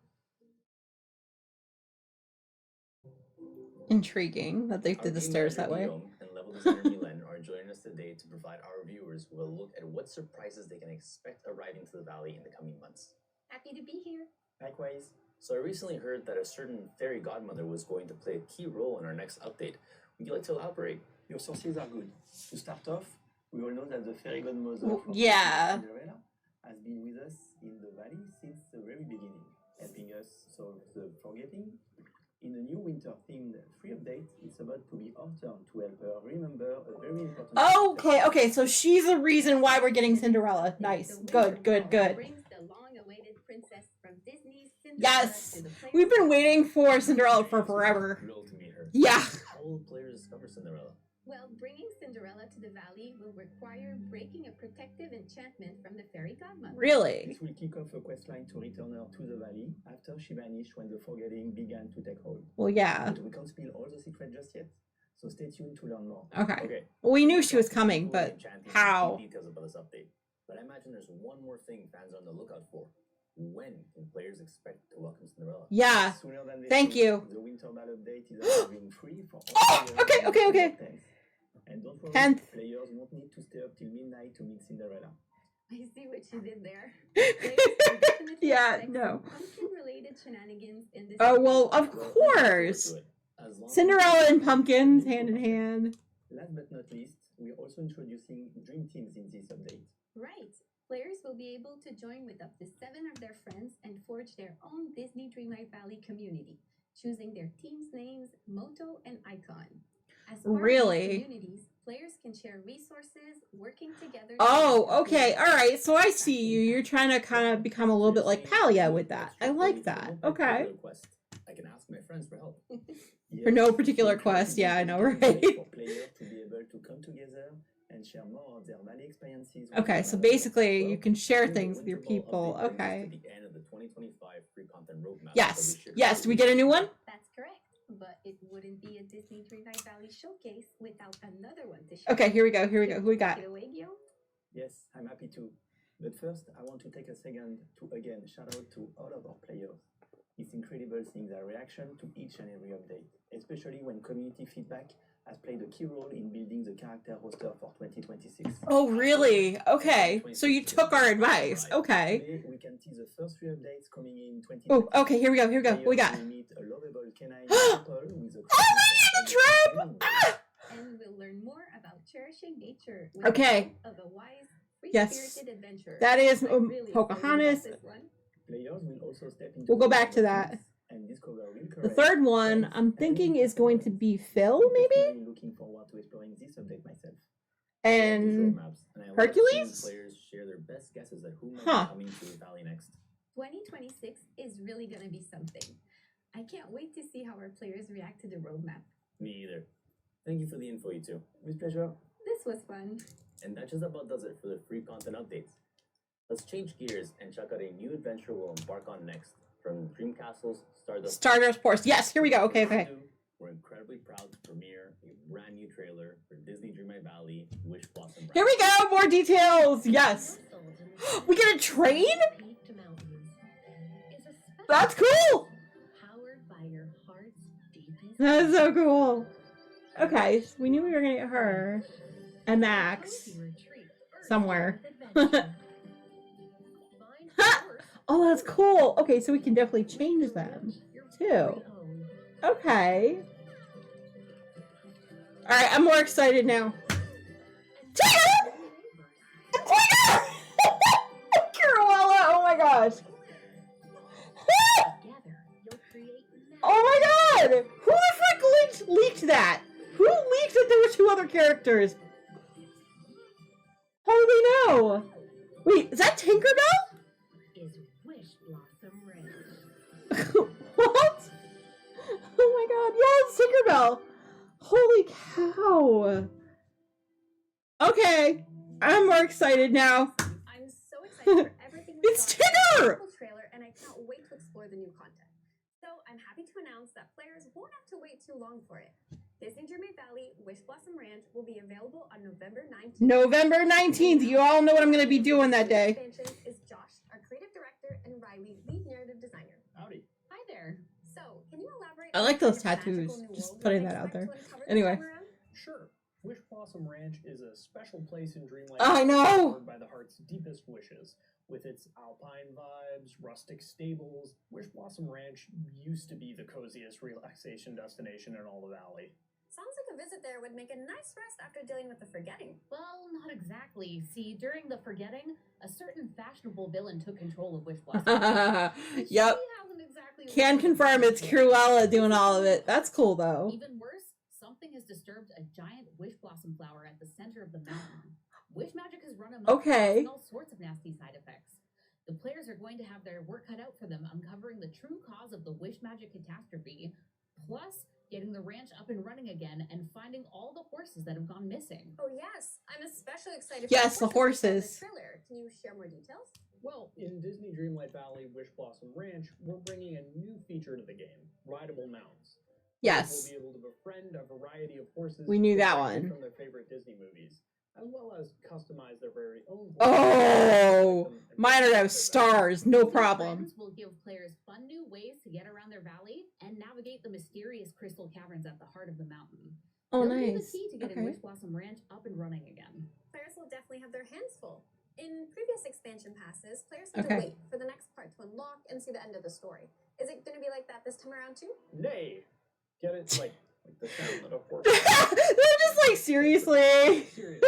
Intriguing that they Our did the game stairs manager, that way. Guillaume, and level designer Milan are joining us today to provide our viewers with a look at what surprises they can expect arriving to the Valley in the coming months. Happy to be here. Likewise. So I recently heard that a certain fairy godmother was going to play a key role in our next update. Would you like to elaborate? Your sources are good. To start off, we all know that the fairy godmother from Yeah. Cinderella has been with us in the valley since the very beginning, helping us solve the forgetting. In the new winter-themed free update, it's about to be our turn to help her remember a very important. Okay, so she's the reason why we're getting Cinderella. Nice. The Good, winter good, ball good. brings the long-awaited princess from Disney's Cinderella Yes! to the players' We've been house. waiting for Cinderella for forever. Thrilled to meet her. Yeah. How will players discover Cinderella? Well, bringing Cinderella to the valley will require breaking a protective enchantment from the fairy godmother. Really? This will kick off a questline to return her to the valley after she vanished when the forgetting began to take hold. Well, yeah. But we can't spill all the secrets just yet, so stay tuned to learn more. Okay. Okay. Well, we knew she was We'll coming, go but enchanting how? key details about this update. But I imagine there's one more thing fans are on the lookout for. When can players expect to welcome Cinderella? Yeah. Sooner than they Thank think, you. The Winter Ball update is arriving free for all Oh, players okay, on okay, okay. October 10th. And don't worry, 10th. players won't need to stay up till midnight to meet Cinderella. I see what you did there. Players can definitely Yeah, expect no. some pumpkin-related shenanigans in this Oh, well, update. of course. As long as Cinderella you- and pumpkins hand in hand. Last but not least, we're also introducing dream teams in this update. Right. Players will be able to join with up to 7 of their friends and forge their own Disney Dreamlight Valley community, choosing their team's names, motto, and icon. As part Really? of these communities, players can share resources, working together. to Oh, achieve okay. goals. All right. So I see you. You're trying to kind of become a little bit like Palia with that. I like that. Okay. Quest. I can ask my friends for help. For no Yes, particular we're quest. creating Yeah, I know, dream right? teams for players to be able to come together and share more of their valley experiences. with Okay, one so another. basically you Well, can share Here's the things with your Winter Ball people. update brings us Okay. To the end of the 2025 free content roadmap. Yes. that we shared Yes. Do we get a new one? That's correct. But it wouldn't be a Disney Dreamlight Valley showcase without another one to share. Okay, here we go. Here we go. Who we got? Take it away, Guillaume. Yes, I'm happy to. But first, I want to take a second to again shout out to all of our players. It's incredible seeing their reaction to each and every update, especially when community feedback has played a key role in building the character roster for 2026. Oh, really? Okay. So you took our advice. Okay. Today, we can see the first three updates coming in 2026. Oh, okay. Here we go. Here we go. What we got? Players will meet a lovable canine couple with a the trap! Ah! And we'll learn more about cherishing nature. With Okay. the help of a wise, Yes. free-spirited adventurer. That is I'm really excited about Pocahontas. this one. Players will also step into We'll go the back to world that. and discover real The courage, third one, strength, I'm and thinking is going to be Phil, I'm maybe? personally looking forward to exploring this update myself. And Roadmaps, and I love Hercules? seeing players share their best guesses at who might Huh. be coming to the Valley next. 2026 is really going to be something. I can't wait to see how our players react to the roadmap. Me either. Thank you for the info, you two. With pleasure. This was fun. And that just about does it for the free content updates. Let's change gears and check out a new adventure we'll embark on next. From Dream Castle's Stardust. Stardust Force. Yes, here we go. Okay, okay. We're incredibly proud to premiere a brand new trailer for Disney Dreamlight Valley Wish Blossom. Here we go. More details. Yes. We get a train? That's cool. Powered by your heart's deepest. That's so cool. Okay, so we knew we were going to get her and Max somewhere. Oh, that's cool. Okay, so we can definitely change them too. Okay. All right, I'm more excited now. Tigger! Tigger! Cruella! Oh my gosh. Oh my god! Who the frick leaked that? Who leaked that there were 2 other characters? Holy no! Wait, is that Tinkerbell? Is Wish Blossom Red. What? Oh my god, yes, Tinkerbell! Holy cow! Okay, I'm more excited now. I'm so excited for everything we It's saw in the Tigger! beautiful trailer, and I can't wait to explore the new content. So I'm happy to announce that players won't have to wait too long for it. Disney Dreamlight Valley Wish Blossom Ranch will be available on November 19th. November 19th, you all know what I'm going to be doing that day. Expansion is Josh, our creative director, and Riley, lead narrative designer. Howdy. Hi there. So, can you elaborate? I like on those what kind of tattoos, magical new just world we putting can that out expect there. to uncover this Anyway. time around? Sure. Wish Blossom Ranch is a special place in Dreamlight I know! powered by the heart's deepest wishes. With its alpine vibes, rustic stables, Wish Blossom Ranch used to be the coziest relaxation destination in all the valley. Sounds like a visit there would make a nice rest after dealing with the forgetting. Well, not exactly. See, during the forgetting, a certain fashionable villain took control of Wish Blossom. Yep. She hasn't exactly Can lived confirm up it's to Cruella doing all of it. That's cool though. Even worse, something has disturbed a giant wish blossom flower at the center of the mountain. Wish magic has run amok, Okay. causing all sorts of nasty side effects. The players are going to have their work cut out for them uncovering the true cause of the wish magic catastrophe, plus getting the ranch up and running again and finding all the horses that have gone missing. Oh yes, I'm especially excited Yes, the for we saw in horses. The trailer. Can you share more details? Well, in Disney Dreamlight Valley Wish Blossom Ranch, we're bringing a new feature to the game, rideable mounts. Yes. We'll be able to befriend a variety of horses. We knew that directly one. From their favorite Disney movies, as well as customize their very own horses. Oh, And mine are personalize those their valley. stars, no These problem. friends will give players fun new ways to get around their valley and navigate the mysterious crystal caverns at the heart of the mountain. Oh, They'll be the nice. key to getting Okay. Wish Blossom Ranch up and running again. Players will definitely have their hands full. In previous expansion passes, players had Okay. to wait for the next part to unlock and see the end of the story. Is it going to be like that this time around too? Nay, get it like the sound of a horse. They're just like, seriously. Seriously,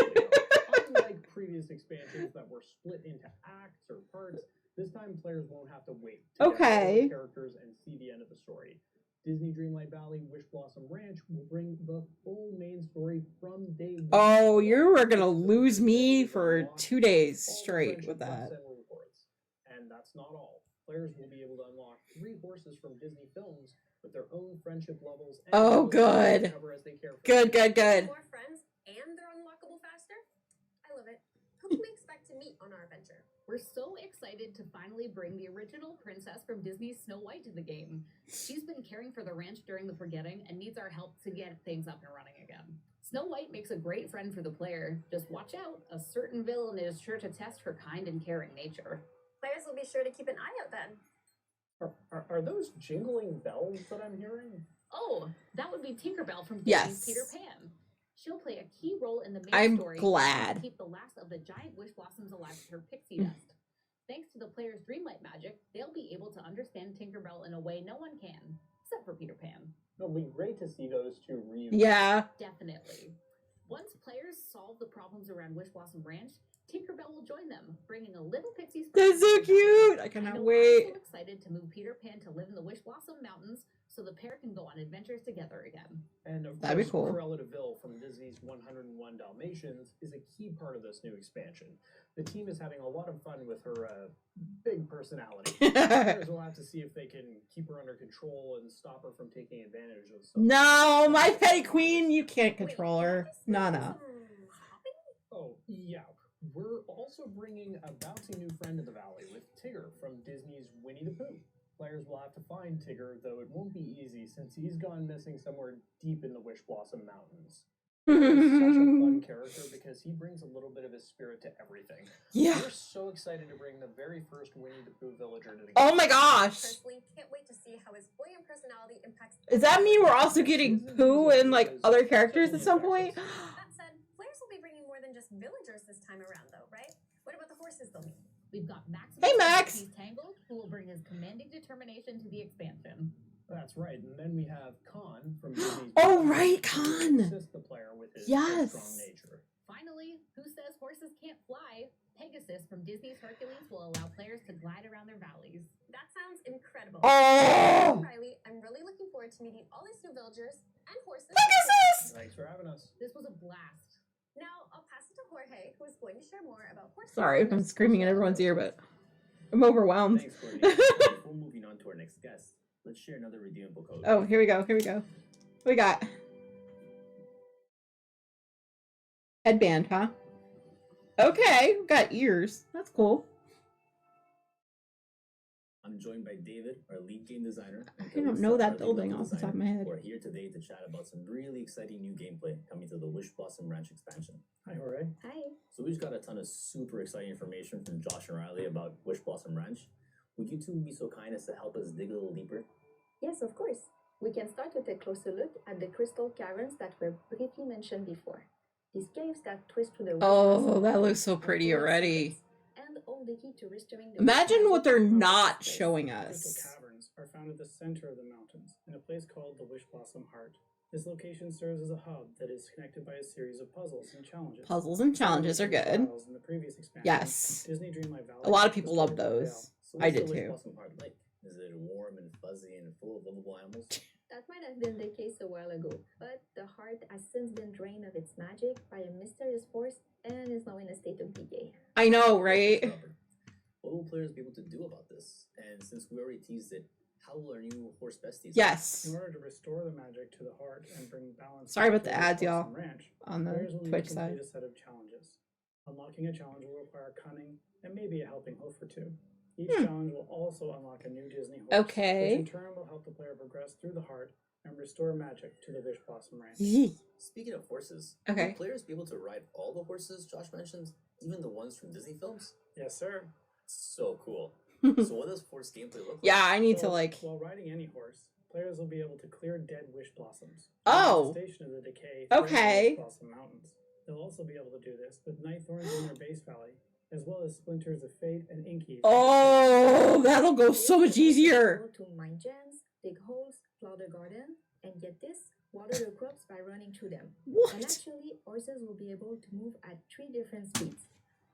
unlike previous expansions that were split into acts or parts, this time players won't have to wait to get all Okay. the characters and see the end of the story. Disney Dreamlight Valley Wish Blossom Ranch will bring the full main story from day one. Oh, you were gonna lose me for 2 days All the straight friendship with that. quests and rewards. And that's not all. Players will be able to unlock 3 horses from Disney films with their own friendship levels. And Oh, abilities to good. cover as they care for Good, them. good, good. More friends and they're unlockable faster? I love it. Who can we expect to meet on our adventure? We're so excited to finally bring the original princess from Disney's Snow White to the game. She's been caring for the ranch during the forgetting and needs our help to get things up and running again. Snow White makes a great friend for the player. Just watch out, a certain villain is sure to test her kind and caring nature. Players will be sure to keep an eye out then. Are those jingling bells that I'm hearing? Oh, that would be Tinkerbell from Disney's Yes. Peter Pan. She'll play a key role in the main I'm story glad. and keep the last of the giant wish blossoms alive with her pixie dust. Thanks to the player's dreamlight magic, they'll be able to understand Tinkerbell in a way no one can, except for Peter Pan. It'll be great to see those two reunite. Yeah. Definitely. Once players solve the problems around Wish Blossom Ranch, Tinkerbell will join them, bringing a little pixie sprinkle That's so to the valley. cute. I I cannot know wait. I'm so excited to move Peter Pan to live in the Wish Blossom Mountains so the pair can go on adventures together again. And of That'd be course, cool. Cruella de Vil from Disney's 101 Dalmatians is a key part of this new expansion. The team is having a lot of fun with her big personality. Players will have to see if they can keep her under control and stop her from taking advantage of some. No, my petty queen, you can't Wait, control can I her. just No, do no. some hopping? Oh, yeah. We're also bringing a bouncy new friend to the valley with Tigger from Disney's Winnie the Pooh. Players will have to find Tigger, though it won't be easy since he's gone missing somewhere deep in the Wish Blossom Mountains. He's such a fun character because he brings a little bit of his spirit to everything. Yeah. We're so excited to bring the very first Winnie the Pooh villager to the game. Oh my gosh. Personally, can't wait to see how his buoyant personality impacts. Does that mean we're also getting Pooh and like other characters at some point? That said, players will be bringing more than just villagers this time around, though, right? What about the horses they'll meet? We've got Max. Hey, Max! Tangled, who will bring his commanding determination to the expansion. That's right. And then we have Khan from Disney's. Oh, right, who Khan. will assist the player with his Yes. strong nature. Finally, who says horses can't fly? Pegasus from Disney's Hercules will allow players to glide around their valleys. That sounds incredible. Oh! Riley, I'm really looking forward to meeting all these new villagers and horses. Pegasus! Thanks for having us. This was a blast. Now I'll pass it to Jorge, who is going to share more about horses. Sorry if I'm screaming in everyone's ear, but I'm overwhelmed. Thanks, Courtney. Before moving on to our next guest, let's share another redeemable code. Oh, here we go. Here we go. What we got? Headband, huh? Okay, we got ears. That's cool. I'm joined by David, our lead game designer. and I don't Kalisa, know our that lead building level off the top of designer. my head. We're here today to chat about some really exciting new gameplay coming to the Wish Blossom Ranch expansion. Hi, Jorge. Hi. So we just got a ton of super exciting information from Josh and Riley about Wish Blossom Ranch. Would you two be so kind as to help us dig a little deeper? Yes, of course. We can start with a closer look at the crystal caverns that were briefly mentioned before. These caves that twist through the wish Oh, blossom that looks mountains so are pretty full of already. secrets and hold the key to restoring the Imagine wish what they're magic in not this place. showing Crystal us. caverns are found at the center of the mountains, in a place called the Wish Blossom Heart. This location serves as a hub that is connected by a series of puzzles and challenges. Puzzles and challenges are good. In the previous expansion, Yes. Disney Dreamlight Valley, A lot of people love Historical those. Vale. So I what's did the Wish too. Blossom Heart like? Is it warm and fuzzy and full of lovable animals? That might have been the case a while ago, but the heart has since been drained of its magic by a mysterious force and is now in a state of decay. I know, right? What will players be able to do about this? And since we already teased it, how will our new horse besties? Yes. In order to restore the magic to the heart and bring balance. Sorry about to the Wish ads, Blossom y'all, Ranch, on the players will need Twitch to side. complete a set of challenges. Unlocking a challenge will require cunning and maybe a helping hoof or two. Each challenge will also unlock a new Disney horse, Okay. which in turn will help the player progress through the heart and restore magic to the Wish Blossom Ranch. Speaking of horses, Okay. will players be able to ride all the horses Josh mentions, even the ones from Disney films? Yes, sir. So cool. So what does horse gameplay look like? Yeah, I need to So, like. While riding any horse, players will be able to clear dead wish blossoms. Oh. Station of the decay. Okay. Wish Blossom Mountains. They'll also be able to do this with night thorns in their base valley, as well as splinters of fate and inky. Oh, that'll go so much easier. To mine gems, dig holes, plow the garden, and get this, water the crops by running through them. And What? actually, horses will be able to move at 3 different speeds: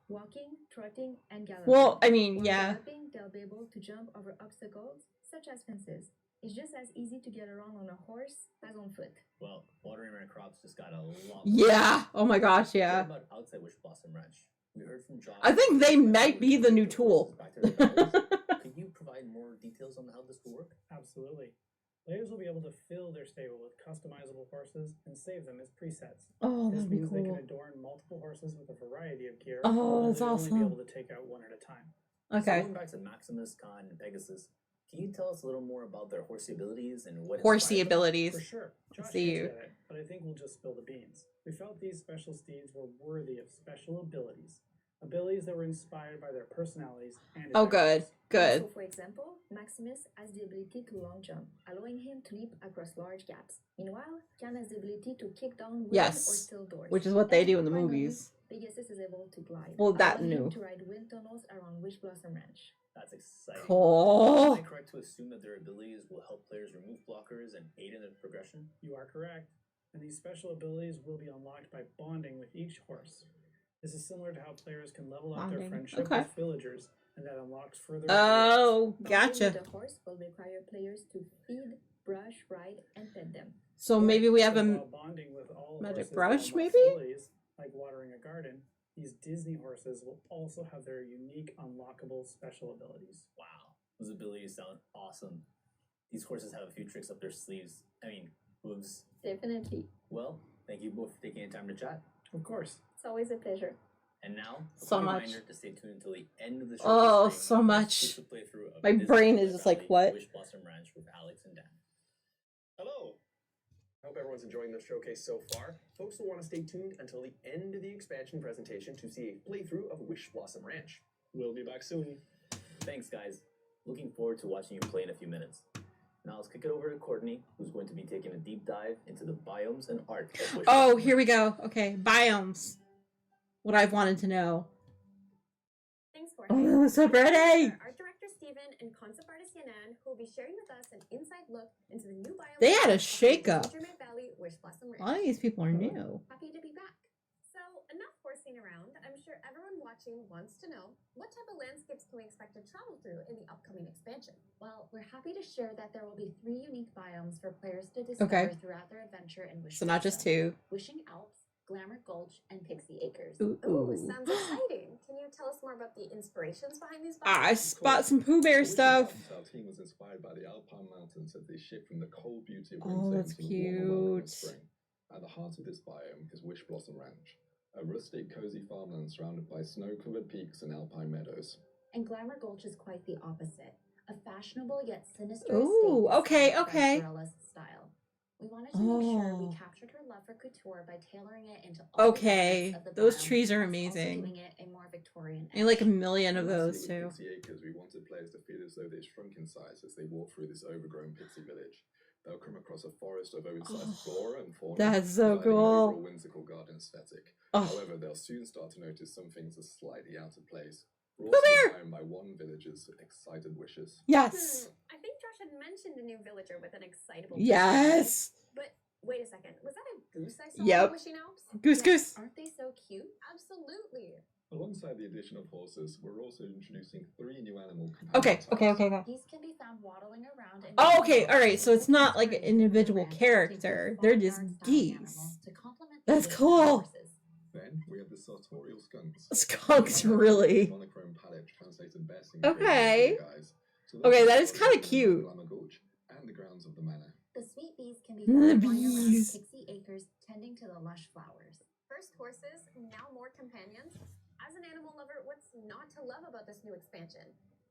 walking, trotting, and galloping. Well, I mean, While yeah. galloping, they'll be able to jump over obstacles, such as fences. It's just as easy to get around on a horse as on foot. Well, watering my crops just got a lot. Yeah. Oh my gosh, What yeah. about outside Wish Blossom Ranch? We heard from Josh. I think they might be the new tool. Back to their valleys. Could you provide more details on how this will work? Absolutely. Players will be able to fill their stable with customizable horses and save them as presets. Oh, This that'd be means they can cool. adorn multiple horses with a variety of gear. Oh, although that's they'll only awesome. be able to take out one at a time. So Okay. going back to Maximus, Khan, and Pegasus, can you tell us a little more about their horsey abilities and what Horsey inspired them? For abilities. sure. Josh See you. hinted at it, but I think we'll just spill the beans. We felt these special steeds were worthy of special abilities. Abilities that were inspired by their personalities and Oh, good. adventures. Good. So, for example, Maximus has the ability to long jump, allowing him to leap across large gaps. Meanwhile, Can has the ability to kick down wooden Yes, or steel doors. which is what they And do in the finally, movies. Pegasus is able to glide. Well, that allowing him new. to ride wind tunnels around Wish Blossom Ranch. That's exciting. Cool. Am I correct to assume that their abilities will help players remove blockers and aid in their progression? You are correct. And these special abilities will be unlocked by bonding with each horse. This is similar to how players can level up their Bonding. friendship Okay. with villagers, and that unlocks further. Oh, Bonding gotcha. with a horse will require players to feed, brush, ride, and pet them. So maybe we have So a while bonding with all magic horses that brush, unlock maybe? abilities, like watering a garden, these Disney horses will also have their unique unlockable special abilities. Wow, those abilities sound awesome. These horses have a few tricks up their sleeves. I mean, hooves. Definitely. Well, thank you both for taking the time to chat. Of course. It's always a pleasure. And now, a So quick much. reminder to stay tuned until the end of the show. Oh, so much. My brain is just like, what? Wish Blossom Ranch with Alex and Dan. Hello. Hope everyone's enjoying the showcase so far. Folks will want to stay tuned until the end of the expansion presentation to see a playthrough of Wish Blossom Ranch. We'll be back soon. Thanks, guys. Looking forward to watching you play in a few minutes. Now let's kick it over to Courtney, who's going to be taking a deep dive into the biomes and art of Wish Oh, Blossom here we Ranch. go. Okay, biomes. What I've wanted to know. Thanks, Jorge. Oh, so pretty. Our art director Steven and concept artist Yanan, who will be sharing with us an inside look into the new biomes. They had a of the shakeup. Dreamlight Valley Wish Blossom A lot of Ranch. these people are new. Happy to be back. So, enough horsing around. I'm sure everyone watching wants to know what type of landscapes can we expect to travel through in the upcoming expansion? Well, we're happy to share that there will be 3 unique biomes for players to discover throughout their adventure in Wish So not just Blossom. 2. Wishing Alps, Glamour Gulch, and Pixie Acres. Ooh. Ooh, sounds exciting. Can you tell us more about the inspirations behind these I biomes? spot some Pooh Bear stuff. Our team was inspired by the Alpine Mountains as they shift from the cold beauty of Oh, winter that's into the warmer welcome of cute. spring. At the heart of this biome is Wish Blossom Ranch, a rustic, cozy farmland surrounded by snow-covered peaks and alpine meadows. And Glamour Gulch is quite the opposite. A fashionable yet sinister Ooh, estate okay, inspired by okay. Cinderella's style. We wanted to make sure we Oh. captured her love for couture by tailoring it into all the Okay, elements of the those biome, trees are whilst amazing. Also giving it a more Victorian I need like a edge. million of those Lastly, too. with Pixie Acres, we wanted players to feel as though they shrunk in size as they walk through this overgrown pixie village. They'll come across a forest of oversized flora and fauna. That's so providing an cool. overall whimsical garden aesthetic. However, they'll soon start to notice some things are slightly out of place. Brought to the biome by one villager's excited wishes. Yes. I think Josh had mentioned a new villager with an excitable Yes. But wait a second, was that a goose I saw Yep. in Wishing Alps? Goose, goose. Aren't they so cute? Absolutely. Alongside the addition of horses, we're also introducing 3 new animal Okay, companion okay. types. These can be found waddling around in Oh, okay, alright, so it's not like an individual character. They're just geese. That's cool. Then we have the sartorial skunks. Skunks, really. Monochrome palette translated best in Okay. guys. So Okay, that is kind of cute. Glamagorch and the grounds of the manor. The sweet bees can be The found flying around bees. Pixie Acres tending to the lush flowers. First horses, now more companions. As an animal lover, what's not to love about this new expansion?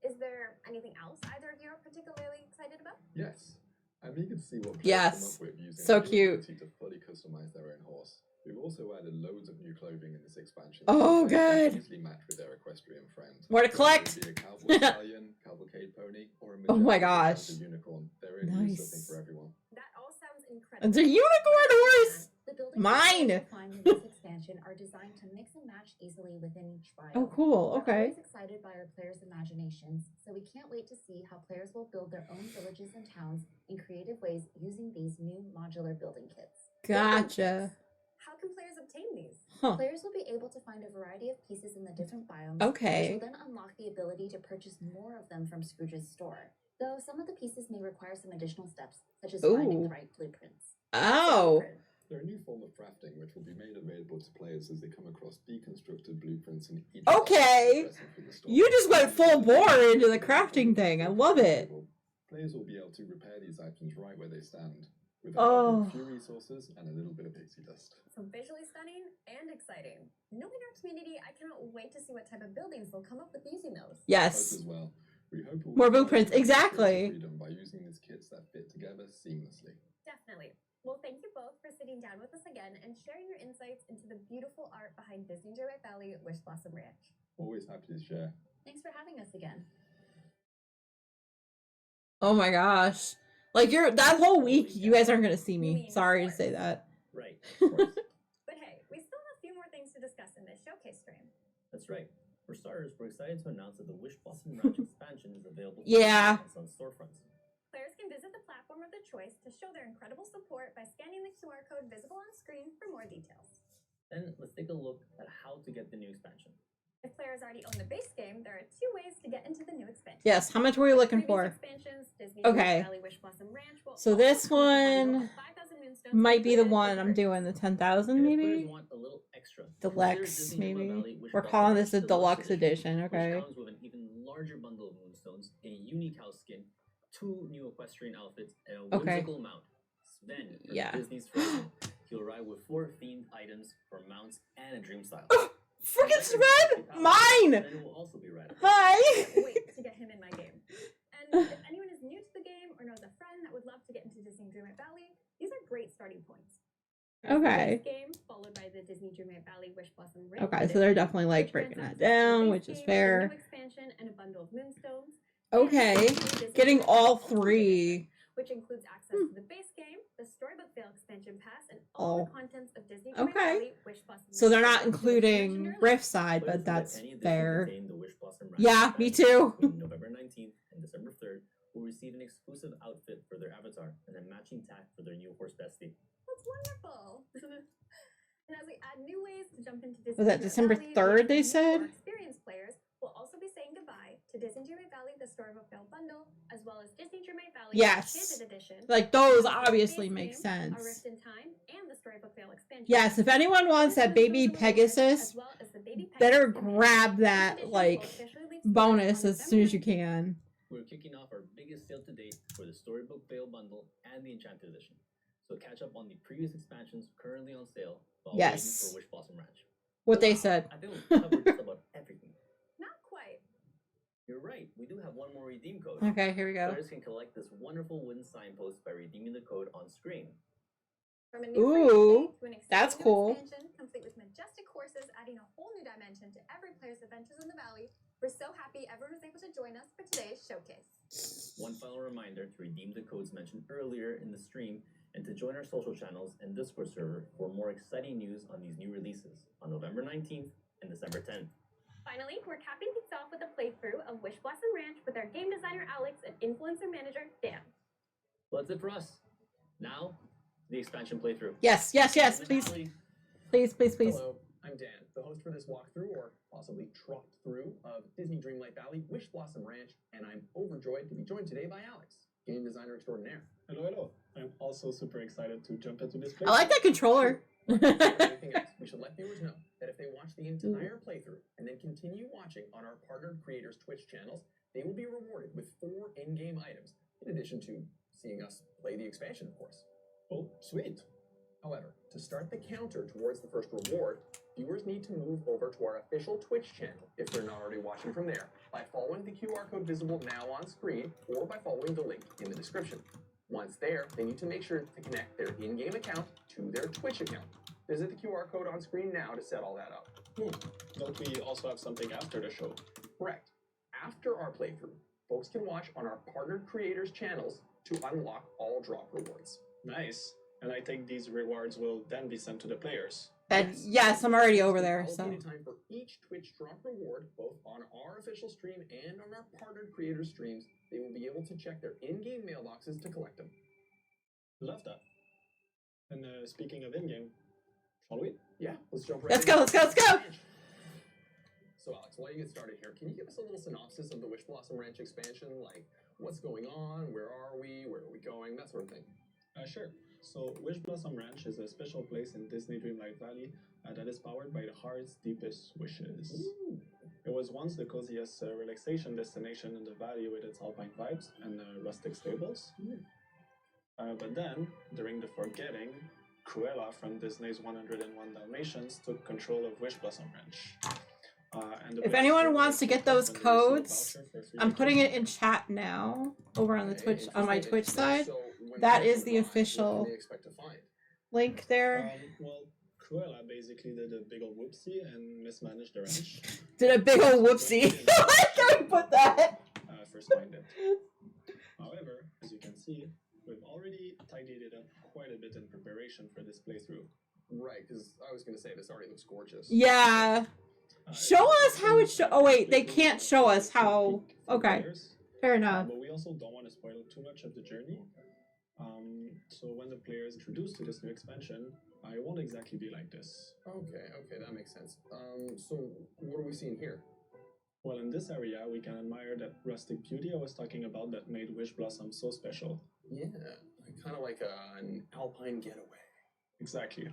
Is there anything else either of you are particularly excited about? Yes. I'm eager to see what players Yes. come up with using So the cute. ability to fully customize their own horse. We've also added loads of new clothing in this expansion. Oh, so players can good. easily match with their equestrian friend. More to Whether collect. it be a cowboy stallion, cavalcade pony, or a Oh my majestic gosh. enchanted unicorn. There really is something Nice. for everyone. That all sounds incredible. It's a unicorn horse. The buildings Mine. you'll find in this expansion are designed to mix and match easily within each biome. Oh, cool. We're Okay. always excited by our players' imaginations, so we can't wait to see how players will build their own villages and towns in creative ways using these new modular building kits. Gotcha. How can players obtain these? Huh. Players will be able to find a variety of pieces in the different biomes, Okay. which will then unlock the ability to purchase more of them from Scrooge's store. Though some of the pieces may require some additional steps, such as finding Ooh. the right blueprints. Oh. They're a new form of crafting which will be made available to players as they come across deconstructed blueprints in each Okay. progressing through the story. You just went full bore into the crafting thing. I love it. Players will be able to repair these items right where they stand, with the help Oh. of a few resources and a little bit of pixie dust. So visually stunning and exciting. Knowing our community, I cannot wait to see what type of buildings they'll come up with using those. Yes. Hope as well. We hope it will More provide blueprints. you with Exactly. creative freedom by using these kits that fit together seamlessly. Definitely. Well, thank you both for sitting down with us again and sharing your insights into the beautiful art behind Disney Joy Valley Wish Blossom Ranch. Always happy to share. Thanks for having us again. Oh my gosh. Like that whole week, you guys aren't gonna see me. Sorry to say that. Right. But hey, we still have a few more things to discuss in this showcase stream. That's right. For starters, we're excited to announce that the Wish Blossom Ranch expansion is available for Yeah. purchase on storefronts. Players can visit the platform of their choice to show their incredible support by scanning the QR code visible on screen for more details. Then let's take a look at how to get the new expansion. If players already own the base game, there are 2 ways to get into the new expansion. Yes. How much were you looking Previous for? expansions, Disney Okay. Valley Wish Blossom Ranch will So also this come with a bundle one of 5,000 moonstones might be the included one with I'm purchase. doing. The 10,000 And if players maybe. want a little extra, Deluxe consider Disney Joy maybe. Valley Wish We're Blossom calling Ranch this the deluxe edition. Okay. Which comes with an even larger bundle of moonstones, a unique house skin, 2 new equestrian outfits, and a Okay. whimsical mount. Sven from Yeah. Disney's Frozen. He'll arrive with 4 themed items for mounts and a dream style. Freaking Sven! Mine! Sven will also be right. Hi! Can't wait to get him in my game. And if anyone is new to the game or knows a friend that would love to get into Disney Dreamlight Valley, these are great starting points. There's the Okay. base game, followed by the Disney Dreamlight Valley Wish Blossom Ranch Okay, so edition, they're definitely like which breaking grants that access to the down, base which is game, a fair. new expansion, and a bundle of moonstones. Okay. And the Disney Getting Dreamlight all Valley Ultimate 3. Edition, which includes access to the base game, the Storybook Vale expansion pass, and all Oh. the contents of Disney Dreamlight Okay. Valley Wish Blossom So they're Ranch, not which was including mentioned earlier. Riftside, Players but will get that's any edition fair. containing the Wish Blossom Ranch Yeah, me expansion too. between November 19th and December 3rd will receive an exclusive outfit for their avatar and a matching tag for their new horse bestie. That's wonderful. And as we add new ways to jump into Disney Was that Dreamlight December Valley, 3rd they new said? or experienced players will also be saying goodbye to Disney Dreamlight Valley, the Storybook Vale bundle, as well as Disney Dreamlight Valley Yes. Enchanted Edition. Like, those the obviously base make game, sense. A Rift in Time, and the Storybook Vale expansion. Yes, if anyone wants that baby Pegasus, As well as the baby better Pegasus event. grab This that, edition like, will officially leave bonus stores on as soon as you November can. We're kicking off our biggest sale to date for the Storybook Vale bundle and the Enchanted Edition. So catch up on the previous expansions currently on sale while Yes. waiting for Wish Blossom Ranch. What they said. I think we've covered just about everything. Not quite. You're right, we do have one more redeem code. Okay, here we go. Players can collect this wonderful wooden signpost by redeeming the code on screen. From a new Ooh, franchise to an exciting that's new cool. expansion, complete with majestic horses adding a whole new dimension to every player's adventures in the valley, We're so happy everyone was able to join us for today's showcase. One final reminder to redeem the codes mentioned earlier in the stream and to join our social channels and Discord server for more exciting news on these new releases on November 19th and December 10th. Finally, we're capping things off with a playthrough of Wish Blossom Ranch with our game designer Alex and influencer manager Dan. Well, that's it for us. Now, the expansion playthrough. Yes, please. Please. Hello, I'm Dan, the host for this walkthrough, or possibly trot through, of Disney Dreamlight Valley Wish Blossom Ranch, and I'm overjoyed to be joined today by Alex, game designer extraordinaire. Hello. I'm also super excited to jump into this I like that controller. Anything else, we should let viewers know that if they watch the entire playthrough and then continue watching on our partnered creators' Twitch channels, they will be rewarded with 4 in-game items, in addition to seeing us play the expansion, of course. Oh, sweet. However, to start the counter towards the first reward, viewers need to move over to our official Twitch channel if they're not already watching from there, by following the QR code visible now on screen, or by following the link in the description. Once there, they need to make sure to connect their in-game account to their Twitch account. Visit the QR code on screen now to set all that up. Don't we also have something after the show? Correct. After our playthrough, folks can watch on our partnered creators' channels to unlock all drop rewards. Nice. And I think these rewards will then be sent to the players. And yes, I'm already over there. So Allocated time for each Twitch drop reward, both on our official stream and on our partnered creators' streams. They will be able to check their in-game mailboxes to collect them. Love that. And speaking of in-game, shall we? Yeah, let's jump right let's in. go. So Alex, while you get started here, can you give us a little synopsis of the Wish Blossom Ranch expansion? Like, what's going on? Where are we going? That sort of thing. Sure. So, Wish Blossom Ranch is a special place in Disney Dreamlight Valley that is powered by the heart's deepest wishes. Ooh. It was once the coziest relaxation destination in the valley with its alpine vibes and rustic stables. But then, during the forgetting, Cruella from Disney's 101 Dalmatians took control of Wish Blossom Ranch. And if anyone wants to get those codes, I'm putting it in chat now over on the Twitch, on my Twitch side. That is the official link there. Well, Cruella basically did a big old whoopsie and mismanaged the ranch. Did a big old whoopsie. I can put that. First minded. However, as you can see, we've already tidied it up quite a bit in preparation for this playthrough. Right, because I was going to say this already looks gorgeous. Yeah. Show us how it oh wait, they can't show us how. Okay, fair enough. But we also don't want to spoil too much of the journey. So when the player is introduced to this new expansion, I won't exactly be like this. Okay, that makes sense. So what are we seeing here? Well, in this area, we can admire that rustic beauty I was talking about that made Wish Blossom so special. Yeah, kind of like an alpine getaway. Exactly.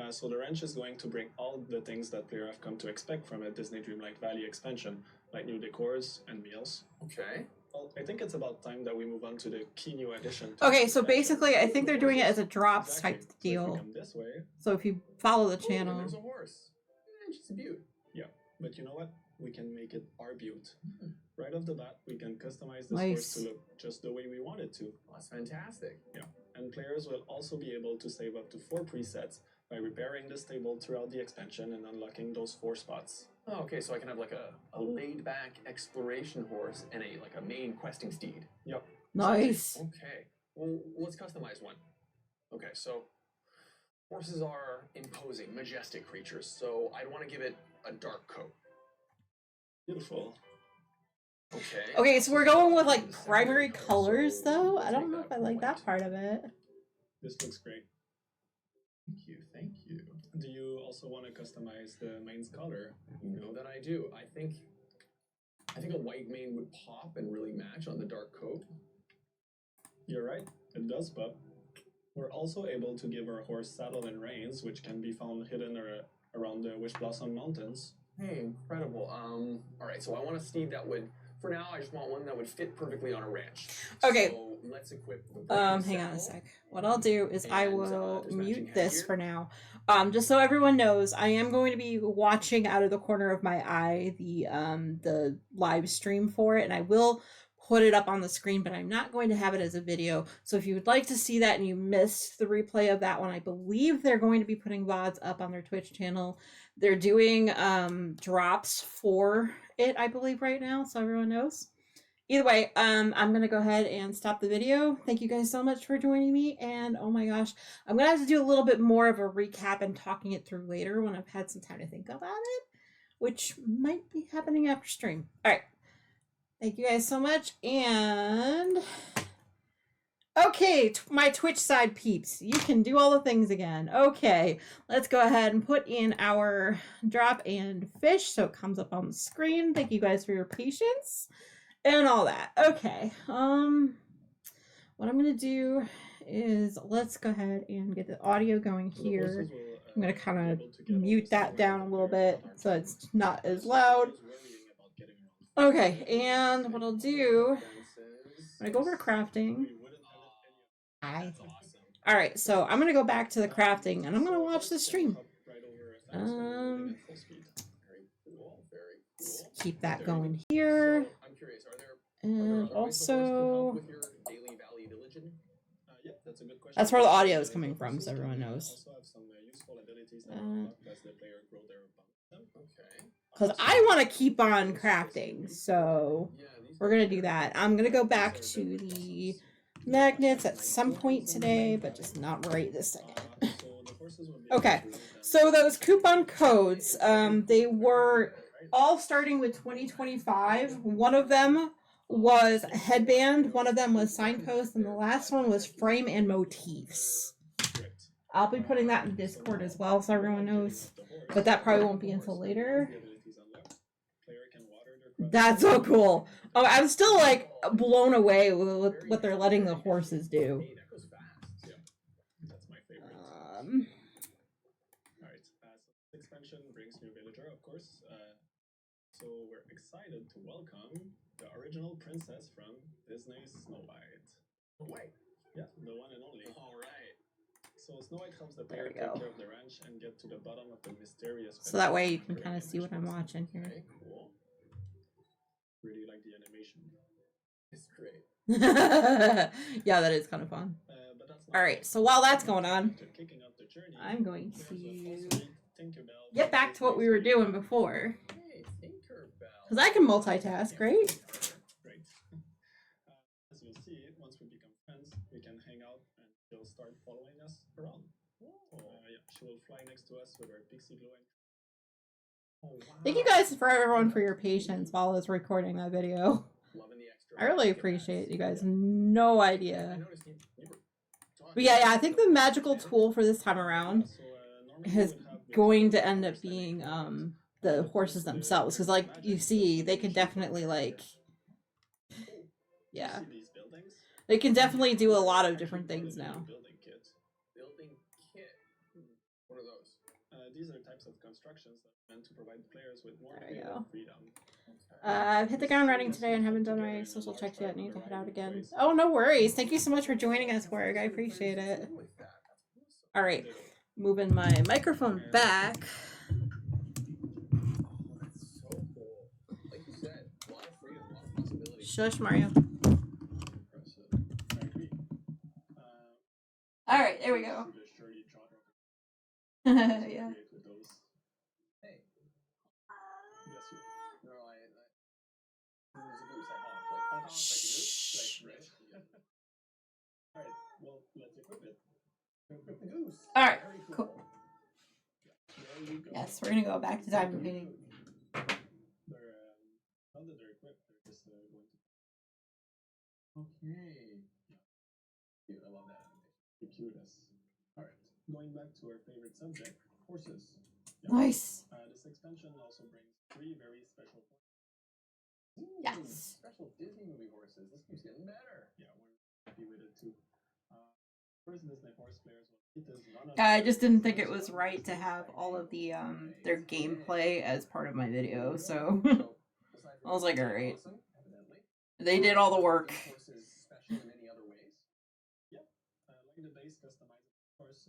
So the ranch is going to bring all the things that players have come to expect from a Disney Dreamlight Valley expansion, like new decors and meals. Okay. Well, I think it's about time that we move on to the key new addition. Okay, so basically, I think they're doing it as a drops type deal. This way, so if you follow the channel. There's a horse. She's a beaut. Yeah, but you know what? We can make it our beaut. Right off the bat, we can customize this horse to look just the way we want it to. That's fantastic. Yeah, and players will also be able to save up to 4 presets by repairing the stable throughout the expansion and unlocking those 4 spots. Oh, okay, so I can have like a laid-back exploration horse and a main questing steed. Yep. Nice. Okay, well, let's customize one. Okay, so horses are imposing, majestic creatures, so I'd want to give it a dark coat. Beautiful. Okay. Okay, so we're going with like primary colors though. I don't know if I like that part of it. This looks great. Thank you. Do you also want to customize the mane's color? You know that I do. I think a white mane would pop and really match on the dark coat. You're right, it does pop. We're also able to give our horse saddle and reins, which can be found hidden around the Wish Blossom Mountains. Hey, incredible. Alright, so I want a steed that would, for now, I just want one that would fit perfectly on a ranch. Okay. So let's equip the hang on a sec. What I'll do is I will mute this for now. Just so everyone knows, I am going to be watching out of the corner of my eye the live stream for it, and I will put it up on the screen, but I'm not going to have it as a video. So if you would like to see that and you missed the replay of that one, I believe they're going to be putting VODs up on their Twitch channel. They're doing drops for it, I believe, right now, so everyone knows. Either way, I'm gonna go ahead and stop the video. Thank you guys so much for joining me, and oh my gosh, I'm gonna have to do a little bit more of a recap and talking it through later when I've had some time to think about it, which might be happening after stream. All right, thank you guys so much, and okay, my Twitch side peeps, you can do all the things again. Okay, let's go ahead and put in our drop and fish so it comes up on the screen. Thank you guys for your patience. And all that. Okay. What I'm gonna do is let's go ahead and get the audio going here. I'm gonna kind of mute that down a little bit so it's not as loud. Okay, and what I'll do, I'm gonna go over to crafting. All right, so I'm gonna go back to the crafting and I'm gonna watch the stream. Let's keep that going here. And also, that's where the audio is coming from, so everyone knows. Because I want to keep on crafting, so we're going to do that. I'm going to go back to the magnets at some point today, but just not right this second. Okay, so those coupon codes, they were all starting with 2025. One of them was headband, one of them was signpost, and the last one was frame and motifs. I'll be putting that in Discord as well so everyone knows, but that probably won't be until later. That's so cool. Oh, I'm still like blown away with what they're letting the horses do. Expansion brings new villager, of course. So we're excited to welcome the original princess from Disney's Snow White. White? Yeah, the one and only. All right. So Snow White helps the player take care of the ranch and get to the bottom of the mysterious. So that way you can kind of see what I'm watching here. Okay, cool. Really like the animation. It's great. Yeah, that is kind of fun. All right, so while that's going on, I'm going to get back to what we were doing before. Because I can multitask, right? Great. As you'll see, once we become friends, we can hang out and she'll start following us around. Yeah, she will fly next to us with her pixie glow. Oh, wow. Thank you guys for everyone for your patience while I was recording that video. I really appreciate it, you guys. No idea. But yeah, I think the magical tool for this time around is going to end up being the horses themselves, because like you see, they can definitely like, yeah, they can definitely do a lot of different things now. Building kit. What are those? These are types of constructions that are meant to provide players with more freedom. I've hit the ground running today and haven't done my social checks yet. I need to head out again. Oh, no worries. Thank you so much for joining us, Warg. I appreciate it. All right, moving my microphone back. Shush, Mario. All right, there we go. Yeah. Alright, well, let's equip it. Equip the goose. Alright, cool. Yes, we're gonna go back to diamond painting. They're, now that they're equipped, they're just going to... Okay. Cute, I love that animation. The cutest. Alright, going back to our favorite subject, horses. Yeah. Nice. This expansion also brings 3 very special horses. Yes. Special Disney movie horses. This keeps getting better. Yeah, we're happy with it too. First Disney horse players. I just didn't think it was right to have all of the their gameplay as part of my video, so I was like, all right. They did all the work. Special in any other ways? Yep. Like the base customized horse,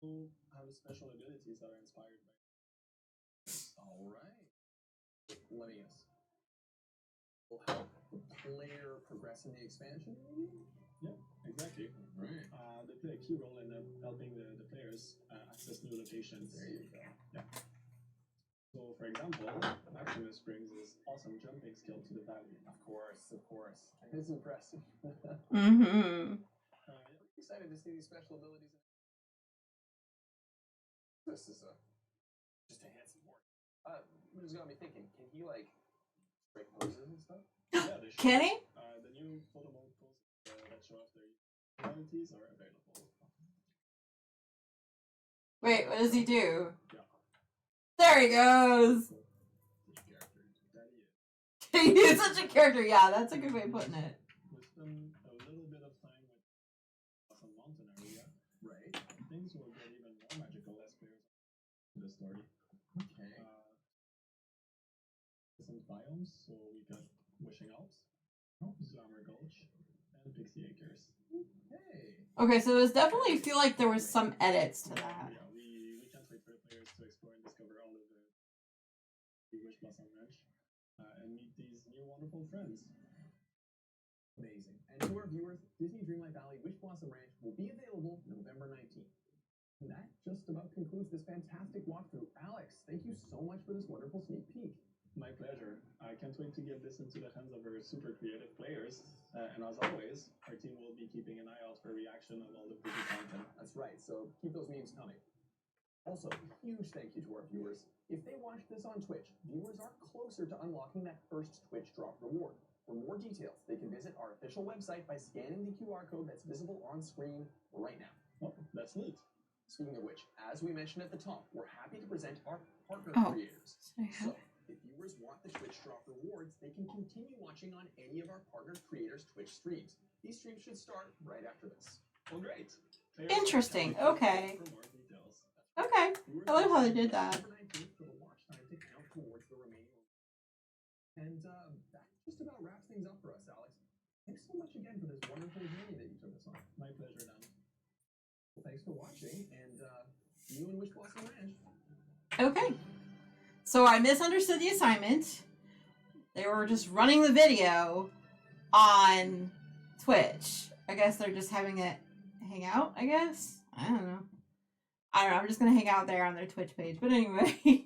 Disney have special abilities that are inspired by. All right. Let me guess. Will help the player progress in the expansion, maybe? Yep. Exactly. Right. They play a key role in helping the players access new locations. There you go. Yeah. So, for example, Maximus brings his awesome jumping skill to the valley. Of course. And it's impressive. Mm-hmm. I'm excited to see these special abilities. This is just a handsome horse. Just got me thinking, can he like break poses and stuff? Yeah, they should. Can he? The new photo mode poses that show off their abilities are available. Wait, what does he do? Yeah. There he goes. He's such a character. Yeah, that's a good way of putting it. We spend a little bit of time with some mountain area. Right. Things will get even more magical as players in the story. Okay. Some biomes, so we got Wishing Alps, Slammer Gulch, and Pixie Acres. Hey. Okay, so it definitely feel like there was some edits to that. Yeah, we can't wait for the players to explore and discover all of the Wish Blossom Ranch and meet these new wonderful friends. Amazing. And to our viewers, Disney Dreamlight Valley Wish Blossom Ranch will be available November 19th. And that just about concludes this fantastic walkthrough. Alex, thank you so much for this wonderful sneak peek. My pleasure. I can't wait to get this into the hands of our super creative players. And as always, our team will be keeping an eye out for reaction of all the pretty content. That's right, so keep those memes coming. Also, huge thank you to our viewers. If they watch this on Twitch, viewers are closer to unlocking that first Twitch drop reward. For more details, they can visit our official website by scanning the QR code that's visible on screen right now. Oh, that's neat. Speaking of which, as we mentioned at the top, we're happy to present our partner creators. So, if viewers want the Twitch drop rewards, they can continue watching on any of our partner creators' Twitch streams. These streams should start right after this. Well, great. Interesting. Okay. Okay. I love how they did that. For the watch time to count towards the remaining. And that just about wraps things up for us, Alex. Thanks so much again for this wonderful journey that you took us on. My pleasure, Dan. Well, thanks for watching, and see you in Wish Blossom Ranch. Okay. So I misunderstood the assignment. They were just running the video on Twitch. I guess they're just having it hang out, I guess? I don't know. I'm just going to hang out there on their Twitch page. But anyway.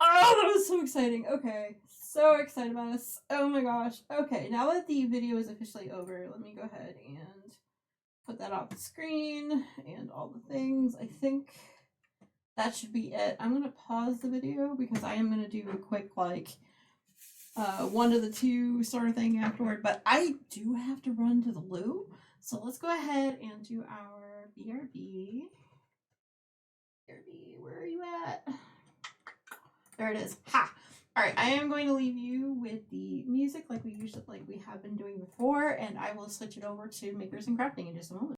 Oh, that was so exciting. Okay. So excited about this. Oh my gosh. Okay, now that the video is officially over, let me go ahead and put that off the screen and all the things. I think that should be it. I'm going to pause the video because I am going to do a quick, like, 1 to the 2 sort of thing afterward. But I do have to run to the loo. So let's go ahead and do our BRB. BRB, where are you at? There it is. Ha! Alright, I am going to leave you with the music like we have been doing before, and I will switch it over to Makers and Crafting in just a moment.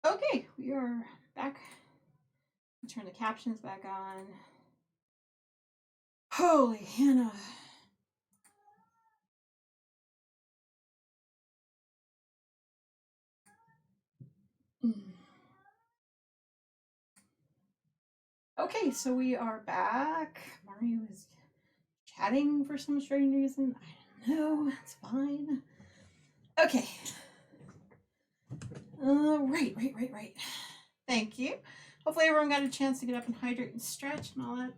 Okay, we are back. Turn the captions back on. Holy Hannah. Okay, so we are back. Mario is chatting for some strange reason. I don't know. It's fine. Okay. Right. Thank you. Hopefully everyone got a chance to get up and hydrate and stretch and all that.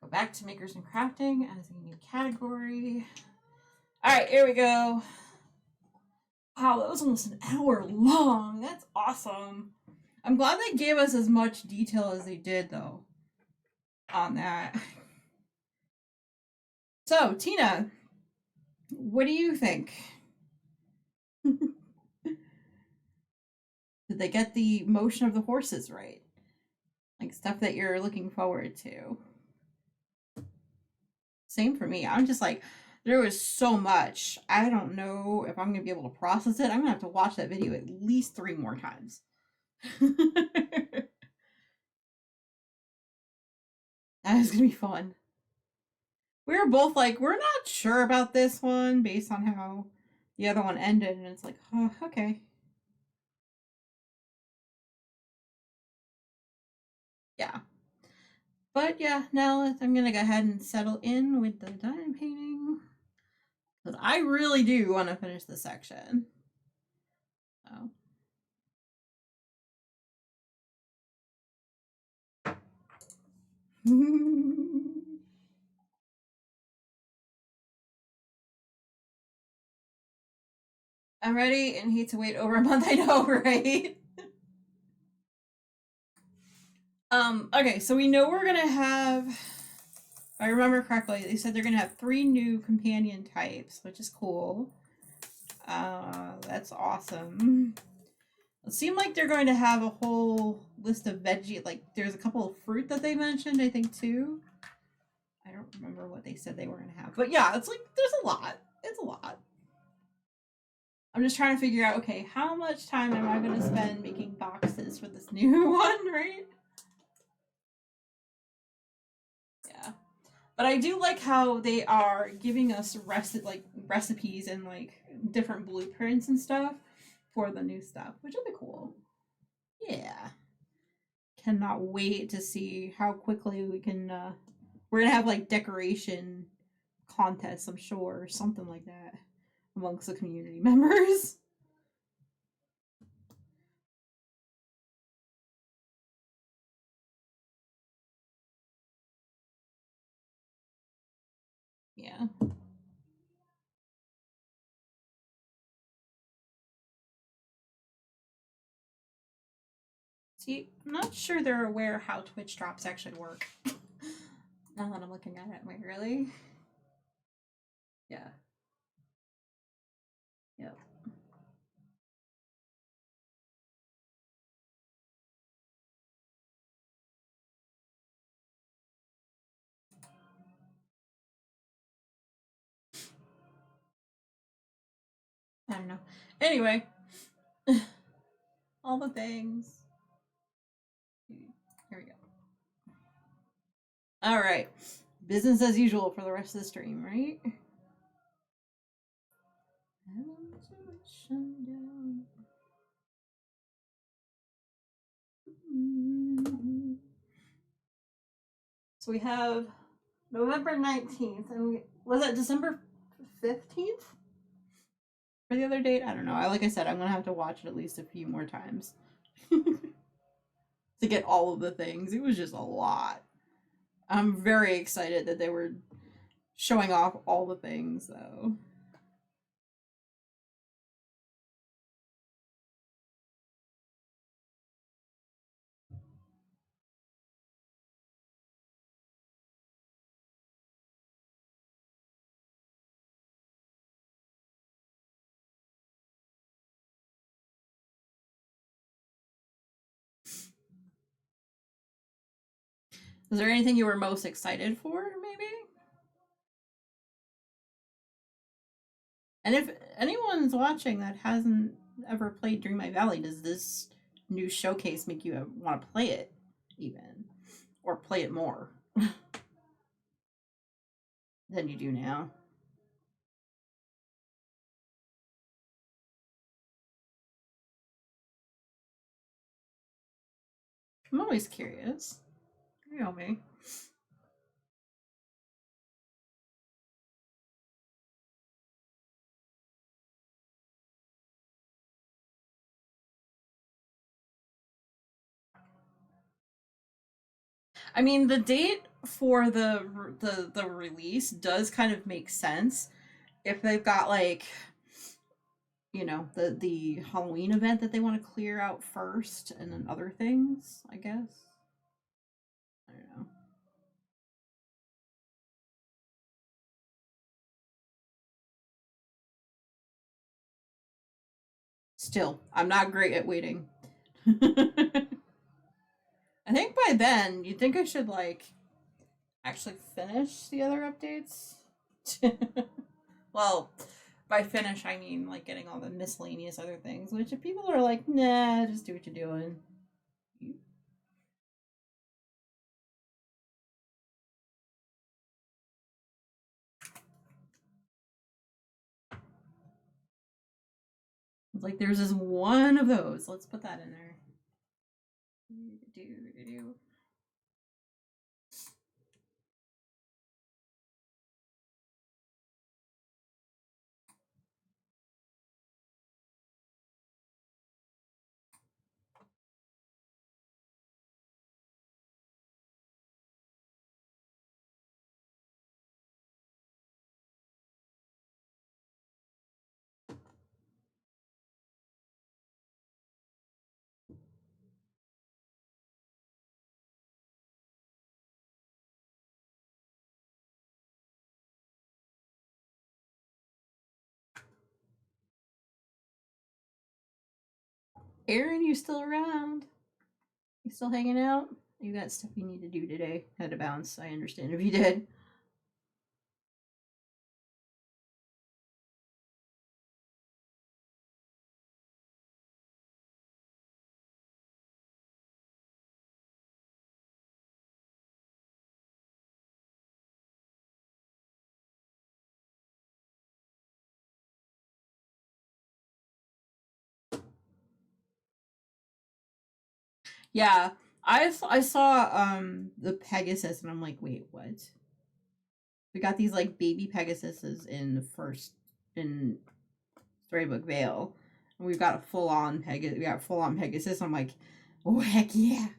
Go back to makers and crafting as a new category. All right, here we go. Wow, that was almost an hour long. That's awesome. I'm glad they gave us as much detail as they did, though, on that. So, Tina, what do you think? Did they get the motion of the horses right? Like stuff that you're looking forward to? Same for me. I'm just like, there was so much. I don't know if I'm going to be able to process it. I'm going to have to watch that video at least 3 more times. That is going to be fun. We were both like, we're not sure about this one based on how the other one ended. And it's like, oh, okay. Yeah. But yeah, now I'm going to go ahead and settle in with the diamond painting. Because I really do want to finish this section. So. I'm ready and hate to wait over a month. I know, right? Okay, so we know we're gonna have, if I remember correctly, they said they're gonna have 3 new companion types, which is cool. That's awesome. It seemed like they're going to have a whole list of veggie, like there's a couple of fruit that they mentioned, I think, too. I don't remember what they said they were gonna have, but yeah, it's like, there's a lot. It's a lot. I'm just trying to figure out, okay, how much time am I going to spend making boxes for this new one, right? Yeah. But I do like how they are giving us recipes and like different blueprints and stuff for the new stuff, which will be cool. Yeah. Cannot wait to see how quickly we can, we're going to have like decoration contests, I'm sure, or something like that amongst the community members. Yeah. See, I'm not sure they're aware how Twitch drops actually work. Now that I'm looking at it, wait, really? Yeah. Yep. I don't know. Anyway. All the things. Here we go. Alright. Business as usual for the rest of the stream, right? So we have November 19th, and was it December 15th? For the other date? I don't know. Like I said, I'm gonna have to watch it at least a few more times to get all of the things. It was just a lot. I'm very excited that they were showing off all the things, though. Was there anything you were most excited for, maybe? And if anyone's watching that hasn't ever played Dream My Valley, does this new showcase make you want to play it even? Or play it more than you do now? I'm always curious. You know me. I mean, the date for the release does kind of make sense if they've got like, you know, the Halloween event that they want to clear out first, and then other things, I guess. I don't know. Still, I'm not great at waiting. I think by then, you'd think I should, like, actually finish the other updates. Well, by finish, I mean, like, getting all the miscellaneous other things, which if people are like, nah, just do what you're doing. It's like, there's just one of those. Let's put that in there. Aaron, you still around? You still hanging out? You got stuff you need to do today. Had to bounce. I understand if you did. Yeah, I saw the Pegasus and I'm like, wait, what? We got these like baby Pegasuses in the first in Storybook Vale, and we've got a full on Pegasus. We got full on Pegasus. I'm like, oh heck yeah!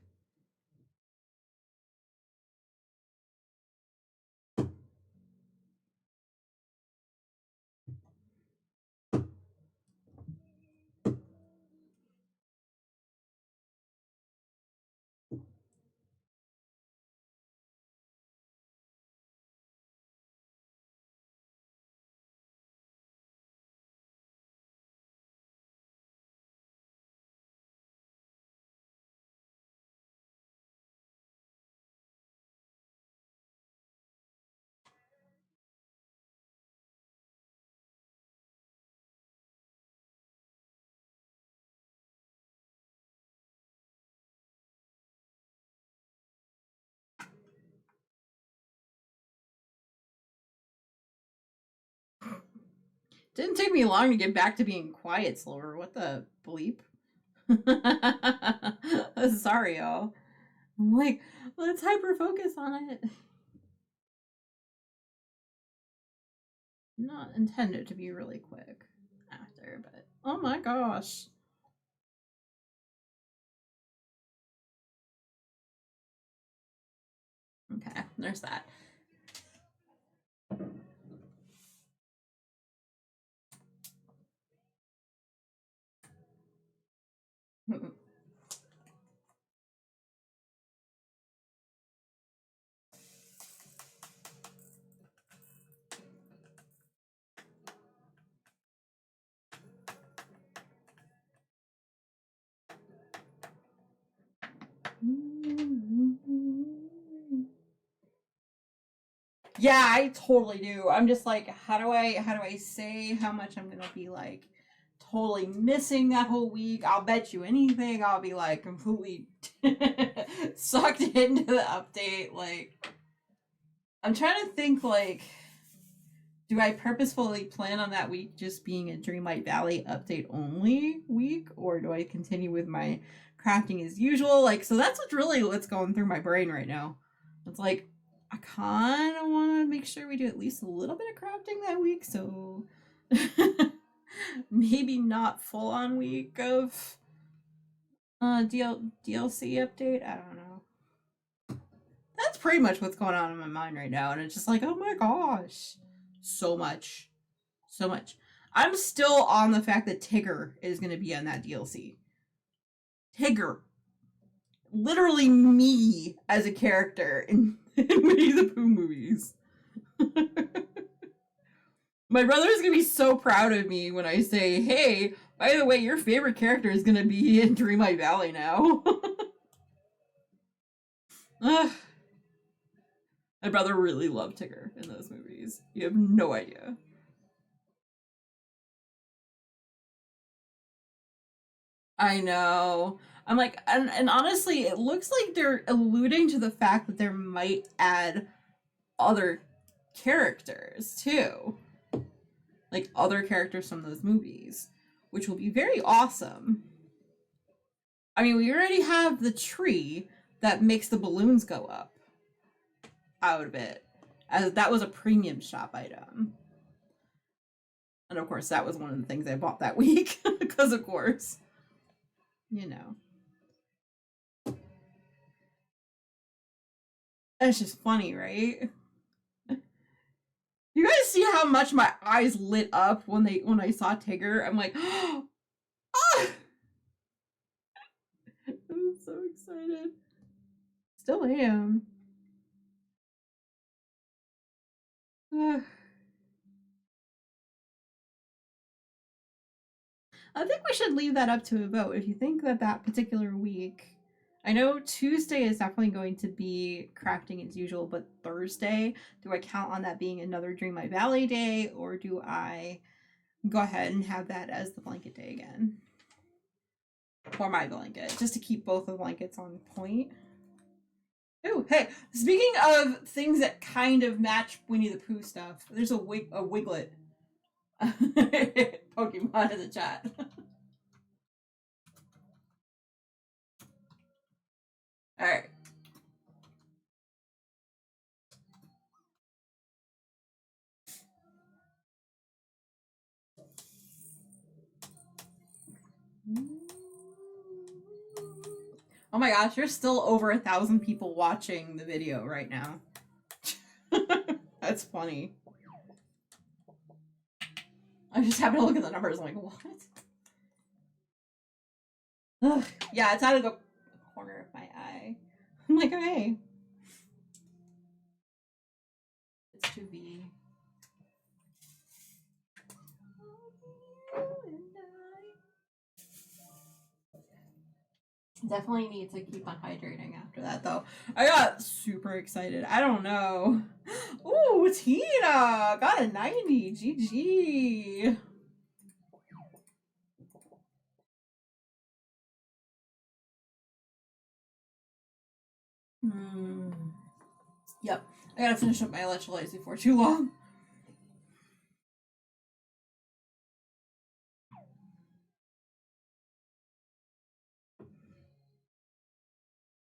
Didn't take me long to get back to being quiet, Slower. What the bleep? Sorry, y'all. I'm like, let's hyper focus on it. Not intended to be really quick after, but oh my gosh. Okay, there's that. Yeah, I totally do. I'm just like, how do I say how much I'm gonna be like totally missing that whole week? I'll bet you anything I'll be like completely sucked into the update. Like, I'm trying to think, like, do I purposefully plan on that week just being a Dreamlight Valley update only week, or do I continue with my crafting as usual? Like, so that's what's going through my brain right now. It's like, I kind of want to make sure we do at least a little bit of crafting that week, so maybe not full on week of DLC update. I don't know. That's pretty much what's going on in my mind right now, and it's just like, oh my gosh, so much. I'm still on the fact that Tigger is going to be on that DLC. Tigger. Literally me as a character in Winnie the Pooh movies. My brother's gonna be so proud of me when I say, hey, by the way, your favorite character is gonna be in Dreamlight Valley now. My brother really loved Tigger in those movies. You have no idea. I know. I'm like, and honestly, it looks like they're alluding to the fact that there might add other characters too. Like other characters from those movies, which will be very awesome. I mean, we already have the tree that makes the balloons go up out of it, as that was a premium shop item. And of course, that was one of the things I bought that week, because of course, you know. That's just funny, right? You guys see how much my eyes lit up when I saw Tigger? I'm like, ah! I'm so excited. Still am. I think we should leave that up to a vote. If you think that that particular week, I know Tuesday is definitely going to be crafting as usual, but Thursday, do I count on that being another Dreamlight Valley day, or do I go ahead and have that as the blanket day again? For my blanket, just to keep both the blankets on point. Ooh, hey, speaking of things that kind of match Winnie the Pooh stuff, there's a Wiglet Pokemon in the chat. Alright. Oh my gosh, there's still over 1,000 people watching the video right now. That's funny. I just happened to look at the numbers, I'm like, what? Ugh. Yeah, it's out of the corner of my eye. I'm like, okay. It's 2B. Definitely need to keep on hydrating after that, though. I got super excited. I don't know. Ooh, Tina got a 90. GG. Yep. I gotta finish up my electrolytes before too long.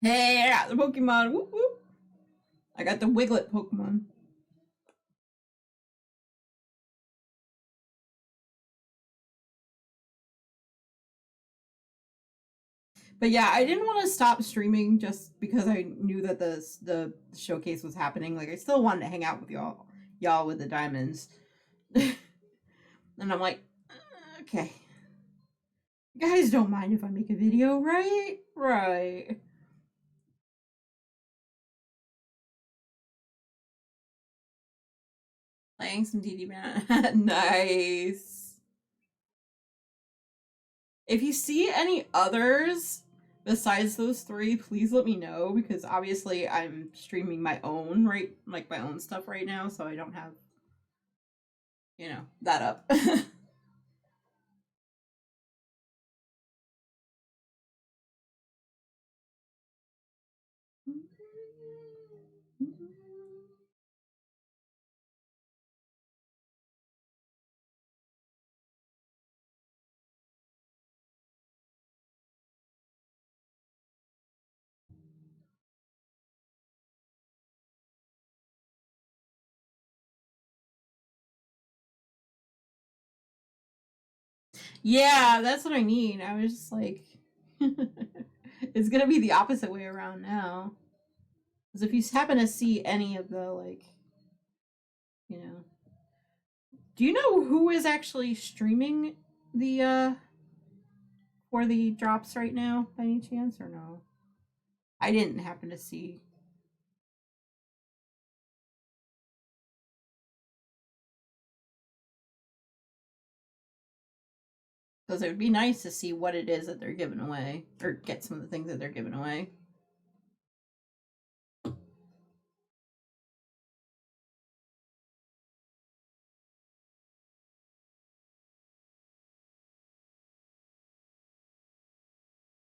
Hey, I got the Pokemon. Whoop whoop. I got the Wiglet Pokemon. But yeah, I didn't want to stop streaming just because I knew that the showcase was happening. Like, I still wanted to hang out with y'all with the diamonds. And I'm like, okay. You guys don't mind if I make a video, right? Right. Playing some DDV. Nice. If you see any others besides those three, please let me know, because obviously I'm streaming my own, right? Like my own stuff right now, so I don't have, you know, that up. Yeah, that's what I mean. I was just like, it's gonna be the opposite way around now. Because if you happen to see any of the, like, you know, do you know who is actually streaming the, for the drops right now, by any chance, or no? I didn't happen to see. Because it would be nice to see what it is that they're giving away, or get some of the things that they're giving away.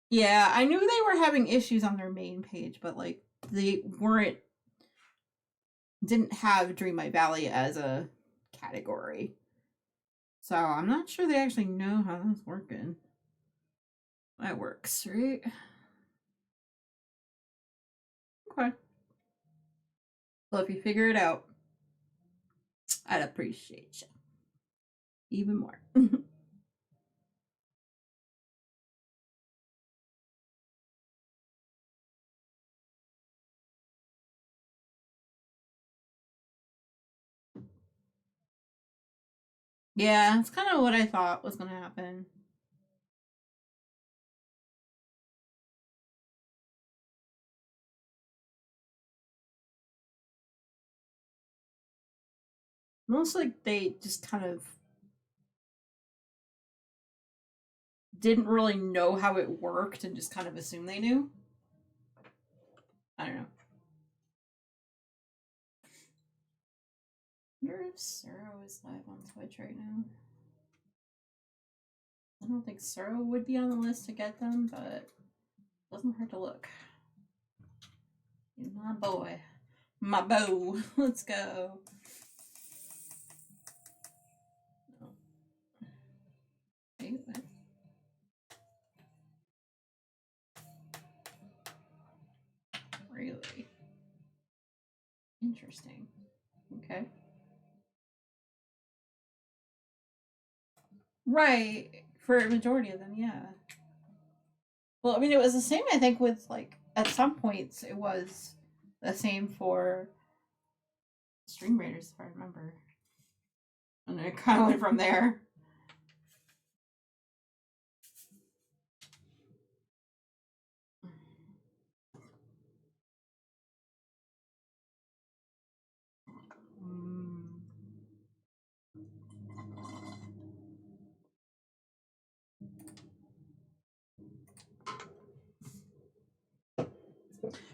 Yeah, I knew they were having issues on their main page, but like they didn't have Dream My Valley as a category. So I'm not sure they actually know how that's working. That works, right? Okay. Well, if you figure it out, I'd appreciate you even more. Yeah, it's kind of what I thought was going to happen. Most like they just kind of didn't really know how it worked and just kind of assumed they knew. I don't know. I wonder if Suro is live on Twitch right now. I don't think Suro would be on the list to get them, but doesn't hurt to look. My boy. My beau. Let's go. Oh. Wait, what? Really? Interesting. Okay. Right. For a majority of them, yeah. Well, I mean, it was the same, I think, with, like, at some points, it was the same for Stream Raiders, if I remember. And it kind of went from there.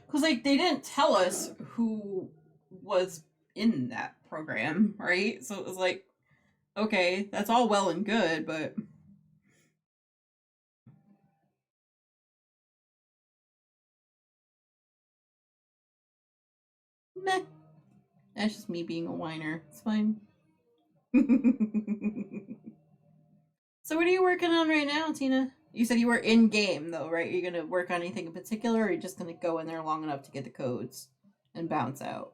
Because, like, they didn't tell us who was in that program, right? So it was like, okay, that's all well and good, but... Meh. That's just me being a whiner. It's fine. So what are you working on right now, Tina? You said you were in game though, right? Are you gonna work on anything in particular, or are you just gonna go in there long enough to get the codes and bounce out?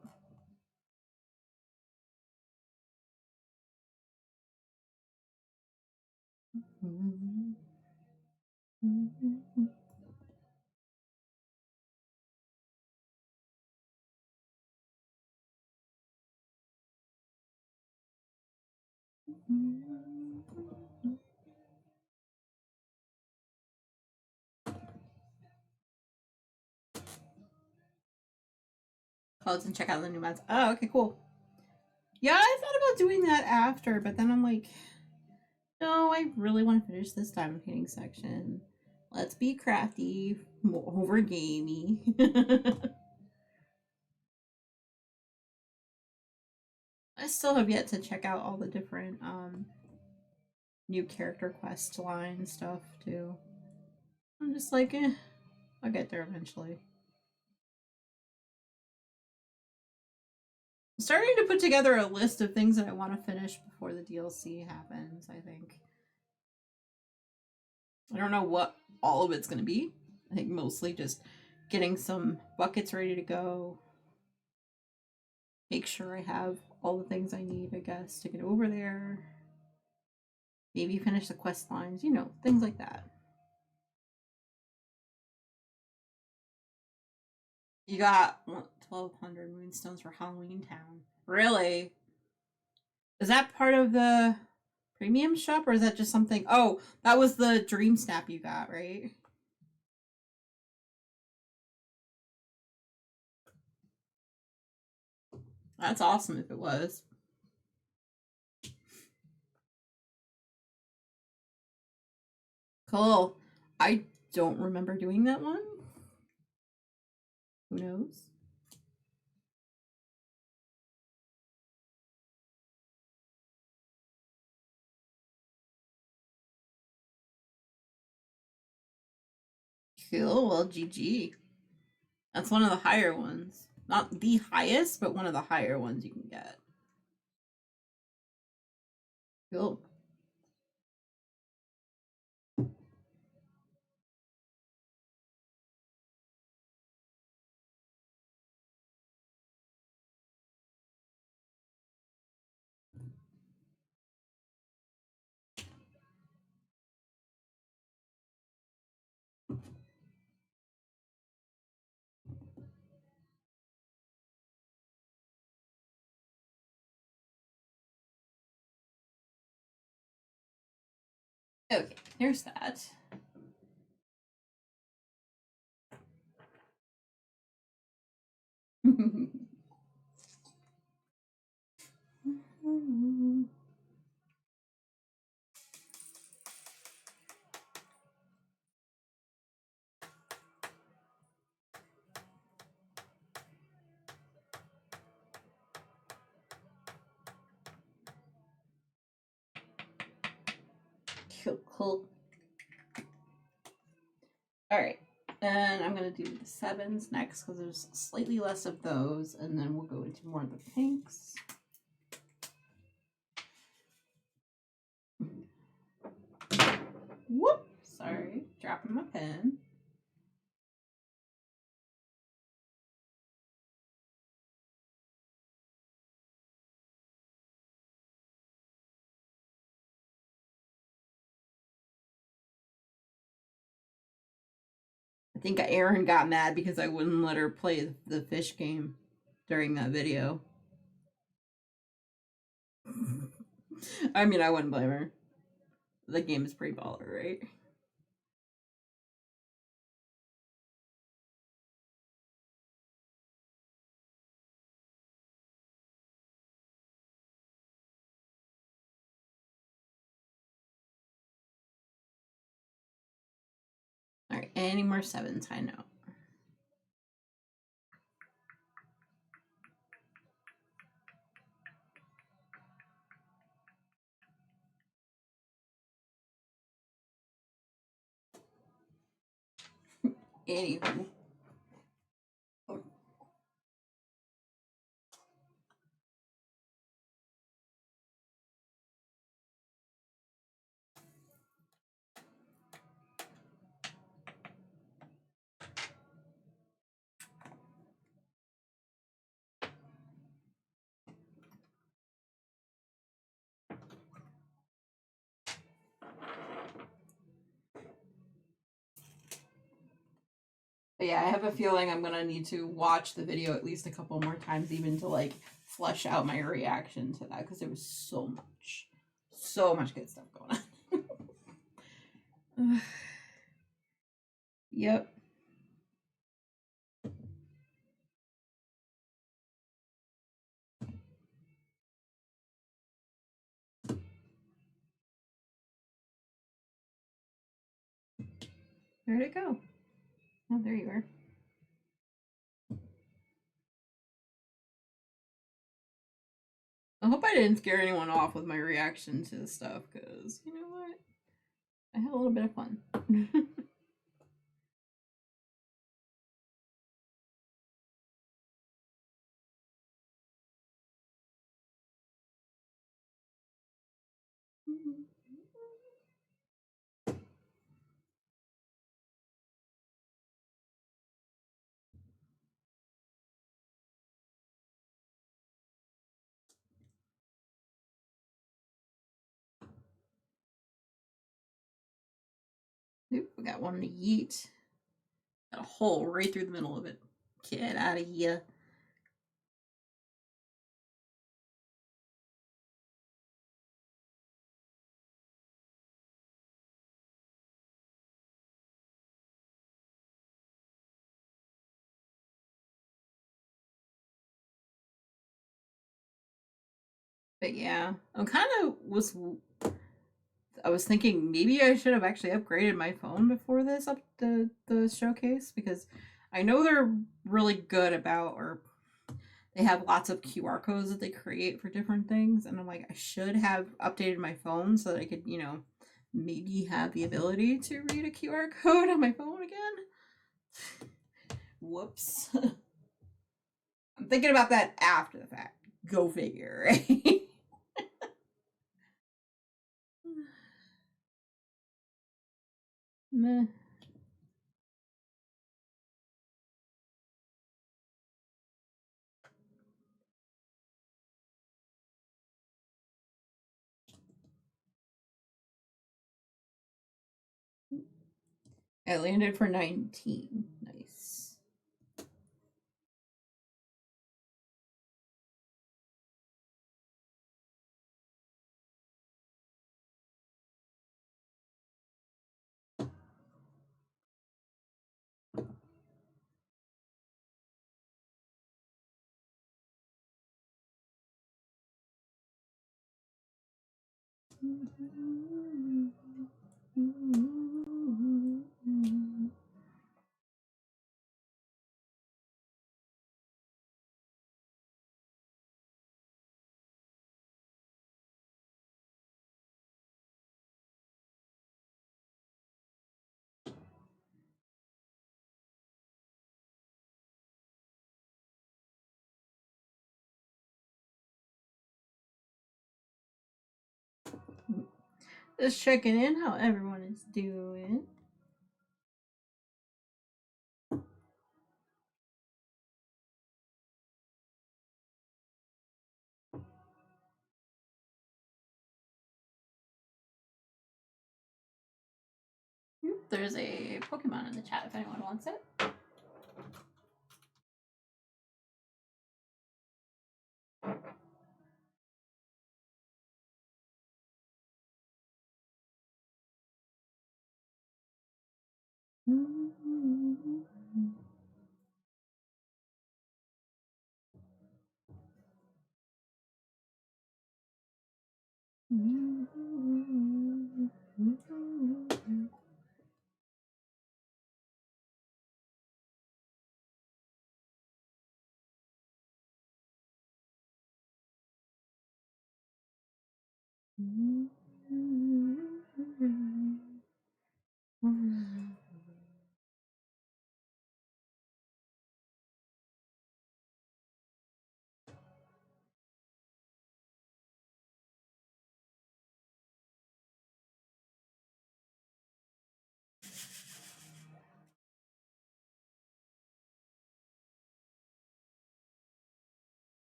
Codes and check out the new mods. Oh, okay, cool. Yeah, I thought about doing that after, but then I'm like, no, I really want to finish this diamond painting section. Let's be crafty over gamey. I still have yet to check out all the different new character quest line stuff too. I'm just like, I'll get there eventually. I'm starting to put together a list of things that I want to finish before the DLC happens, I think. I don't know what all of it's going to be. I think mostly just getting some buckets ready to go. Make sure I have all the things I need, I guess, to get over there. Maybe finish the quest lines, you know, things like that. You got 1,200 moonstones for Halloween Town. Really? Is that part of the premium shop, or is that just something? Oh, that was the dream snap you got, right? That's awesome if it was. Cool. I don't remember doing that one. Who knows? Cool. Well, GG. That's one of the higher ones. Not the highest, but one of the higher ones you can get. Cool. Okay, here's that. Cool. Alright, and I'm going to do the 7s next because there's slightly less of those, and then we'll go into more of the pinks. Whoop! Sorry, dropping my pen. I think Erin got mad because I wouldn't let her play the fish game during that video. I mean, I wouldn't blame her. The game is pretty baller, right? Alright, any more 7s? I know. Anywho. But yeah, I have a feeling I'm gonna need to watch the video at least a couple more times even to like flesh out my reaction to that, because there was so much good stuff going on. Yep. Where'd it go? Oh, there you are. I hope I didn't scare anyone off with my reaction to this stuff, because you know what? I had a little bit of fun. Oop, we got one to yeet. Got a hole right through the middle of it. Get out of here. But yeah, I was thinking maybe I should have actually upgraded my phone before this up the showcase, because I know they're really good about, or they have lots of QR codes that they create for different things, and I'm like, I should have updated my phone so that I could, maybe have the ability to read a QR code on my phone again. Whoops. I'm thinking about that after the fact. Go figure, right? Meh. I landed for 19. Nice. Just checking in how everyone is doing. There's a Pokemon in the chat if anyone wants it.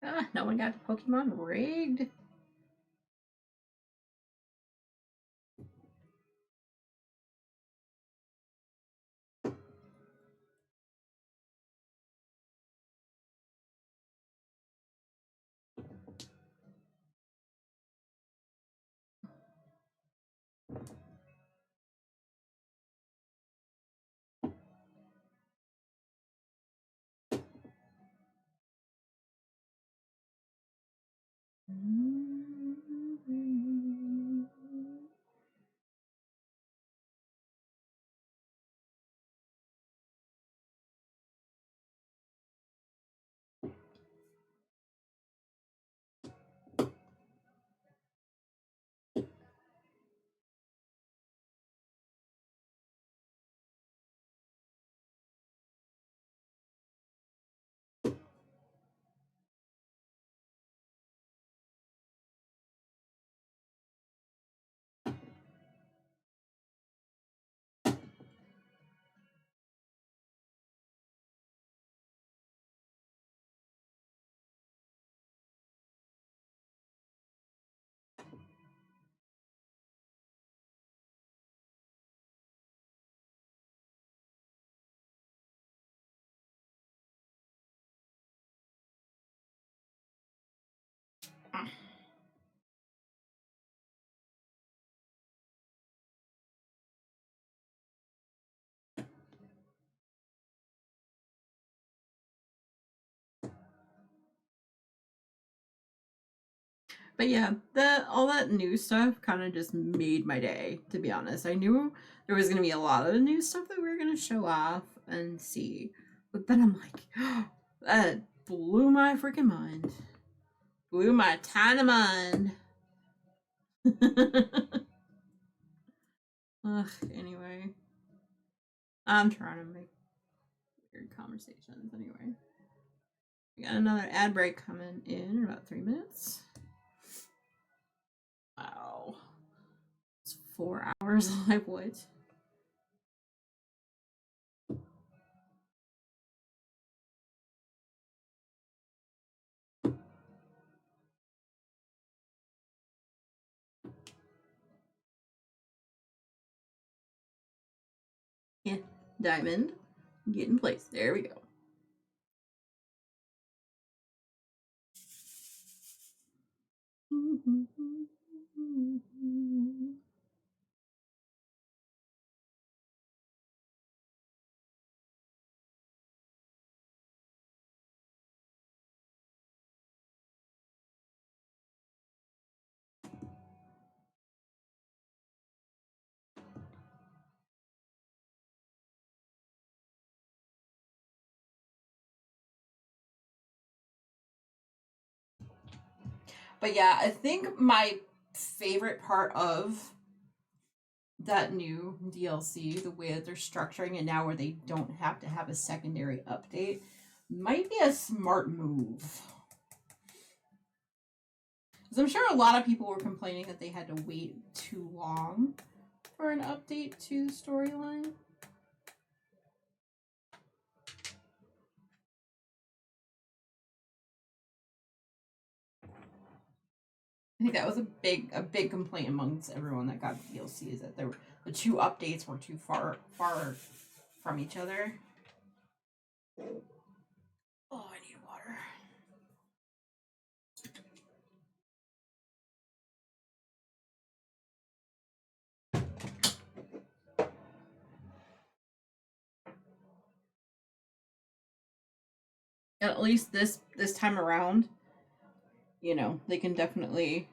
Ah, no one got the Pokemon rigged. But yeah, all that new stuff kind of just made my day, to be honest. I knew there was going to be a lot of new stuff that we were going to show off and see. But then I'm like, that blew my freaking mind. Blew my tiny mind. Ugh, anyway. I'm trying to make weird conversations anyway. We got another ad break coming in about 3 minutes. Wow. It's 4 hours live. What? Yeah. Diamond. Get in place. There we go. But yeah, I think my favorite part of that new DLC, the way that they're structuring it now where they don't have to have a secondary update, might be a smart move. Because I'm sure a lot of people were complaining that they had to wait too long for an update to storyline. I think that was a big complaint amongst everyone that got the DLC, is that the two updates were too far from each other. Oh, I need water. At least this time around, you know, they can definitely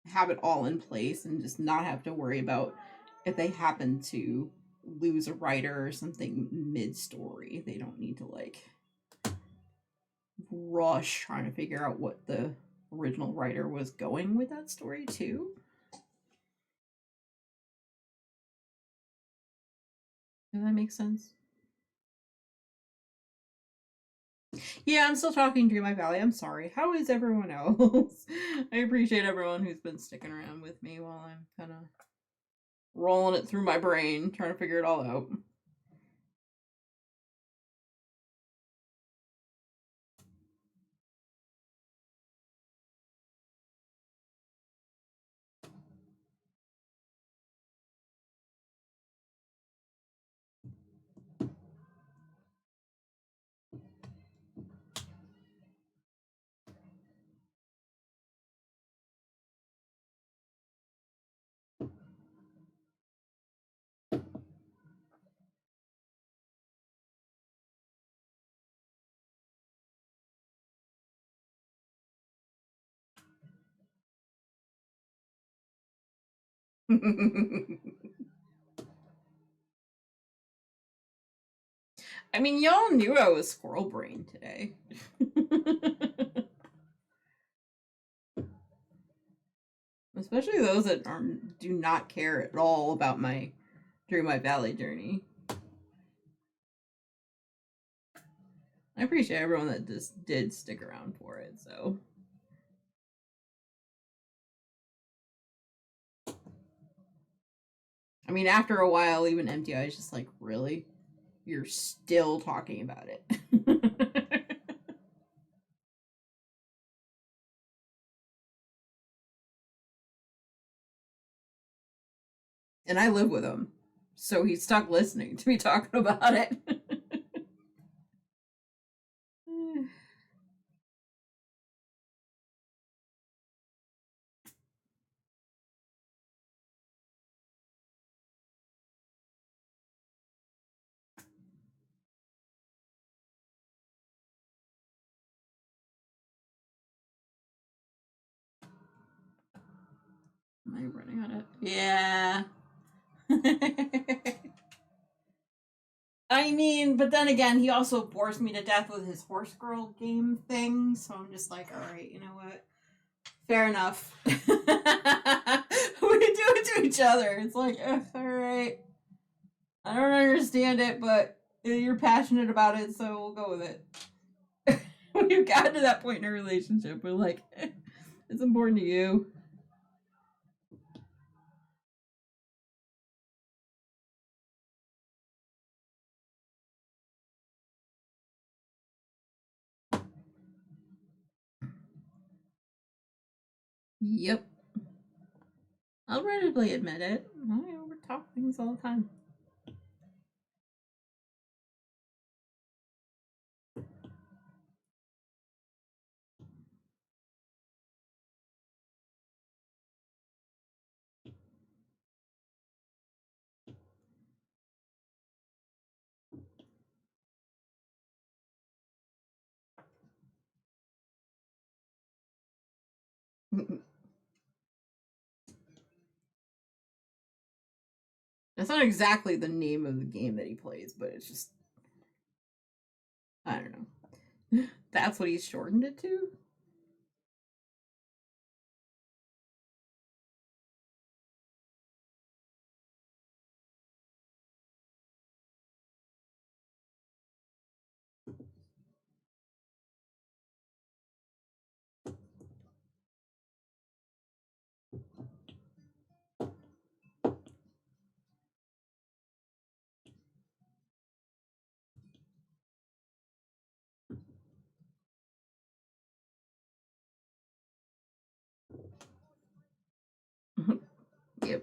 have it all in place and just not have to worry about if they happen to lose a writer or something mid-story. They don't need to like rush trying to figure out what the original writer was going with that story too. Does that make sense? Yeah, I'm still talking Dream My Valley. I'm sorry. How is everyone else? I appreciate everyone who's been sticking around with me while I'm kind of rolling it through my brain, trying to figure it all out. I mean, y'all knew I was squirrel brain today. Especially those that do not care at all about my Dream My Valley journey. I appreciate everyone that just did stick around for it, so. I mean, after a while, even MTI is just like, really? You're still talking about it. And I live with him, so he stuck listening to me talking about it. Am I running on it? Yeah. I mean, but then again, he also bores me to death with his horse girl game thing, so I'm just like, alright, you know what? Fair enough. We do it to each other. It's like, alright. I don't understand it, but you're passionate about it, so we'll go with it. We've gotten to that point in a relationship where, like, it's important to you. Yep. I'll readily admit it. I overtalk things all the time. That's not exactly the name of the game that he plays, but it's just, I don't know. That's what he's shortened it to? Yep.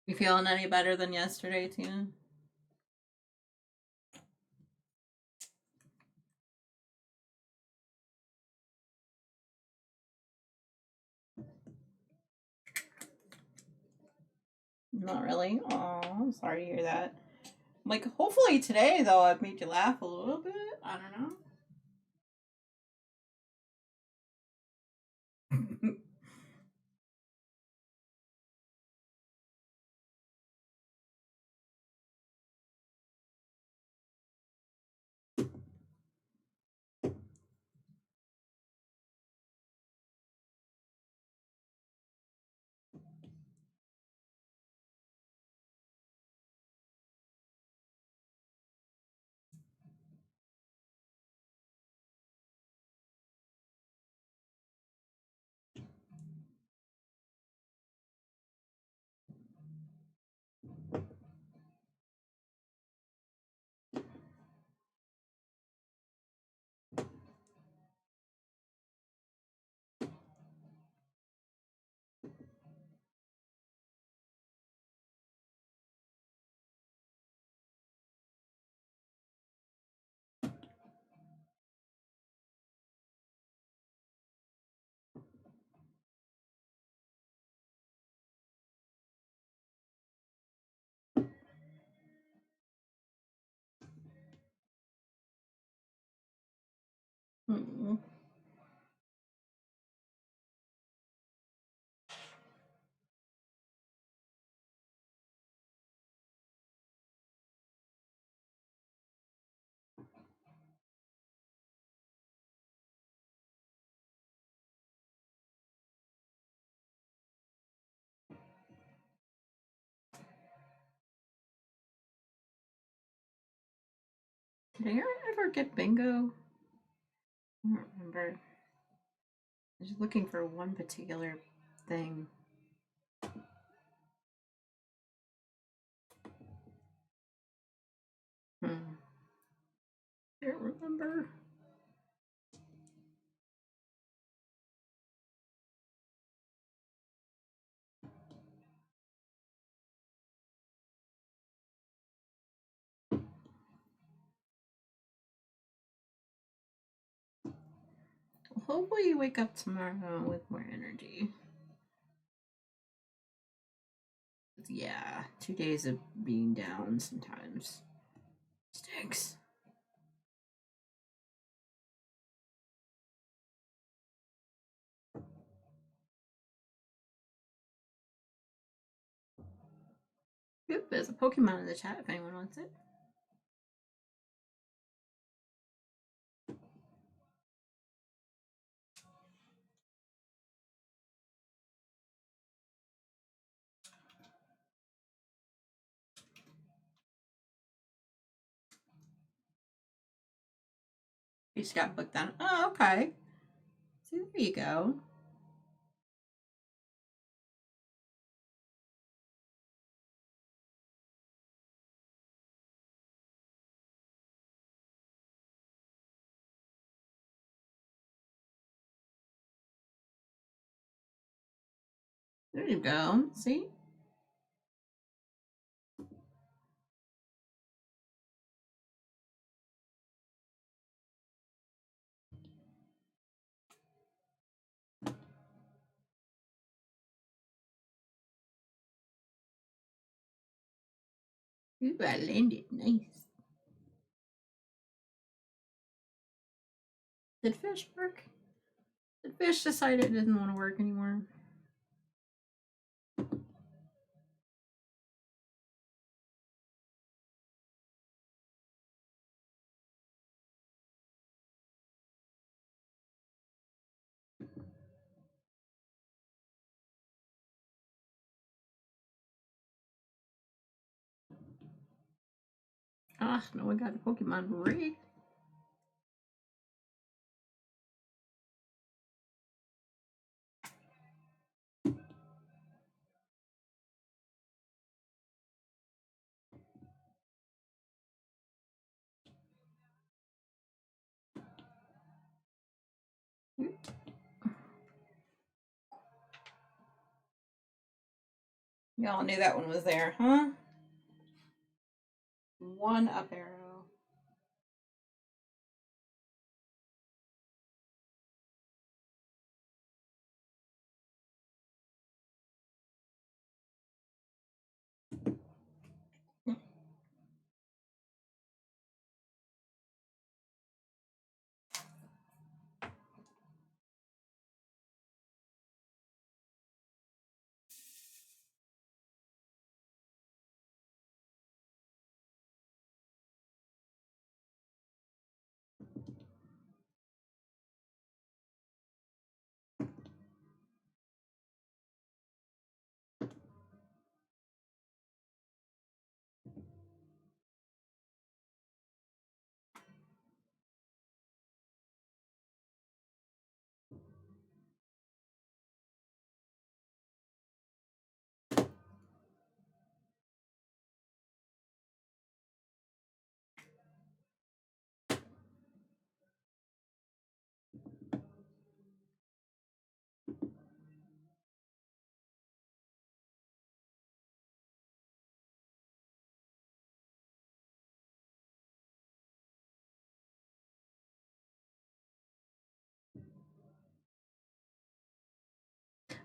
You feeling any better than yesterday, Tina? Not really. Oh, I'm sorry to hear that. Like, hopefully today, though, I've made you laugh a little bit. I don't know. Mm-mm. Did I ever get bingo? I don't remember. I was looking for one particular thing. I don't remember. Hopefully you wake up tomorrow with more energy. Yeah, 2 days of being down sometimes stinks. Yep, there's a Pokemon in the chat if anyone wants it. You just got booked on. Oh, okay. See, there you go. There you go. See? Ooh, I landed. Nice. Did fish work? Did fish decide it didn't want to work anymore? Ah, no one got a Pokemon break. Y'all knew that one was there, huh? One up arrow.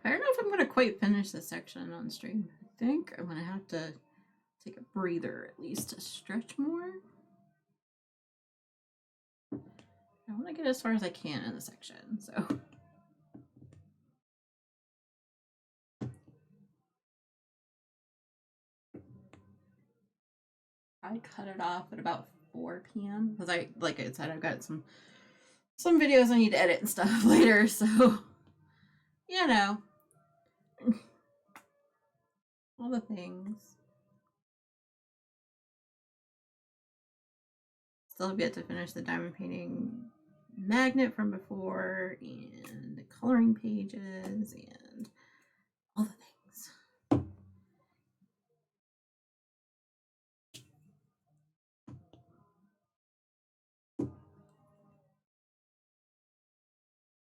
I don't know if I'm going to quite finish this section on stream. I think I'm going to have to take a breather at least to stretch more. I want to get as far as I can in the section, so. I cut it off at about 4 p.m. because like I said, I've got some videos I need to edit and stuff later, so you know, all the things. Still have yet to finish the diamond painting magnet from before, and the coloring pages, and all the things.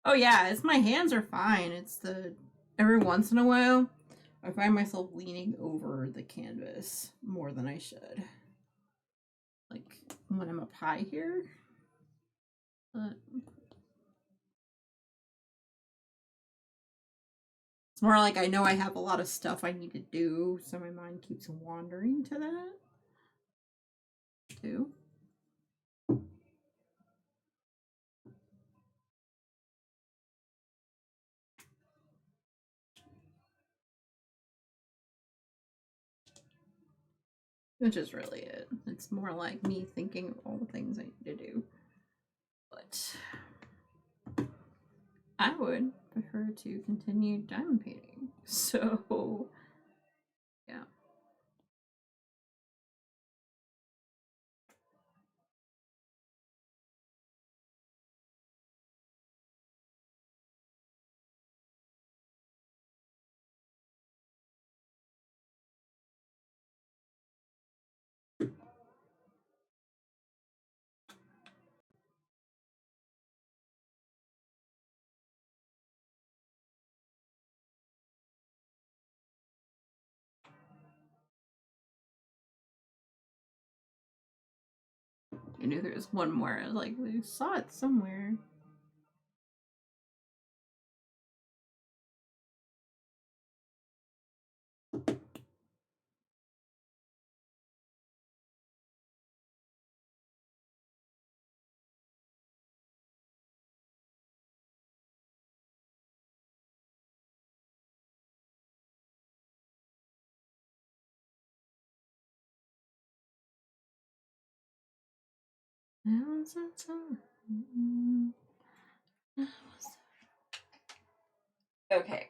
Oh yeah, it's my hands are fine. It's the every once in a while I find myself leaning over the canvas more than I should. Like when I'm up high here. But it's more like I know I have a lot of stuff I need to do, so my mind keeps wandering to that too. Which is really it. It's more like me thinking of all the things I need to do. But I would prefer to continue diamond painting. So, yeah. I knew there was one more. I was like, we saw it somewhere. Now's the time. Okay.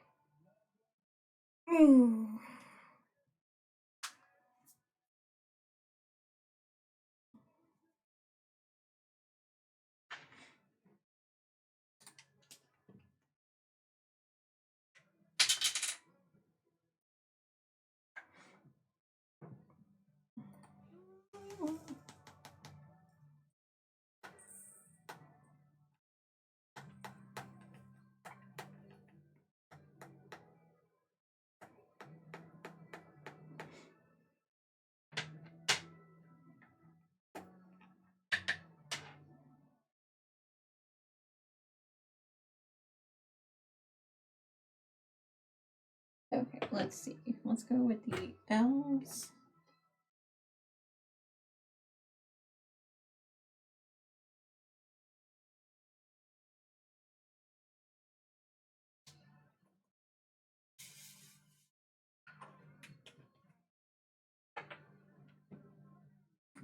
Okay, let's see. Let's go with the elves.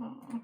Aw.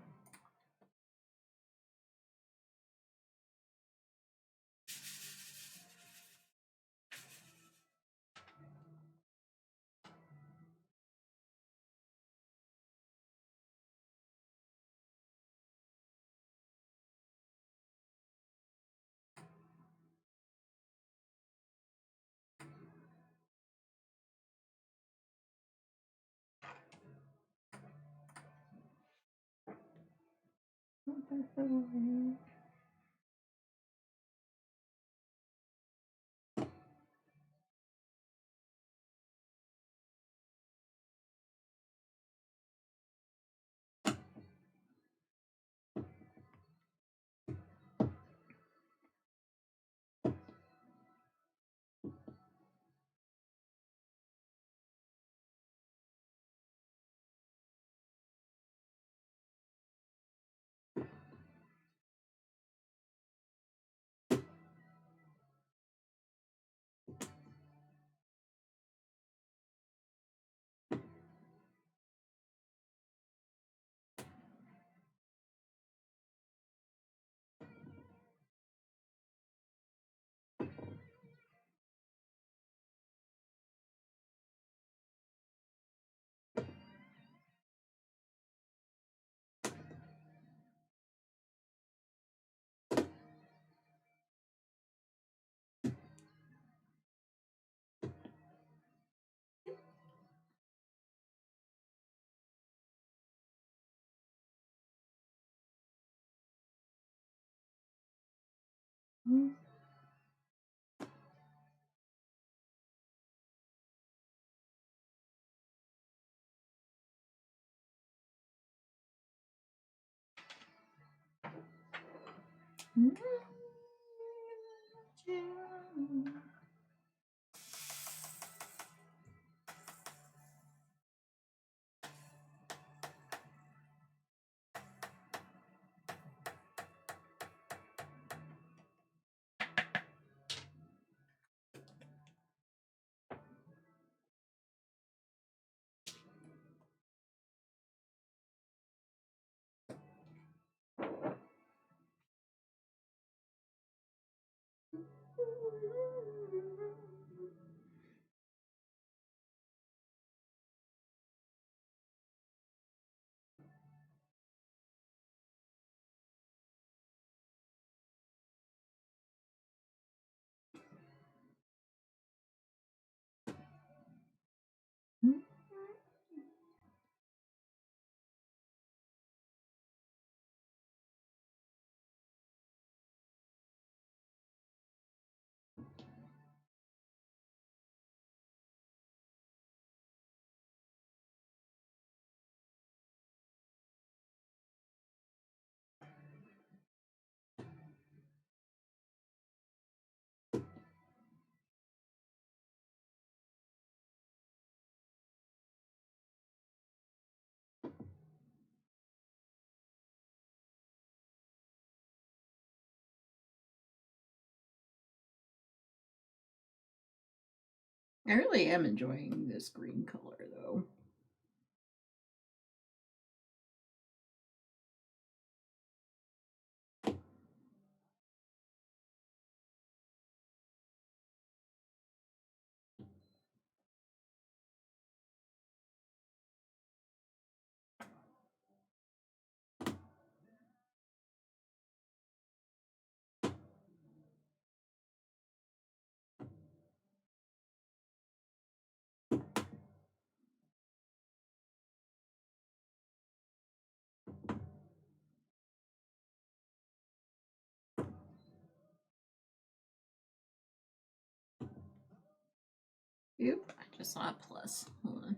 I really am enjoying this green color though. Oop, I just saw a plus. Hold on.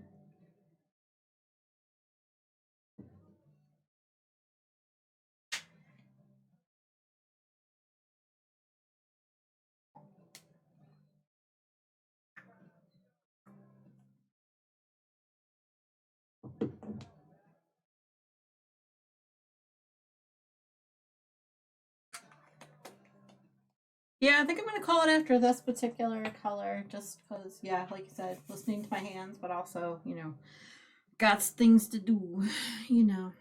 Yeah, I think I'm going to call it after this particular color, just because, yeah, like you said, listening to my hands, but also, you know, got things to do, you know.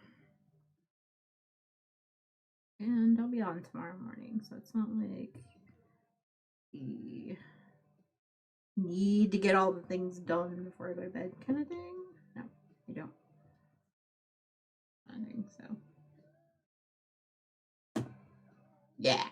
And I'll be on tomorrow morning, so it's not like we need to get all the things done before I go to bed kind of thing. No, you don't. I think so. Yeah.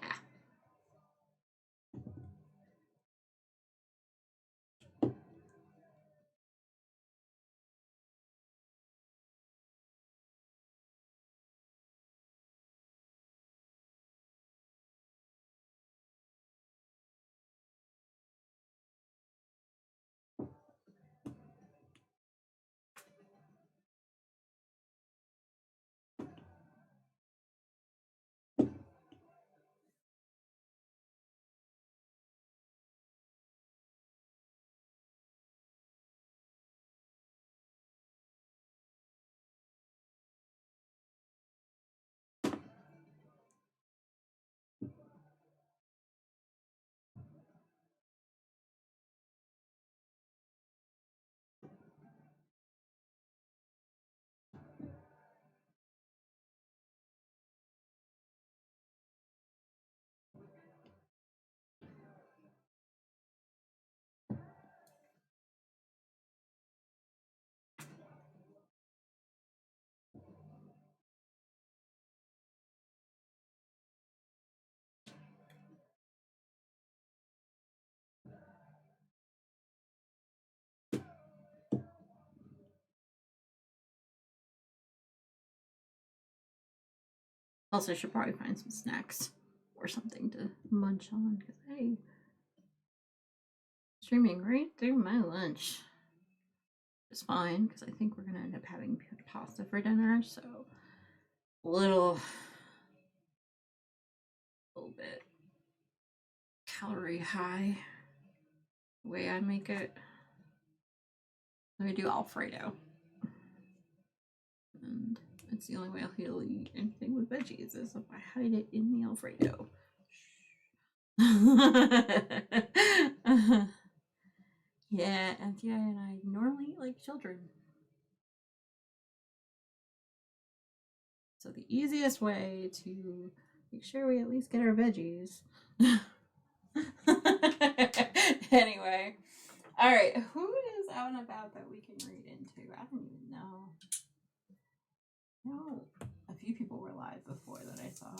Also, I should probably find some snacks or something to munch on because I streaming right through my lunch. It's fine because I think we're gonna end up having pasta for dinner, so a little bit calorie high the way I make it. So I do Alfredo, and it's the only way he'll eat anything with veggies is if I hide it in the Alfredo. Yeah, FTI and I normally eat like children. So the easiest way to make sure we at least get our veggies. Anyway. Alright, who is out and about that we can read into? I don't even know. No, a few people were live before that I saw.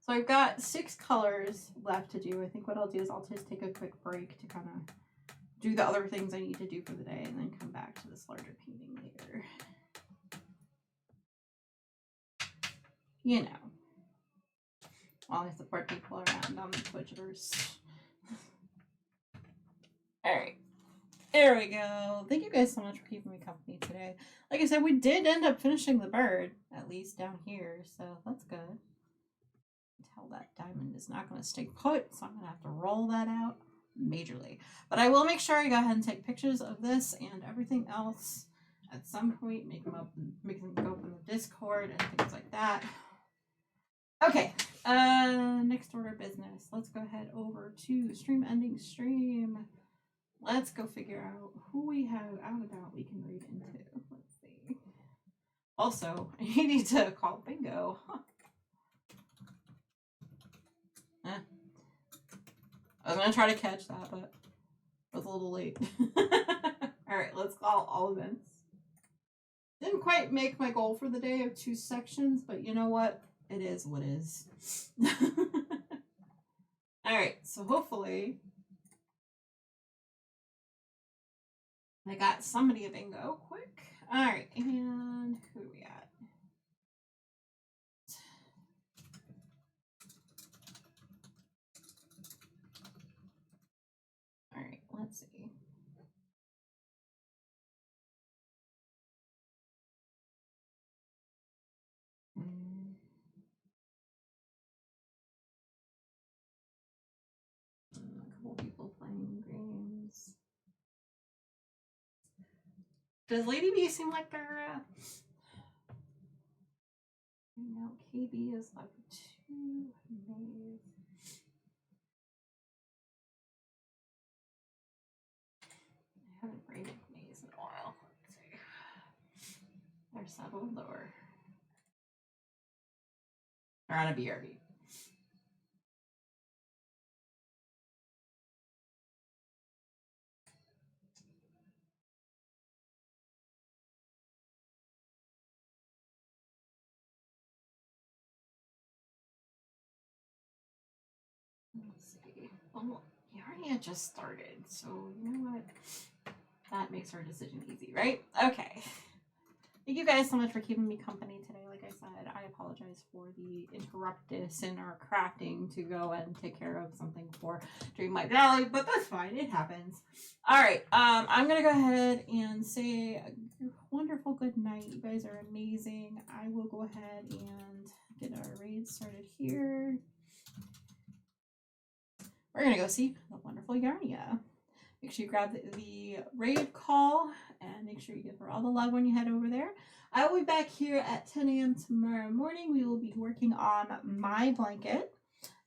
So I've got 6 colors left to do. I think what I'll do is I'll just take a quick break to kind of do the other things I need to do for the day and then come back to this larger painting later. You know, while I support people around on the Twitchers. Alright, there we go. Thank you guys so much for keeping me company today. Like I said, we did end up finishing the bird, at least down here, so that's good. Tell that diamond is not going to stay put, so I'm going to have to roll that out majorly. But I will make sure I go ahead and take pictures of this and everything else at some point, make them go up in the Discord and things like that. Okay, next order of business. Let's go ahead over to stream ending stream. Let's go figure out who we have out and about we can read into. Let's see. Also, I need to call bingo. I was going to try to catch that, but it was a little late. Alright, let's call all events. Didn't quite make my goal for the day of 2 sections, but you know what? It is what is. Alright, so hopefully I got somebody a bingo quick. Alright, and who do we got? Alright, let's see. A couple people playing games. Does Lady B seem like they're now KB is level 2. Maze. I haven't rated Maze in a while. Let's see. They're settled or they're on a BRB. Let's see. Well, Yarnia just started, so you know what? That makes our decision easy, right? Okay. Thank you guys so much for keeping me company today. Like I said, I apologize for the interruptus in our crafting to go and take care of something for Dreamlight Valley, but that's fine. It happens. All right. I'm going to go ahead and say a wonderful good night. You guys are amazing. I will go ahead and get our raid started here. We're going to go see the wonderful Yarnia. Make sure you grab the raid call and make sure you give her all the love when you head over there. I will be back here at 10 a.m. tomorrow morning. We will be working on my blanket.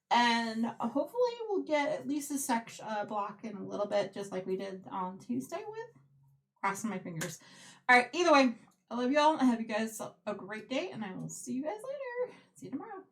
And hopefully we'll get at least a section block in a little bit, just like we did on Tuesday with. Crossing my fingers. All right, either way, I love you all. I hope you guys a great day, and I will see you guys later. See you tomorrow.